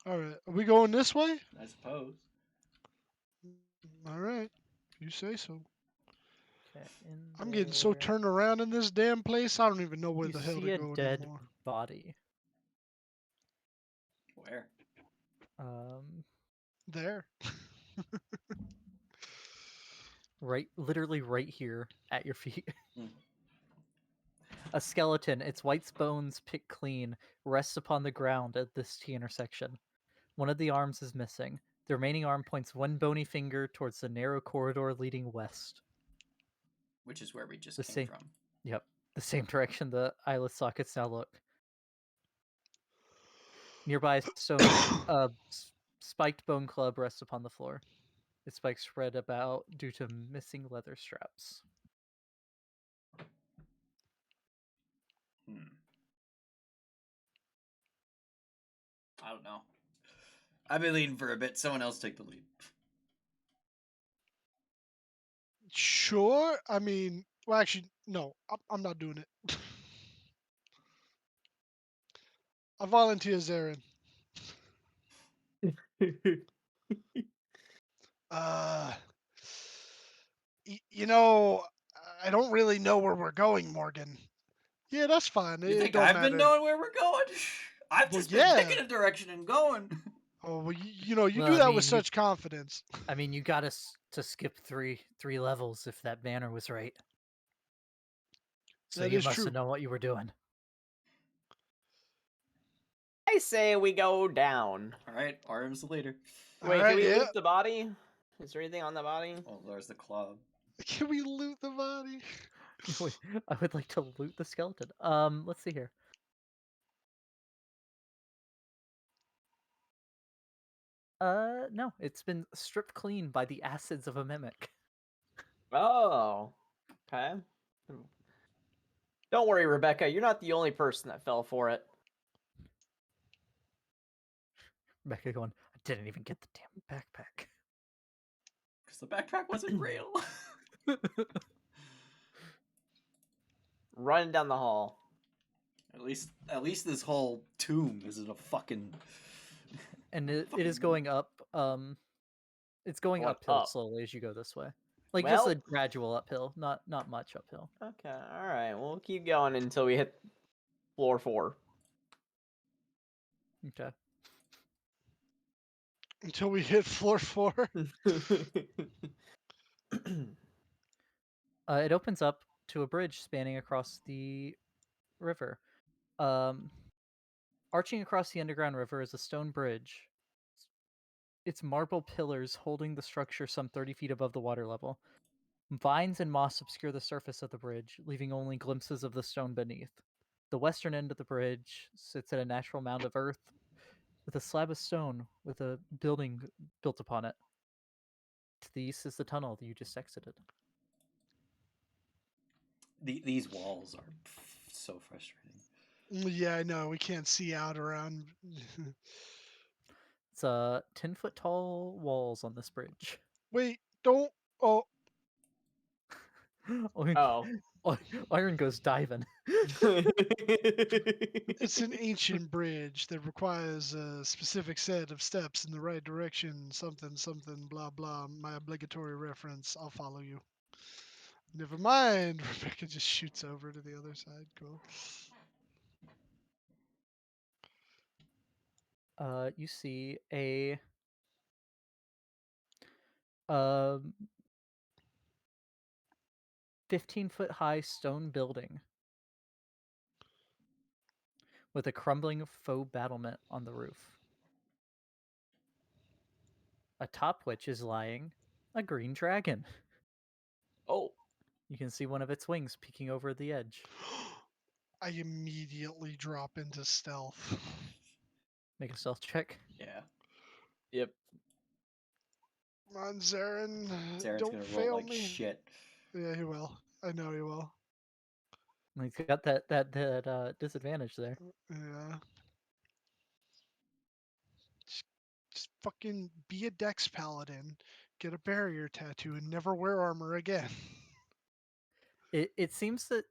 Alright, are we going this way? I suppose. Alright, you say so. Okay, in I'm getting so there. turned around in this damn place, I don't even know where You the hell see to a go dead anymore. body. Where? There. Literally right here at your feet. Hmm. A skeleton, its white bones picked clean, rests upon the ground at this T intersection. One of the arms is missing. The remaining arm points one bony finger towards the narrow corridor leading west. Which is where we just The came same. from. Yep, the same direction the eyeless sockets now look. Nearby, a stone spiked bone club rests upon the floor. Its spikes spread about due to missing leather straps. I don't know. I've been leading for a bit. Someone else take the lead. Sure. I mean, well, actually, no. I'm not doing it. I volunteer as Aaron. Uh, you know, I don't really know where we're going, Morgan. Yeah, that's fine. You It think don't I've been matter. knowing where we're going? I've Well, just been yeah. picking a direction and going. Oh, well, you know, you Well, do I that with mean, such confidence. I mean, you got us to skip three levels if that banner was right. So That you is must true. have known what you were doing. I say we go down. All right, Arm's the leader. Wait, All right, can we yeah. loot the body? Is there anything on the body? Oh, there's the club. Can we loot the body? Wait, I would like to loot the skeleton. Let's see here. No, it's been stripped clean by the acids of a mimic. Oh, okay. Don't worry, Rebecca. You're not the only person that fell for it. Rebecca going, I didn't even get the damn backpack. Because the backpack wasn't real. Running down the hall. At least this whole tomb isn't a fucking. And it is Fucking- going up. It's going Going uphill up. slowly as you go this way. Like Well- just a gradual uphill, not much uphill. Okay, all right. We'll keep going until we hit floor 4. Okay. Until we hit floor 4. It opens up to a bridge spanning across the river. Arching across the underground river is a stone bridge. Its marble pillars holding the structure some 30 feet above the water level. Vines and moss obscure the surface of the bridge, leaving only glimpses of the stone beneath. The western end of the bridge sits at a natural mound of earth with a slab of stone with a building built upon it. To the east is the tunnel that you just exited. These walls are so frustrating. Yeah, I know. We can't see out around. It's 10-foot tall walls on this bridge. Wait, don't. Oh, Oh. Iron goes diving. it's an ancient bridge that requires a specific set of steps in the right direction. Something, something, blah, blah. My obligatory reference. I'll follow you. Never mind. Rebecca just shoots over to the other side. Cool. You see a 15-foot high stone building with a crumbling faux battlement on the roof, atop which is lying a green dragon. Oh. You can see one of its wings peeking over the edge. I immediately drop into stealth. Make a stealth check. Yeah. Yep. Come on, Zarin. Zaren's Don't gonna roll fail like me. shit. Yeah, he will. I know he will. He's got that disadvantage there. Yeah. Just fucking be a Dex Paladin, get a barrier tattoo, and never wear armor again. It seems that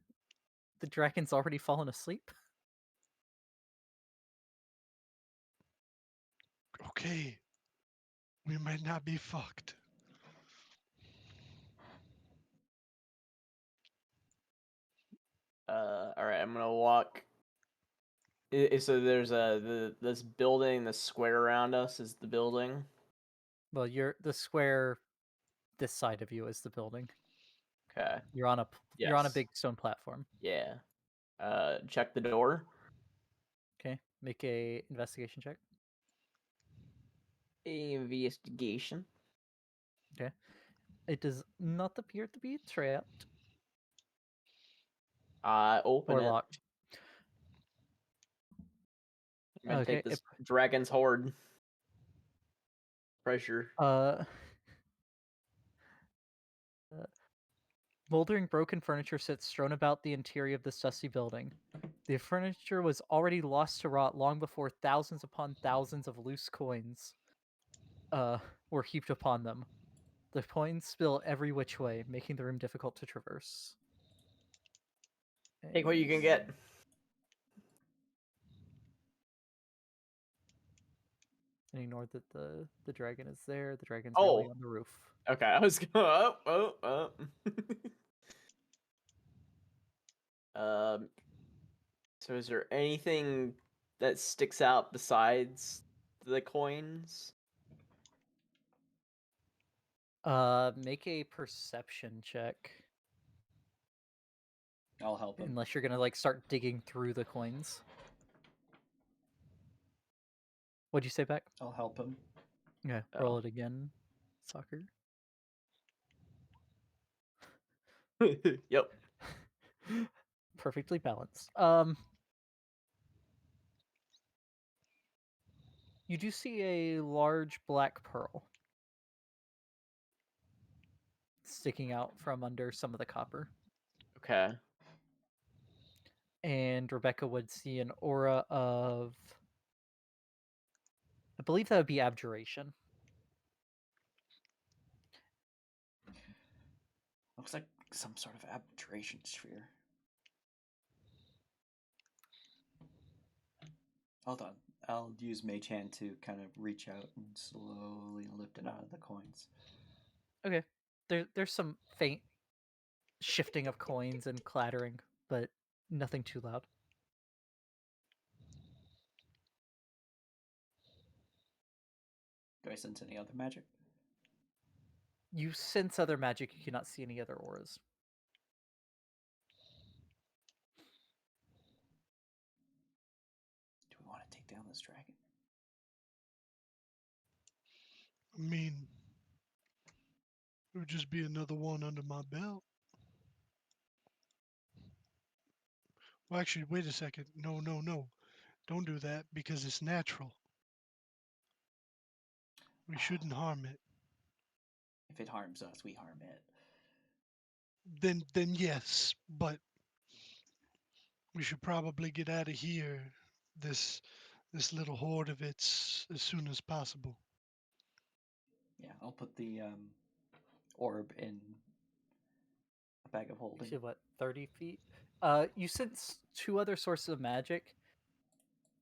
the dragon's already fallen asleep. Okay. We might not be fucked. All right. I'm gonna walk So there's this building, the square around us is the building. Well, the square this side of you is the building. Okay. You're on a Yes. big stone platform. Yeah. Check the door. Okay, make a investigation check. Investigation. Okay, it does not appear to be trapped Open or it. locked. I'm gonna Okay, take this dragon's horde. Pressure. Moldering broken furniture sits strewn about the interior of this dusty building. The furniture was already lost to rot long before thousands upon thousands of loose coins were heaped upon them. The coins spill every which way, making the room difficult to traverse. Take what you can get. And ignore that the dragon is there. The dragon's Oh. really on the roof. Okay, I was going. Oh. So is there anything that sticks out besides the coins? Make a perception check. I'll help him. Unless you're gonna like start digging through the coins. What'd you say back? I'll help him. Okay, roll it again, soccer. Yep. Perfectly balanced. You do see a large black pearl sticking out from under some of the copper. Okay. And Rebecca would see an aura of, I believe that would be abjuration. Looks like some sort of abjuration sphere. Hold on. I'll use Mage Hand to kind of reach out and slowly lift it out of the coins. Okay. There's some faint shifting of coins and clattering, but nothing too loud. Do I sense any other magic? You sense other magic, you cannot see any other auras. Do we want to take down this dragon? I mean, it would just be another one under my belt. Well, actually, wait a second. No. Don't do that because it's natural. We shouldn't harm it. If it harms us, we harm it. Then yes, but we should probably get out of here. This little horde of its as soon as possible. Yeah, I'll put the orb in a bag of holding. You see what, 30 feet? You sense two other sources of magic.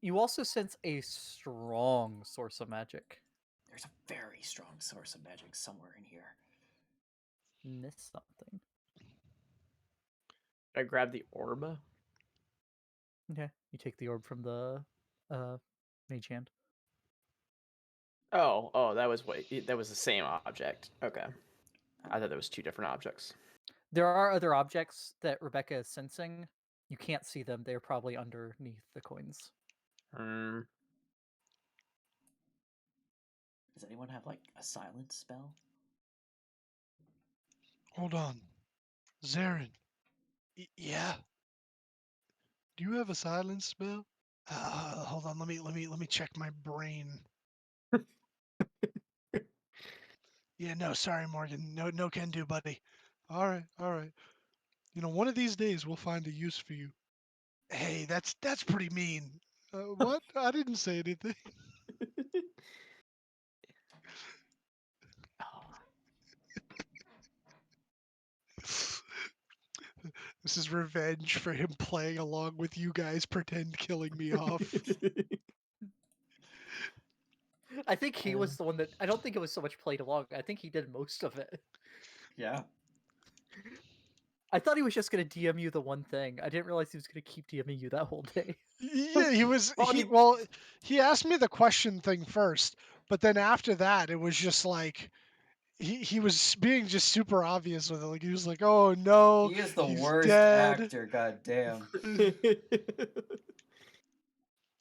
You also sense a strong source of magic. There's a very strong source of magic somewhere in here. Missed something. I grab the orb. Okay. You take the orb from the mage hand. Oh, that was the same object. Okay. I thought there was two different objects. There are other objects that Rebecca is sensing. You can't see them. They're probably underneath the coins. Does anyone have like a silence spell? Hold on, Zarin. Yeah. Do you have a silence spell? Hold on. Let me check my brain. Yeah. No. Sorry, Morgan. No can do, buddy. All right. You know, one of these days we'll find a use for you. Hey, that's pretty mean. What? I didn't say anything. This is revenge for him playing along with you guys, pretend killing me off. I think he was the one that. I don't think it was so much played along. I think he did most of it. Yeah. I thought he was just going to DM you the one thing. I didn't realize he was going to keep DMing you that whole day. Yeah, he was. Buddy. He asked me the question thing first, but then after that, it was just like he was being just super obvious with it. Like he was like, "Oh no, He is the he's worst dead." actor. God damn.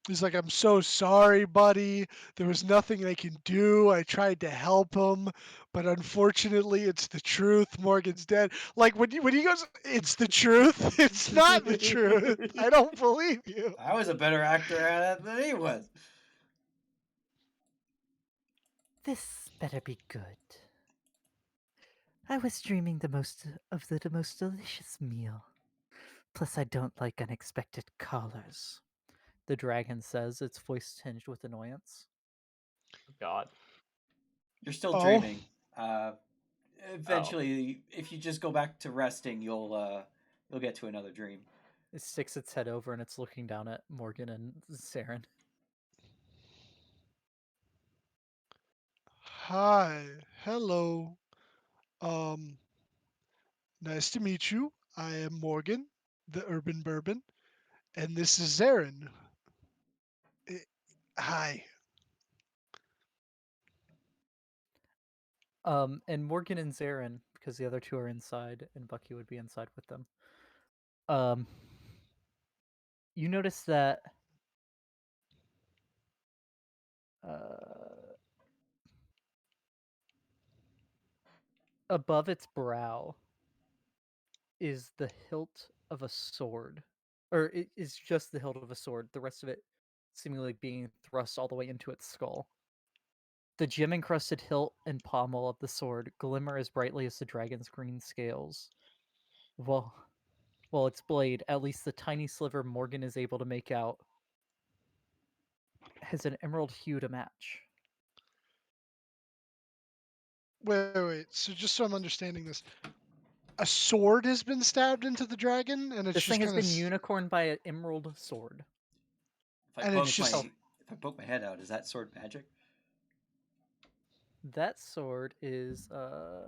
He's like, "I'm so sorry, buddy. There was nothing I can do. I tried to help him, but unfortunately, it's the truth. Morgan's dead." Like when he goes, "It's the truth." It's not the truth. I don't believe you. I was a better actor at it than he was. This better be good. I was dreaming the most delicious meal. Plus, I don't like unexpected callers. The dragon says, its voice tinged with annoyance. God. You're still Oh, dreaming. Eventually, if you just go back to resting, you'll get to another dream. It sticks its head over and it's looking down at Morgan and Saren. hi, hello. Um, Nice to meet you. I am Morgan, the Urban Bourbon, and this is Zarin. Eh, Hi. And Morgan and Zarin, because the other two are inside and Bucky would be inside with them. You notice that above its brow is the hilt of a sword. Or it is just the hilt of a sword, the rest of it seemingly being thrust all the way into its skull. The gem encrusted hilt and pommel of the sword glimmer as brightly as the dragon's green scales. Well, its blade, at least the tiny sliver Morgan is able to make out, has an emerald hue to match. Wait. So just so I'm understanding this, a sword has been stabbed into the dragon, and it's This just thing has kind of, been unicorned by an emerald sword. If I and poke it's my just if I poke my head out, is that sword magic? That sword is the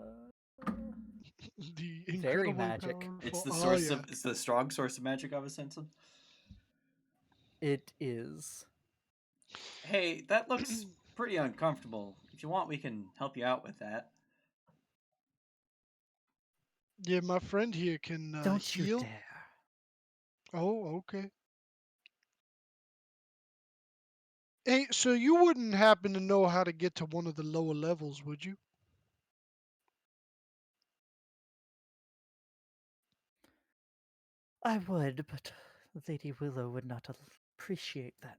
very incredibly magic. It's powerful. the Oh source yeah. of it's the strong source of magic I was sensing. It is. Hey, that looks pretty uncomfortable. If you want, we can help you out with that. Yeah, my friend here can Don't you heal. dare. Oh, okay. Hey, so you wouldn't happen to know how to get to one of the lower levels, would you? I would, but Lady Willow would not appreciate that.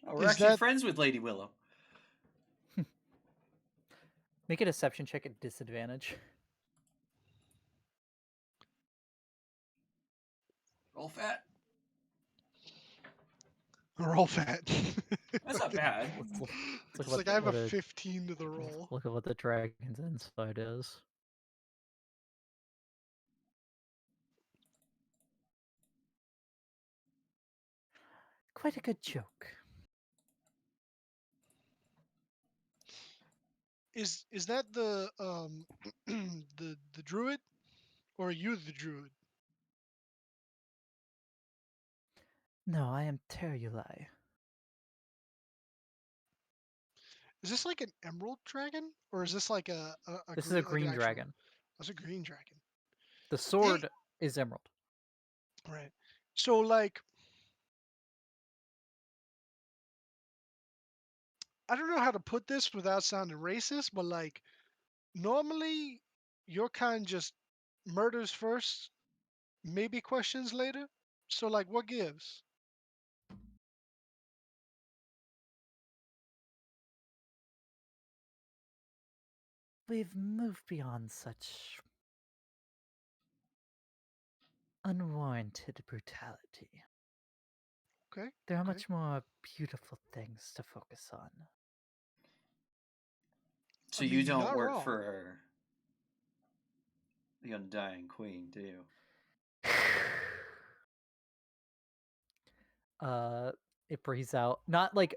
Oh, we're Is actually that friends with Lady Willow. Make a deception check at disadvantage. Roll fat. roll fat? That's not bad. Let's look It's what like I have a what a 15 to the roll. look at what the dragon's inside is. Quite a good joke. Is that the the druid, or are you the druid? No, I am Teruli. Is this like an emerald dragon, or is this like This is a like an green actual? dragon. That's a green dragon. The Hey, sword is emerald. right. So like, I don't know how to put this without sounding racist, but like, normally your kind just murders first, maybe questions later. So like, what gives? We've moved beyond such unwarranted brutality. Okay, There are okay. much more beautiful things to focus on. So I you mean, you're don't not work wrong. for the Undying Queen, do you? It breathes out, not like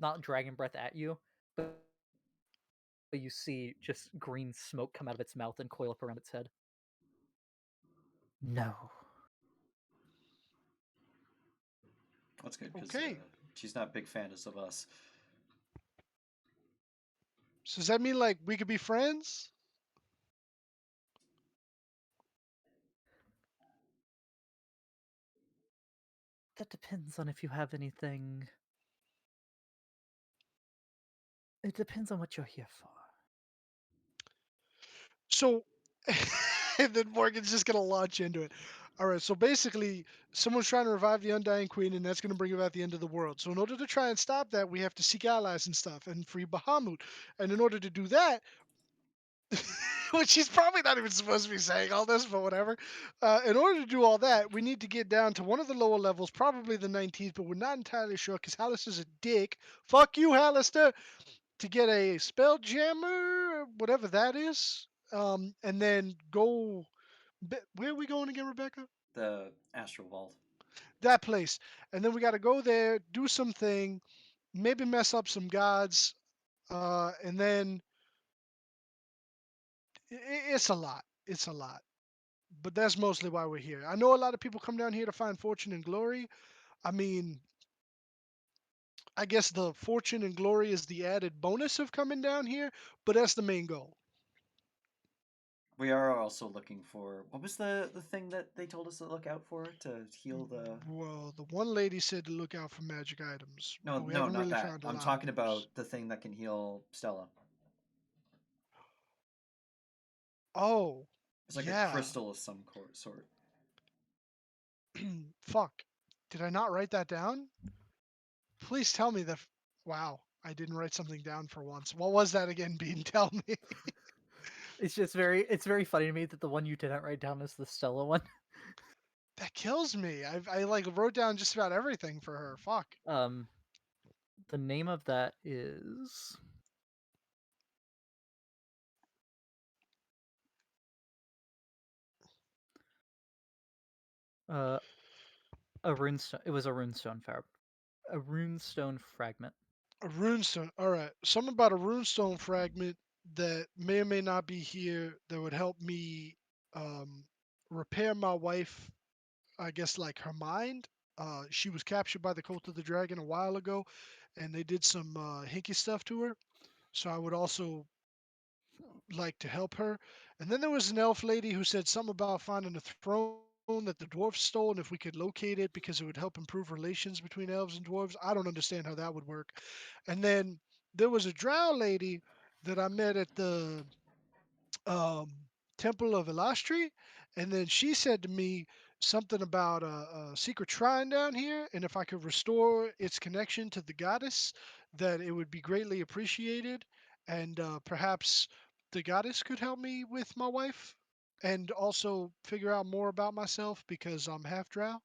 not dragon breath at you, but you see just green smoke come out of its mouth and coil up around its head. No. That's good because Okay. she's not big fan of us. So does that mean like we could be friends? That depends on if you have anything. It depends on what you're here for. So, and then Morgan's just gonna launch into it. All right. So basically, someone's trying to revive the Undying Queen, and that's gonna bring about the end of the world. So in order to try and stop that, we have to seek allies and stuff, and free Bahamut. And in order to do that, which she's probably not even supposed to be saying all this, but whatever. In order to do all that, we need to get down to one of the lower levels, probably the 19th, but we're not entirely sure because Hallister's a dick. Fuck you, Hallister! To get a spell jammer, whatever that is, and then go. Where are we going again, Rebecca? The Astral Vault. That place. And then we got to go there, do something, maybe mess up some gods, and then it's a lot. It's a lot. But that's mostly why we're here. I know a lot of people come down here to find fortune and glory. I mean, I guess the fortune and glory is the added bonus of coming down here, but that's the main goal. We are also looking for what was the thing that they told us to look out for to heal the. Well, the one lady said to look out for magic items, No, but we no, haven't not really that. found a I'm lot of talking those. about the thing that can heal Stella. Oh, It's like a yeah. crystal of some sort. Fuck. Did I not write that down? Please tell me that. Wow, I didn't write something down for once. What was that again, Bean? Tell me. It's very funny to me that the one you didn't write down is the Stella one. That kills me. I like wrote down just about everything for her. Fuck. The name of that is uh a runestone. It was a runestone fragment. A runestone. All right. Something about a runestone fragment that may or may not be here that would help me um, repair my wife. I guess like her mind. She was captured by the Cult of the Dragon a while ago, and they did some hinky stuff to her. So I would also like to help her. And then there was an elf lady who said something about finding a throne that the dwarves stole, and if we could locate it because it would help improve relations between elves and dwarves. I don't understand how that would work. And then there was a drow lady that I met at the um, Temple of Elastri, and then she said to me something about a secret shrine down here, and if I could restore its connection to the goddess, that it would be greatly appreciated, and perhaps the goddess could help me with my wife, and also figure out more about myself because I'm half drow,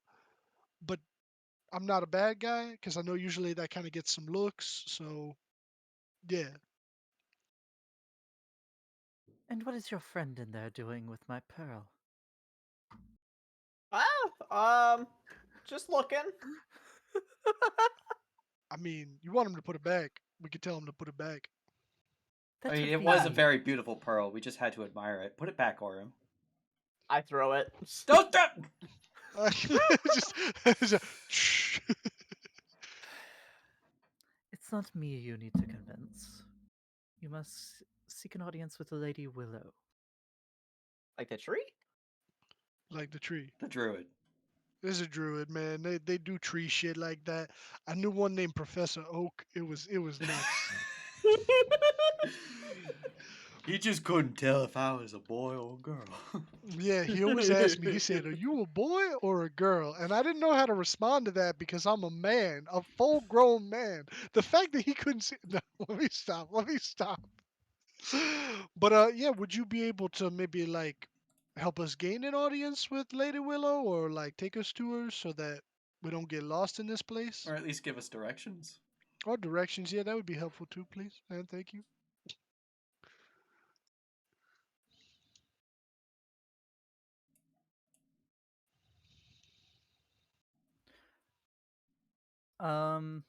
but I'm not a bad guy because I know usually that kind of gets some looks. So yeah, And what is your friend in there doing with my pearl? Just looking. I mean, you want him to put it back, we could tell him to put it back. That I mean, would it was a be- very beautiful pearl. We just had to admire it. Put it back, Orim. I throw it. Don't. just, shh. It's not me you need to convince. You must seek an audience with Lady Willow. Like the tree? Like the tree. The druid. There's a druid, man. They do tree shit like that. I knew one named Professor Oak. It was nuts. He just couldn't tell if I was a boy or a girl. Yeah, he always asked me. He said, "Are you a boy or a girl?" And I didn't know how to respond to that because I'm a man, a full-grown man. The fact that he couldn't see. No, let me stop. Let me stop. But yeah, would you be able to maybe like help us gain an audience with Lady Willow, or like take us to her so that we don't get lost in this place? Or at least give us directions. Or directions, yeah, that would be helpful too, please. And thank you. Um,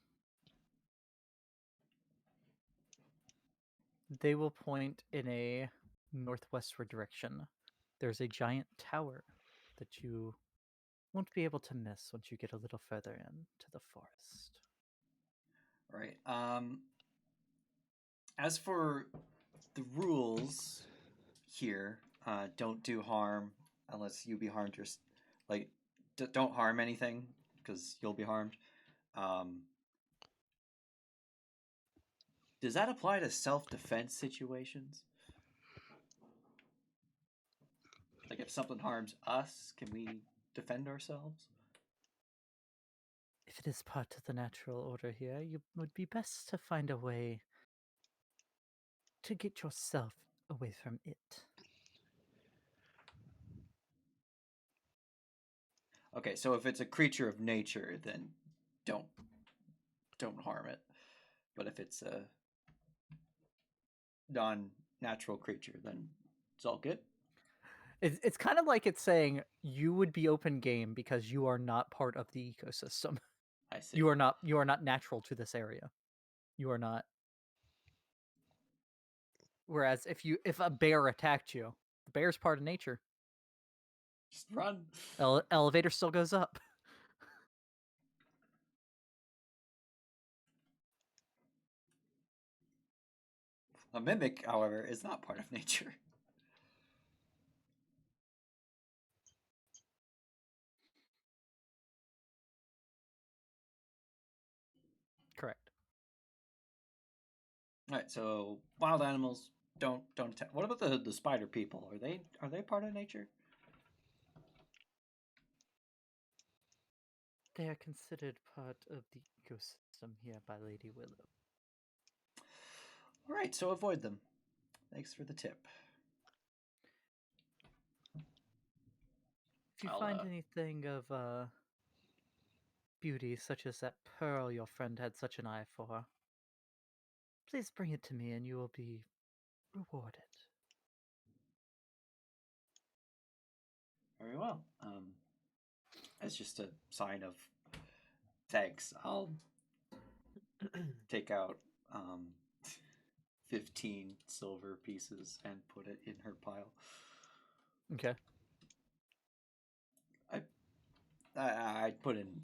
they will point in a northwestward direction. There's a giant tower that you won't be able to miss once you get a little further into the forest. Right. As for the rules here, don't do harm unless you be harmed. Don't harm anything because you'll be harmed. Does that apply to self-defense situations? Like if something harms us, can we defend ourselves? If it is part of the natural order here, you would be best to find a way to get yourself away from it. Okay, so if it's a creature of nature, then don't harm it. But if it's a non-natural creature, then it's all good. It's kind of like it's saying you would be open game because you are not part of the ecosystem. I see. You are not natural to this area. You are not. Whereas if a bear attacked you, the bear's part of nature. Just run. Elevator still goes up. A mimic, however, is not part of nature. Correct. All right, so wild animals don't attack. What about the spider people? Are they part of nature? They are considered part of the ecosystem here by Lady Willow. All right, so avoid them. Thanks for the tip. If you find anything of beauty, such as that pearl your friend had such an eye for, please bring it to me and you will be rewarded. Very well. As just a sign of thanks, I'll take out 15 silver pieces and put it in her pile. Okay. I put in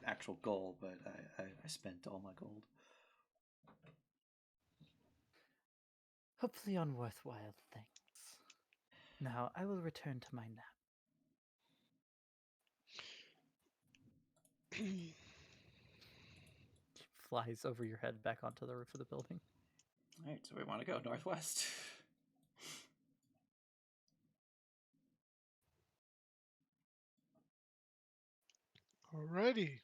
actual gold, but I spent all my gold. Hopefully on worthwhile things. Now I will return to my nap. She flies over your head back onto the roof of the building. All right, so we want to go northwest. Alrighty.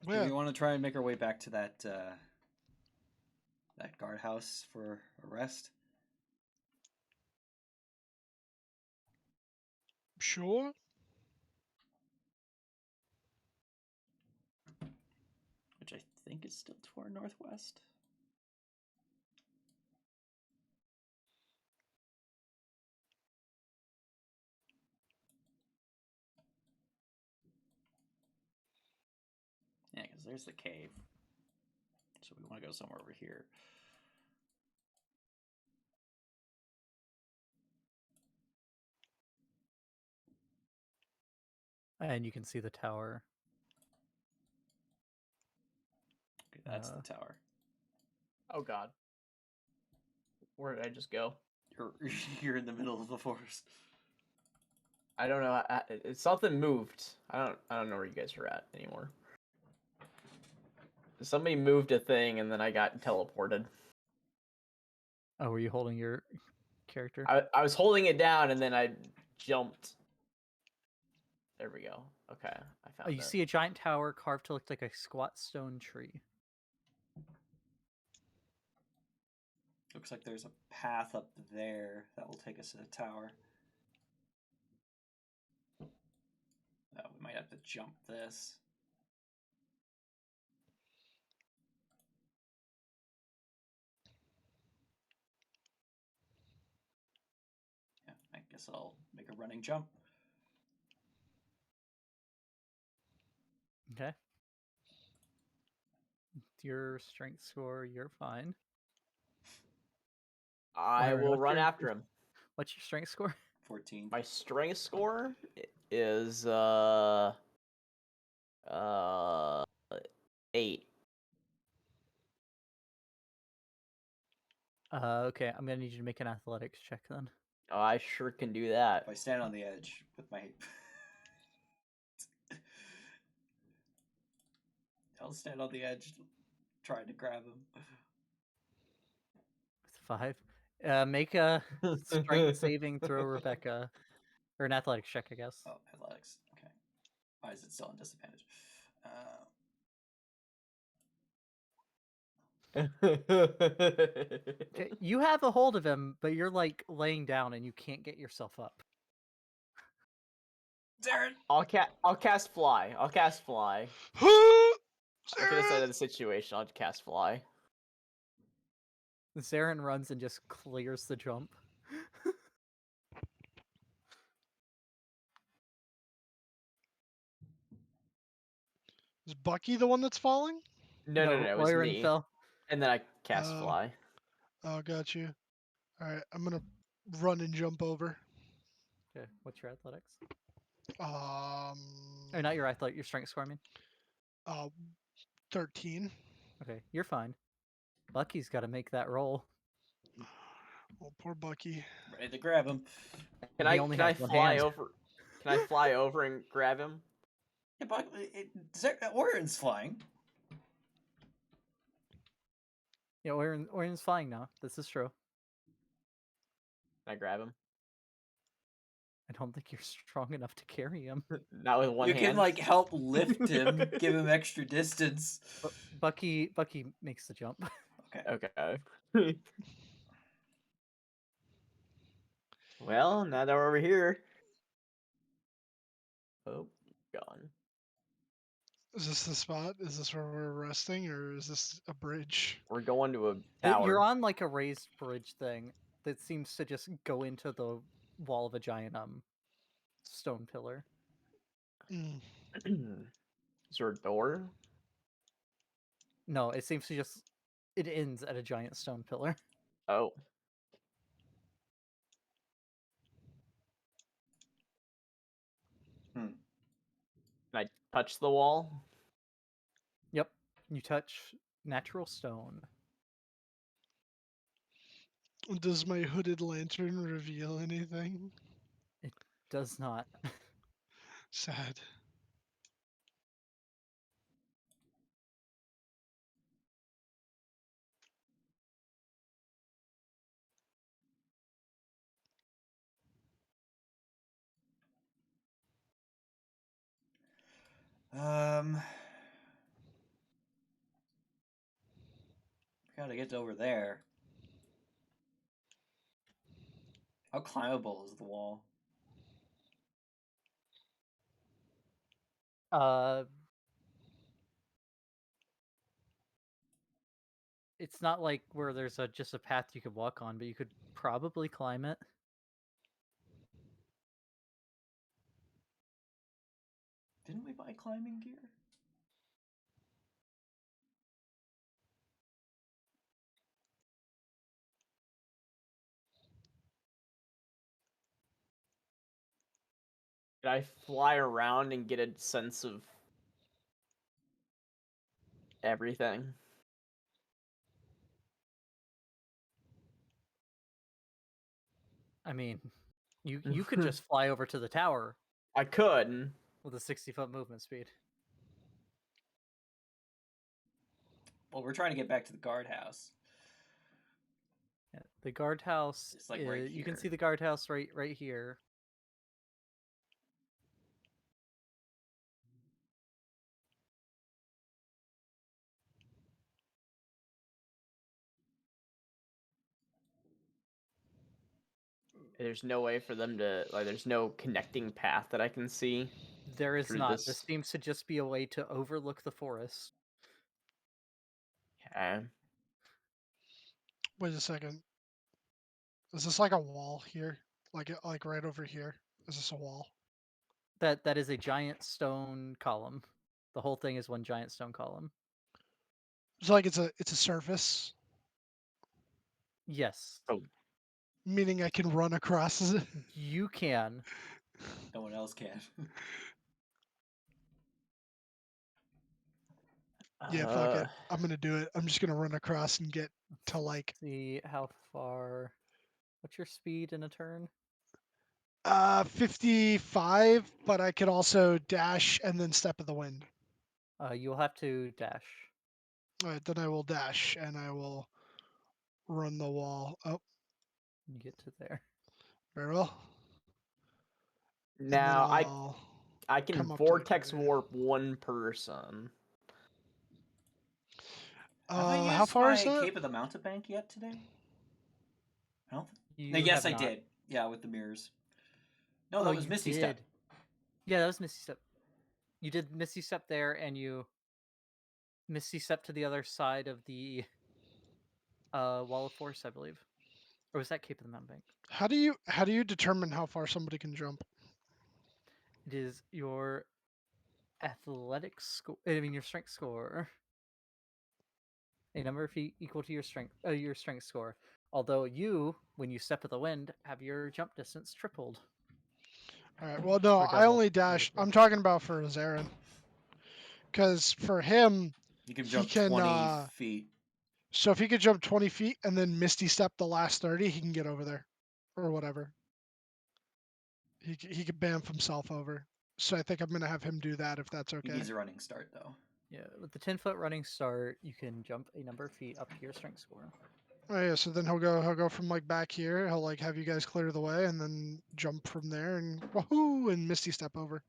Do we Well, want to try and make our way back to that guardhouse for a rest? sure. Which I think is still to our northwest. Yeah, because there's the cave. So we want to go somewhere over here. And you can see the tower. Okay, that's the tower. Oh God. Where did I just go? You're in the middle of the forest. I don't know. Something moved. I don't know where you guys are at anymore. Somebody moved a thing and then I got teleported. Oh, were you holding your character? I was holding it down and then I jumped. There we go. Okay, I found Oh, you it. see a giant tower carved to look like a squat stone tree. Looks like there's a path up there that will take us to the tower. We might have to jump this. Yeah, I guess I'll make a running jump. Okay. Your strength score, you're fine. I Byron, will what's run your- after him. What's your strength score? 14. My strength score? is 8. Okay, I'm gonna need you to make an athletics check then. Oh, I sure can do that. If I stand on the edge with my. I'll stand on the edge trying to grab him. It's 5. Make a strength saving throw, Rebecca. Or an athletics check, I guess. Oh, athletics. Okay. Why is it still on disadvantage? Okay, you have a hold of him, but you're like laying down and you can't get yourself up. Darren! I'll cast fly. I'll cast fly. Huh? I can decide Zarin! the situation. I'll cast fly. Zarin runs and just clears the jump. Is Bucky the one that's falling? No, it was Oirin me. fell. And then I cast Oh. fly. Oh, got you. All right, I'm gonna run and jump over. Okay, what's your athletics? Um. Or not your athletics, your strength score, I mean. 13. Okay, you're fine. Bucky's got to make that roll. Oh, poor Bucky. Ready to grab him. Can He I only can I has one fly hand. over? Can I fly over and grab him? Yeah, but Orin's flying. Yeah, Oirin's flying now. This is true. Can I grab him? I don't think you're strong enough to carry him. Not with one You hand. can like help lift him, give him extra distance. But Bucky makes the jump. Okay. Okay. Well, now that we're over here. Oh, gone. Is this the spot? Is this where we're resting, or is this a bridge? We're going to a tower. You're on like a raised bridge thing that seems to just go into the wall of a giant stone pillar. Mm. Is there a door? No, it seems to just it ends at a giant stone pillar. Oh. Hmm. Can I touch the wall? Yep. You touch natural stone. Does my hooded lantern reveal anything? It does not. Sad. Gotta get over there. How climbable is the wall? It's not like where there's just a path you could walk on, but you could probably climb it. Didn't we buy climbing gear? Can I fly around and get a sense of everything? I mean, you could just fly over to the tower I could. with a 60-foot movement speed. Well, we're trying to get back to the guardhouse. Yeah, the guardhouse. It's like right You can here. see the guardhouse right here. There's no way for them to there's no connecting path that I can see. There is Through not. this- This seems to just be a way to overlook the forest. Okay. Wait a second. Is this like a wall here? Like right over here? Is this a wall? That is a giant stone column. The whole thing is one giant stone column. It's like it's a surface, Yes, Oh, meaning I can run across it. you can. No one else can. Yeah, fuck it. I'm gonna do it. I'm just gonna run across and get to like See how far. What's your speed in a turn? 55, but I could also dash and then step of the wind. You'll have to dash. All right, then I will dash and I will run the wall. Oh, You get to there. very well. And then Now I'll I can come up to vortex here. warp one person. Have I How used far is my that? Cape of the Mountebank yet today? I don't. You No, yes, have I not. did. Yeah, with the mirrors. No, Oh, that was you Misty did. Step. Yeah, that was Misty Step. You did Misty Step there, and you Misty Step to the other side of the Wall of Force, I believe. Or was that Cape of the Mountain Bank? How do you determine how far somebody can jump? It is your athletic score. I mean, your strength score. A number of feet equal to your strength score. Although you, when you step of the wind, have your jump distance tripled. All right. Well, no, Or I double. only dash. I'm talking about for Zarin. Because for him, You can he jump can. 20 feet. So if he could jump 20 feet and then Misty Step the last 30, he can get over there, or whatever. He could bamf himself over. So I think I'm gonna have him do that if that's He okay. needs a running start, though. Yeah, with the 10-foot running start, you can jump a number of feet up to your strength score. Oh yeah. So then he'll go from like back here. He'll like have you guys clear the way and then jump from there and woohoo and Misty Step over.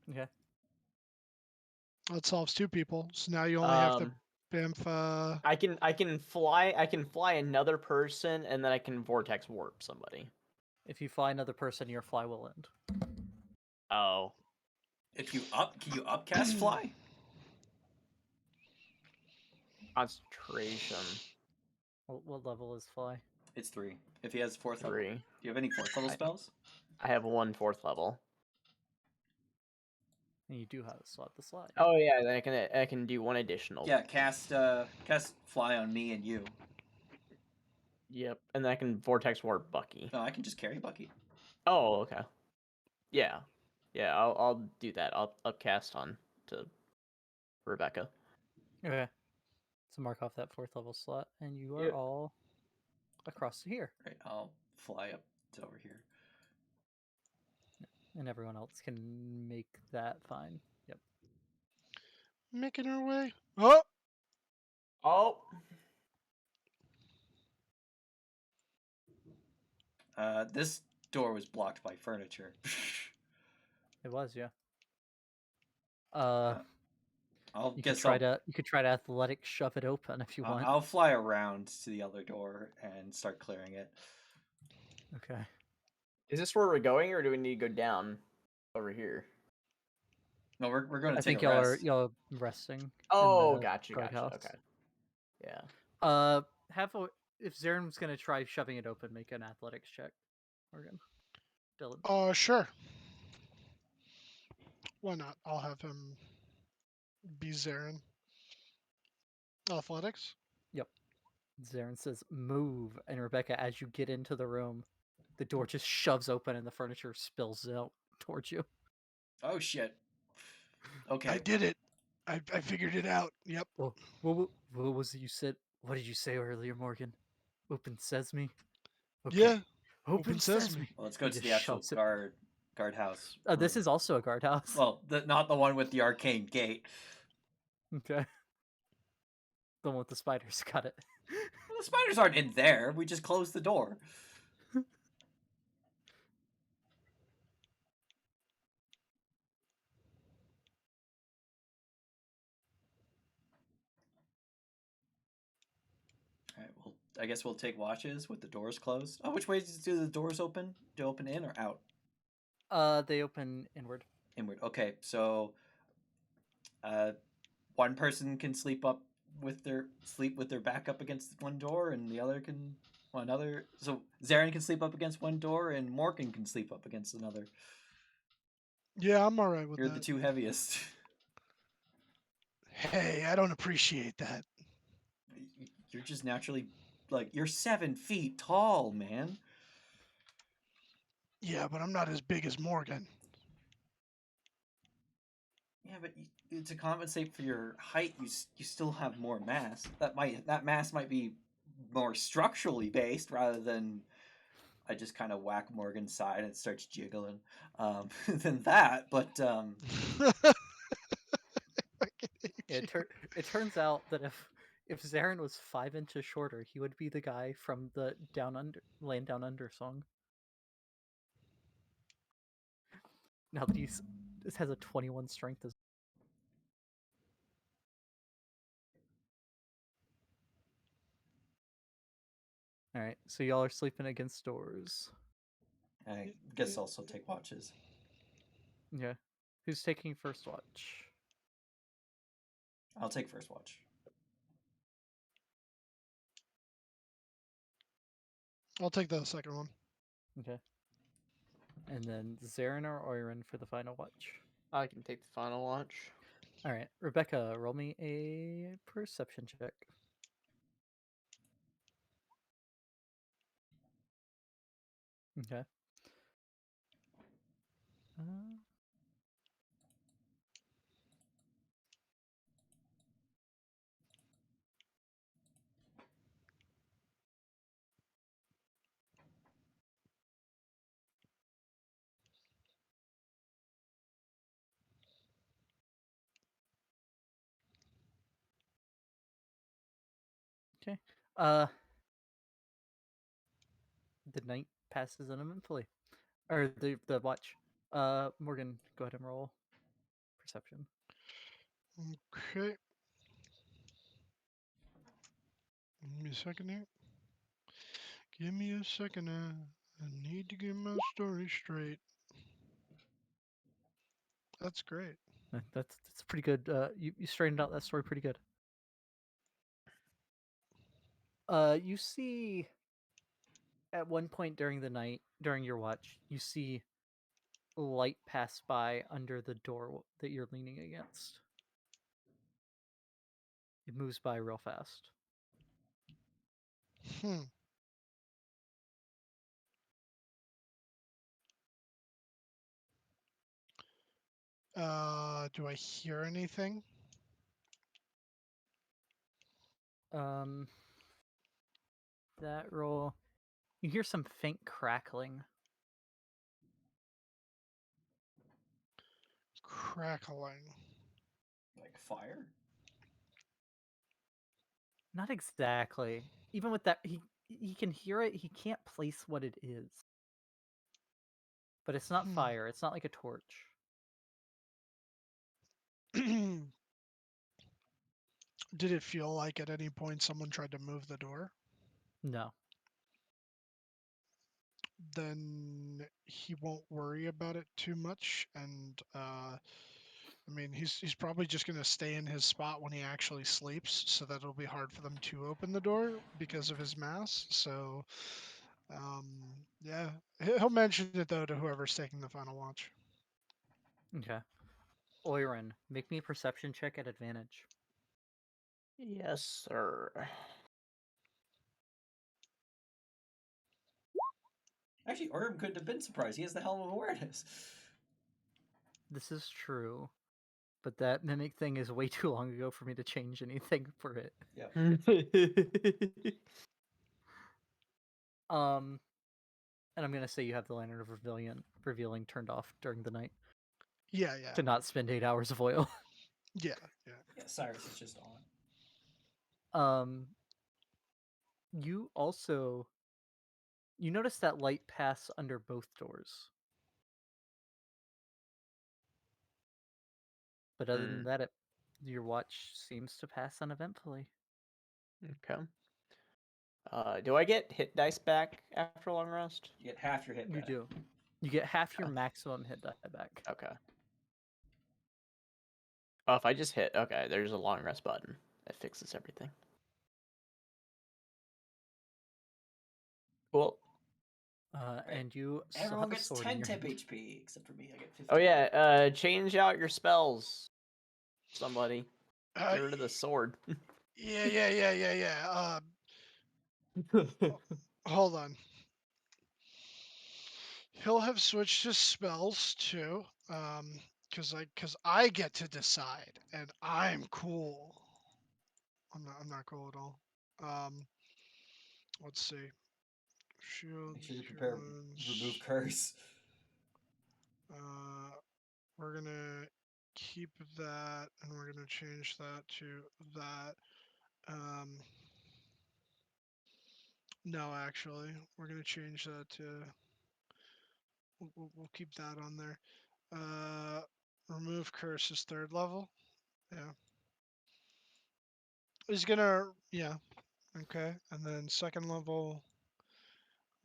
Okay. That solves 2 people. So now you only have to bamf. I can fly another person, and then I can vortex warp somebody. If you fly another person, your fly will end. Oh. Can you upcast fly? Concentration. What level is fly? It's 3. If he has 4th level. 3. Do you have any 4th level spells? I have 1 4th level. And you do have a slot to slide. Oh yeah, then I can do 1 additional. Yeah, cast fly on me and you. Yep, and then I can vortex warp Bucky. No, I can just carry Bucky. Oh, okay. Yeah, I'll do that. I'll upcast on to Rebecca. Okay. So mark off that 4th level slot, and you are Yep. all across to here. Right, I'll fly up to over here. And everyone else can make that fine. Yep. Making our way. Oh. Oh. This door was blocked by furniture. It was, yeah. I'll you guess could try to athletic shove it open if you want. I'll fly around to the other door and start clearing it. Okay. Is this where we're going, or do we need to go down over here? No, we're going to I take think a rest. y'all are resting. Oh, in the gotcha. guardhouse. Okay. Yeah. If Zaren's gonna try shoving it open, make an athletics check. Morgan. Dylan. Sure. Why not? I'll have him be Zarin. Athletics. Yep. Zaren says move, and Rebecca, as you get into the room, the door just shoves open and the furniture spills out towards you. Oh shit. Okay. I did it. I figured it out. Yep. Oh, what was it you said? What did you say earlier, Morgan? Open sesame? Okay. Yeah. Open sesame. Well, let's go He to just the actual shoves it. guardhouse. This room. is also a guardhouse. Well, not the one with the arcane gate. Okay. The one with the spiders. Got it. Well, the spiders aren't in there. We just closed the door. All right. Well, I guess we'll take watches with the doors closed. Oh, which way do the doors open? Do they open in or out? They open inward. Inward. Okay, so one person can sleep with their back up against one door, and the other can another. So Zarin can sleep up against one door, and Morgan can sleep up against another. Yeah, I'm all right with You're that. the 2 heaviest. Hey, I don't appreciate that. You're just naturally you're 7 feet tall, man. Yeah, but I'm not as big as Morgan. Yeah, but to compensate for your height, you still have more mass. That mass might be more structurally based rather than I just kind of whack Morgan's side and it starts jiggling than that. But Yeah, it turns out that if Zarin was 5 inches shorter, he would be the guy from the Land Down Under song. Now that this has a 21 strength as all right, so y'all are sleeping against doors. I guess also take watches. Yeah, who's taking first watch? I'll take first watch. I'll take the second one. Okay, and then Zarin or Oirin for the final watch. I can take the final watch. All right, Rebecca, roll me a perception check. Okay. Okay. The night passes uneventfully, or the watch. Morgan, go ahead and roll perception. Okay. Give me a second here. Give me a second. I need to get my story straight. That's great. That's pretty good. You straightened out that story pretty good. You see at one point during the night, during your watch, you see light pass by under the door that you're leaning against. It moves by real fast. Hmm. Do I hear anything? That roll, you hear some faint crackling. Crackling. Like fire? Not exactly. Even with that, he can hear it. He can't place what it is. But it's not fire. It's not like a torch. Did it feel like at any point someone tried to move the door? No. Then he won't worry about it too much, and I mean, he's probably just gonna stay in his spot when he actually sleeps, so that it'll be hard for them to open the door because of his mass. So, yeah, he'll mention it though to whoever's taking the final watch. Okay. Oirin, make me a perception check at advantage. Yes, sir. Actually, Orm couldn't have been surprised. He has the helm of awareness. This is true, but that mimic thing is way too long ago for me to change anything for it. Yeah. And I'm gonna say you have the lantern of revealing turned off during the night Yeah, to not spend 8 hours of oil. yeah. Yeah, Cyrus is just on. You also notice that light pass under both doors. But other than that, your watch seems to pass uneventfully. Okay. Do I get hit dice back after a long rest? You get half your hit You back. do. You get half your maximum hit die back. Okay. Oh, if I just hit, okay, there's a long rest button. That fixes everything. Cool. And you still Everyone have a gets sword in 10 your temp hand. HP, except for me. I get 15. Oh yeah, change out your spells. Somebody. Uh, Get rid of the sword. yeah. Hold on. He'll have switched his spells too, because I get to decide, and I'm cool. I'm not cool at all. Let's see. Shield, Make sure you Cure prepare remove Wounds. curse. We're gonna keep that, and we're gonna change that to that. No, actually, we're gonna change that to. We'll keep that on there. Remove curse is 3rd level. Yeah. He's gonna, yeah, okay. And then 2nd level.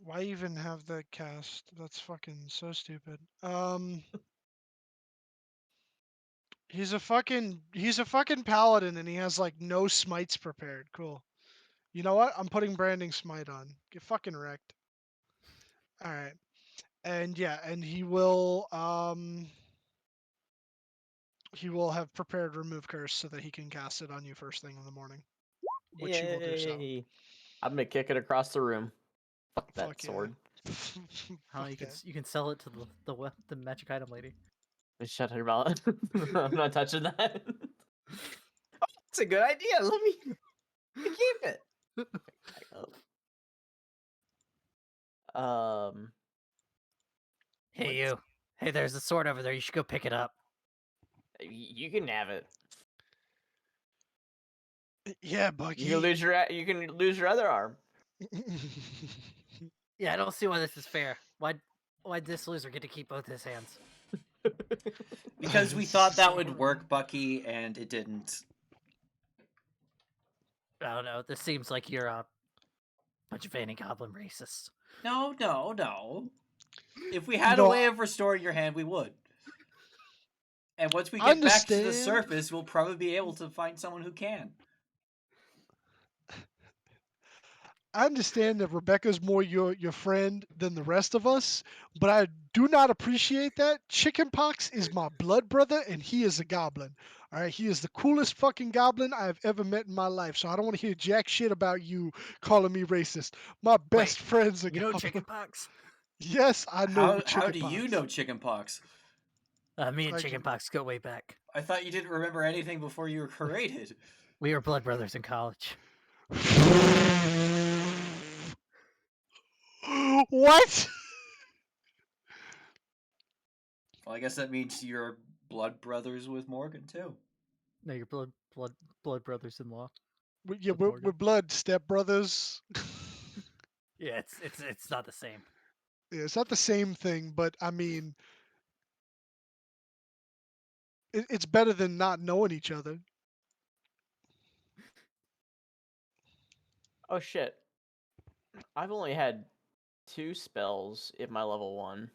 Why even have that cast? That's fucking so stupid. He's a fucking paladin, and he has like no smites prepared. Cool. You know what? I'm putting branding smite on. Get fucking wrecked. All right. And yeah, and he will have prepared remove curse so that he can cast it on you first thing in the morning, which he will do so. Yay. I'm gonna kick it across the room. Fuck that Fuck yeah. sword. How you can sell it to the magic item lady. Shut your mouth. I'm not touching that. Oh, it's a good idea. Let me keep it. Hey What's- you. Hey, there's a sword over there. You should go pick it up. You can have it. Yeah, Bucky. You can lose your other arm. Yeah, I don't see why this is fair. Why'd this loser get to keep both his hands? Because we thought that would work, Bucky, and it didn't. I don't know. This seems like you're a bunch of Vanny Goblin racists. No, no, no. If we had a way of restoring your hand, we would. And once we get back to the surface, we'll probably be able to find someone who can. I understand that Rebecca's more your friend than the rest of us, but I do not appreciate that. Chickenpox is my blood brother, and he is a goblin. All right, he is the coolest fucking goblin I have ever met in my life. So I don't want to hear jack shit about you calling me racist. My best friend's a You know goblin. chickenpox? Yes, I know How do you know chickenpox? Me and chickenpox go way back. I thought you didn't remember anything before you were created. We were blood brothers in college. What? Well, I guess that means you're blood brothers with Morgan too. No, you're blood brothers-in-law. We're blood stepbrothers. Yeah, it's not the same. Yeah, it's not the same thing, but I mean, it's better than not knowing each other. Oh shit. I've only had 2 spells in my level 1.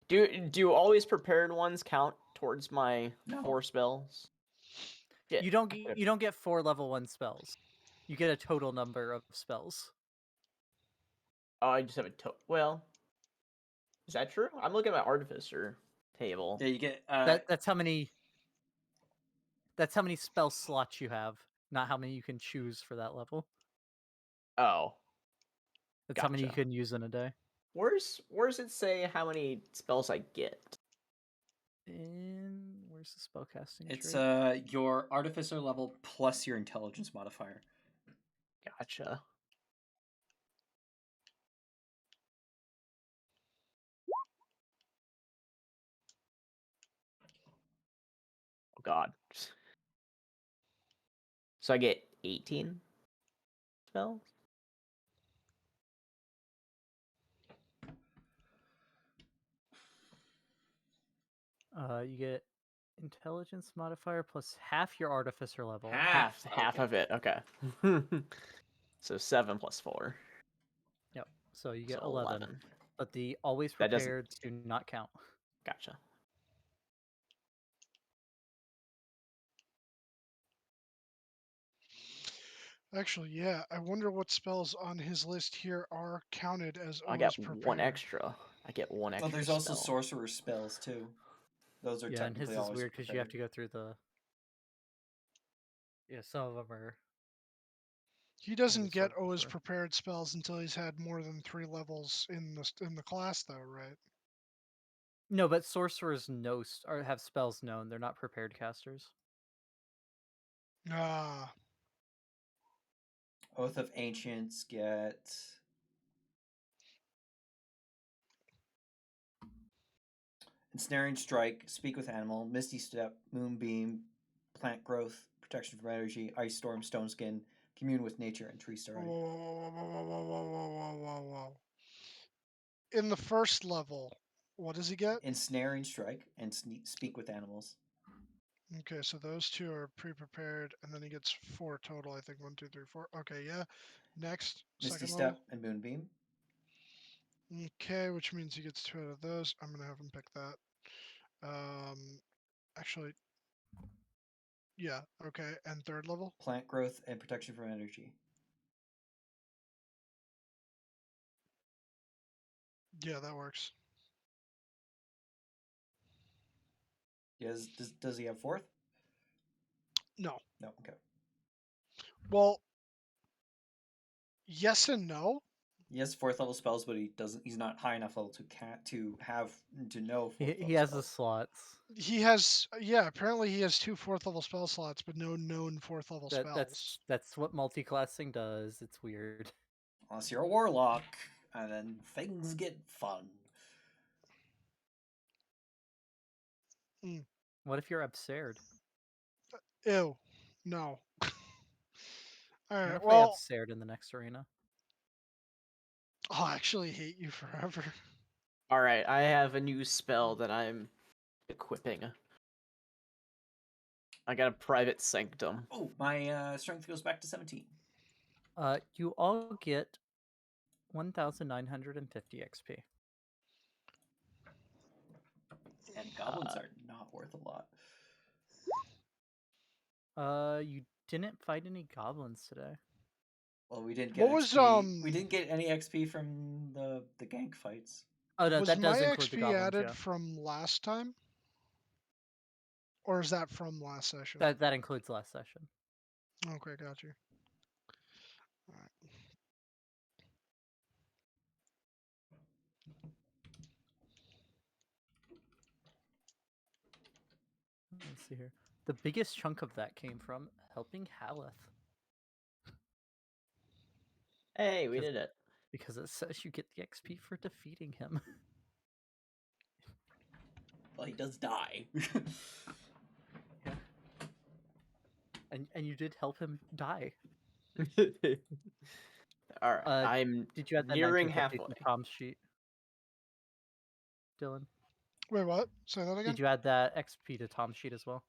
Do always prepared ones count towards my 4 spells? Shit. You don't get 4 level 1 spells. You get a total number of spells. Oh, I just have a well. Is that true? I'm looking at my artificer table. Yeah, you get That's how many spell slots you have, not how many you can choose for that level. Oh. That's how many you can use in a day. Where's it say how many spells I get? Where's the spellcasting It's trait? your artificer level plus your intelligence modifier. Gotcha. Oh god. So I get 18 spells? You get intelligence modifier plus half your artificer level. Half of it. Okay. So 7 plus 4. Yep. So you get So 11. But the always That doesn't- prepared do not count. Gotcha. Actually, yeah. I wonder what spells on his list here are counted as I always got prepared. 1 extra. I get 1 extra. Well, there's also spell. sorcerer spells too. Those are Yeah, and his technically is always weird because you have to prepared. go through the. Yeah, some of them are. He doesn't get sort of always prefer. prepared spells until he's had more than 3 levels in the class, though, right? No, but sorcerers know or have spells known. They're not prepared casters. Ah, Oath of Ancients get Ensnaring Strike, Speak with Animal, Misty Step, Moonbeam, Plant Growth, Protection from Energy, Ice Storm, Stone Skin, Commune with Nature, and Tree whoa, Stirring. whoa, whoa, whoa, whoa, whoa, whoa, whoa, whoa, whoa. In the first level, what does he get? Ensnaring Strike and Speak with Animals. Okay, so those 2 are pre-prepared, and then he gets 4 total. I think 1, 2, 3, 4. Okay, yeah. Next, Misty second Step level. and Moonbeam. Okay, which means he gets 2 out of those. I'm gonna have him pick that. Actually, yeah. Okay, and third level. Plant Growth and Protection from Energy. Yeah, that works. Does he have fourth? No. No, okay. Well, yes and no. He has fourth level spells, but he's not high enough level to know fourth level He has the spells. slots. He has, yeah. Apparently, he has 2 4th level spell slots, but no known 4th level spells. That's what multiclassing does. It's weird. Unless you're a warlock, and then things get fun. What if you're absurd? Ew. No. All I'm right. gonna play Well, absurd in the next arena. I'll actually hate you forever. All right, I have a new spell that I'm equipping. I got a Private Sanctum. Oh, my strength goes back to 17. You all get 1,950 XP. And goblins are not worth a lot. You didn't fight any goblins today. Well, we didn't get What was XP. We didn't get any XP from the gank fights. Oh no, Was that my does include the XP goblins. added Yeah, from last time, or is that from last session? that includes last session. Okay, got you. All right. Let's see here. The biggest chunk of that came from helping Haleth. Hey, we did it. Because it says you get the XP for defeating him. Well, he does die. Yeah. And you did help him die. All right, I'm Did you add that nearing 1950 halfway. to Tom's sheet, Dylan? Wait, what? Say that again. Did you add that XP to Tom's sheet as well?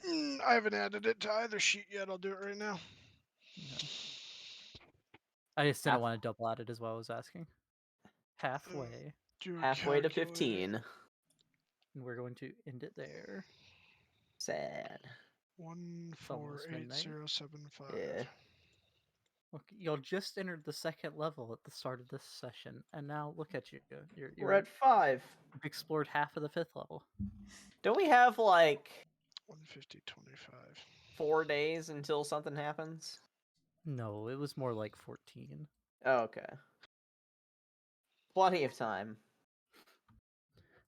I haven't added it to either sheet yet. I'll do it right now. No. I just didn't want to double add it as well. I was asking. Halfway. Do a Halfway to calculator. 15. And we're going to end it there. Sad. It's almost midnight. 148,075. Yeah. Look, y'all just entered the second level at the start of this session, and now look at you. We're at 5. You've explored half of the fifth level. Don't we have like 150.25. 4 days until something happens? No, it was more like 14. Oh, okay. Plenty of time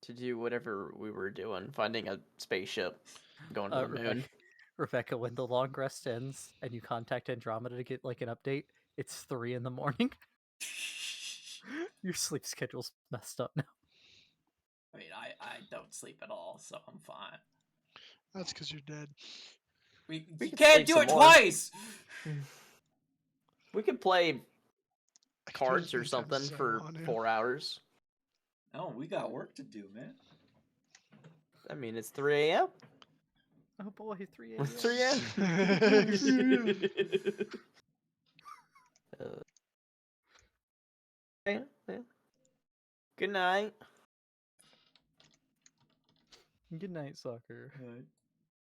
to do whatever we were doing, finding a spaceship, going to the moon. Rebecca, when the long rest ends and you contact Andromeda to get like an update, it's 3 in the morning. Your sleep schedule's messed up now. I mean, I don't sleep at all, so I'm fine. That's because you're dead. We could can't sleep do some it more. twice! We could play I could do as cards or many times something as I for want to. 4 hours. No, we got work to do, man. I mean, it's 3 a.m. Oh boy, 3 a.m. 3 a.m. 3 Yeah. Good night. Good night, soccer. Right.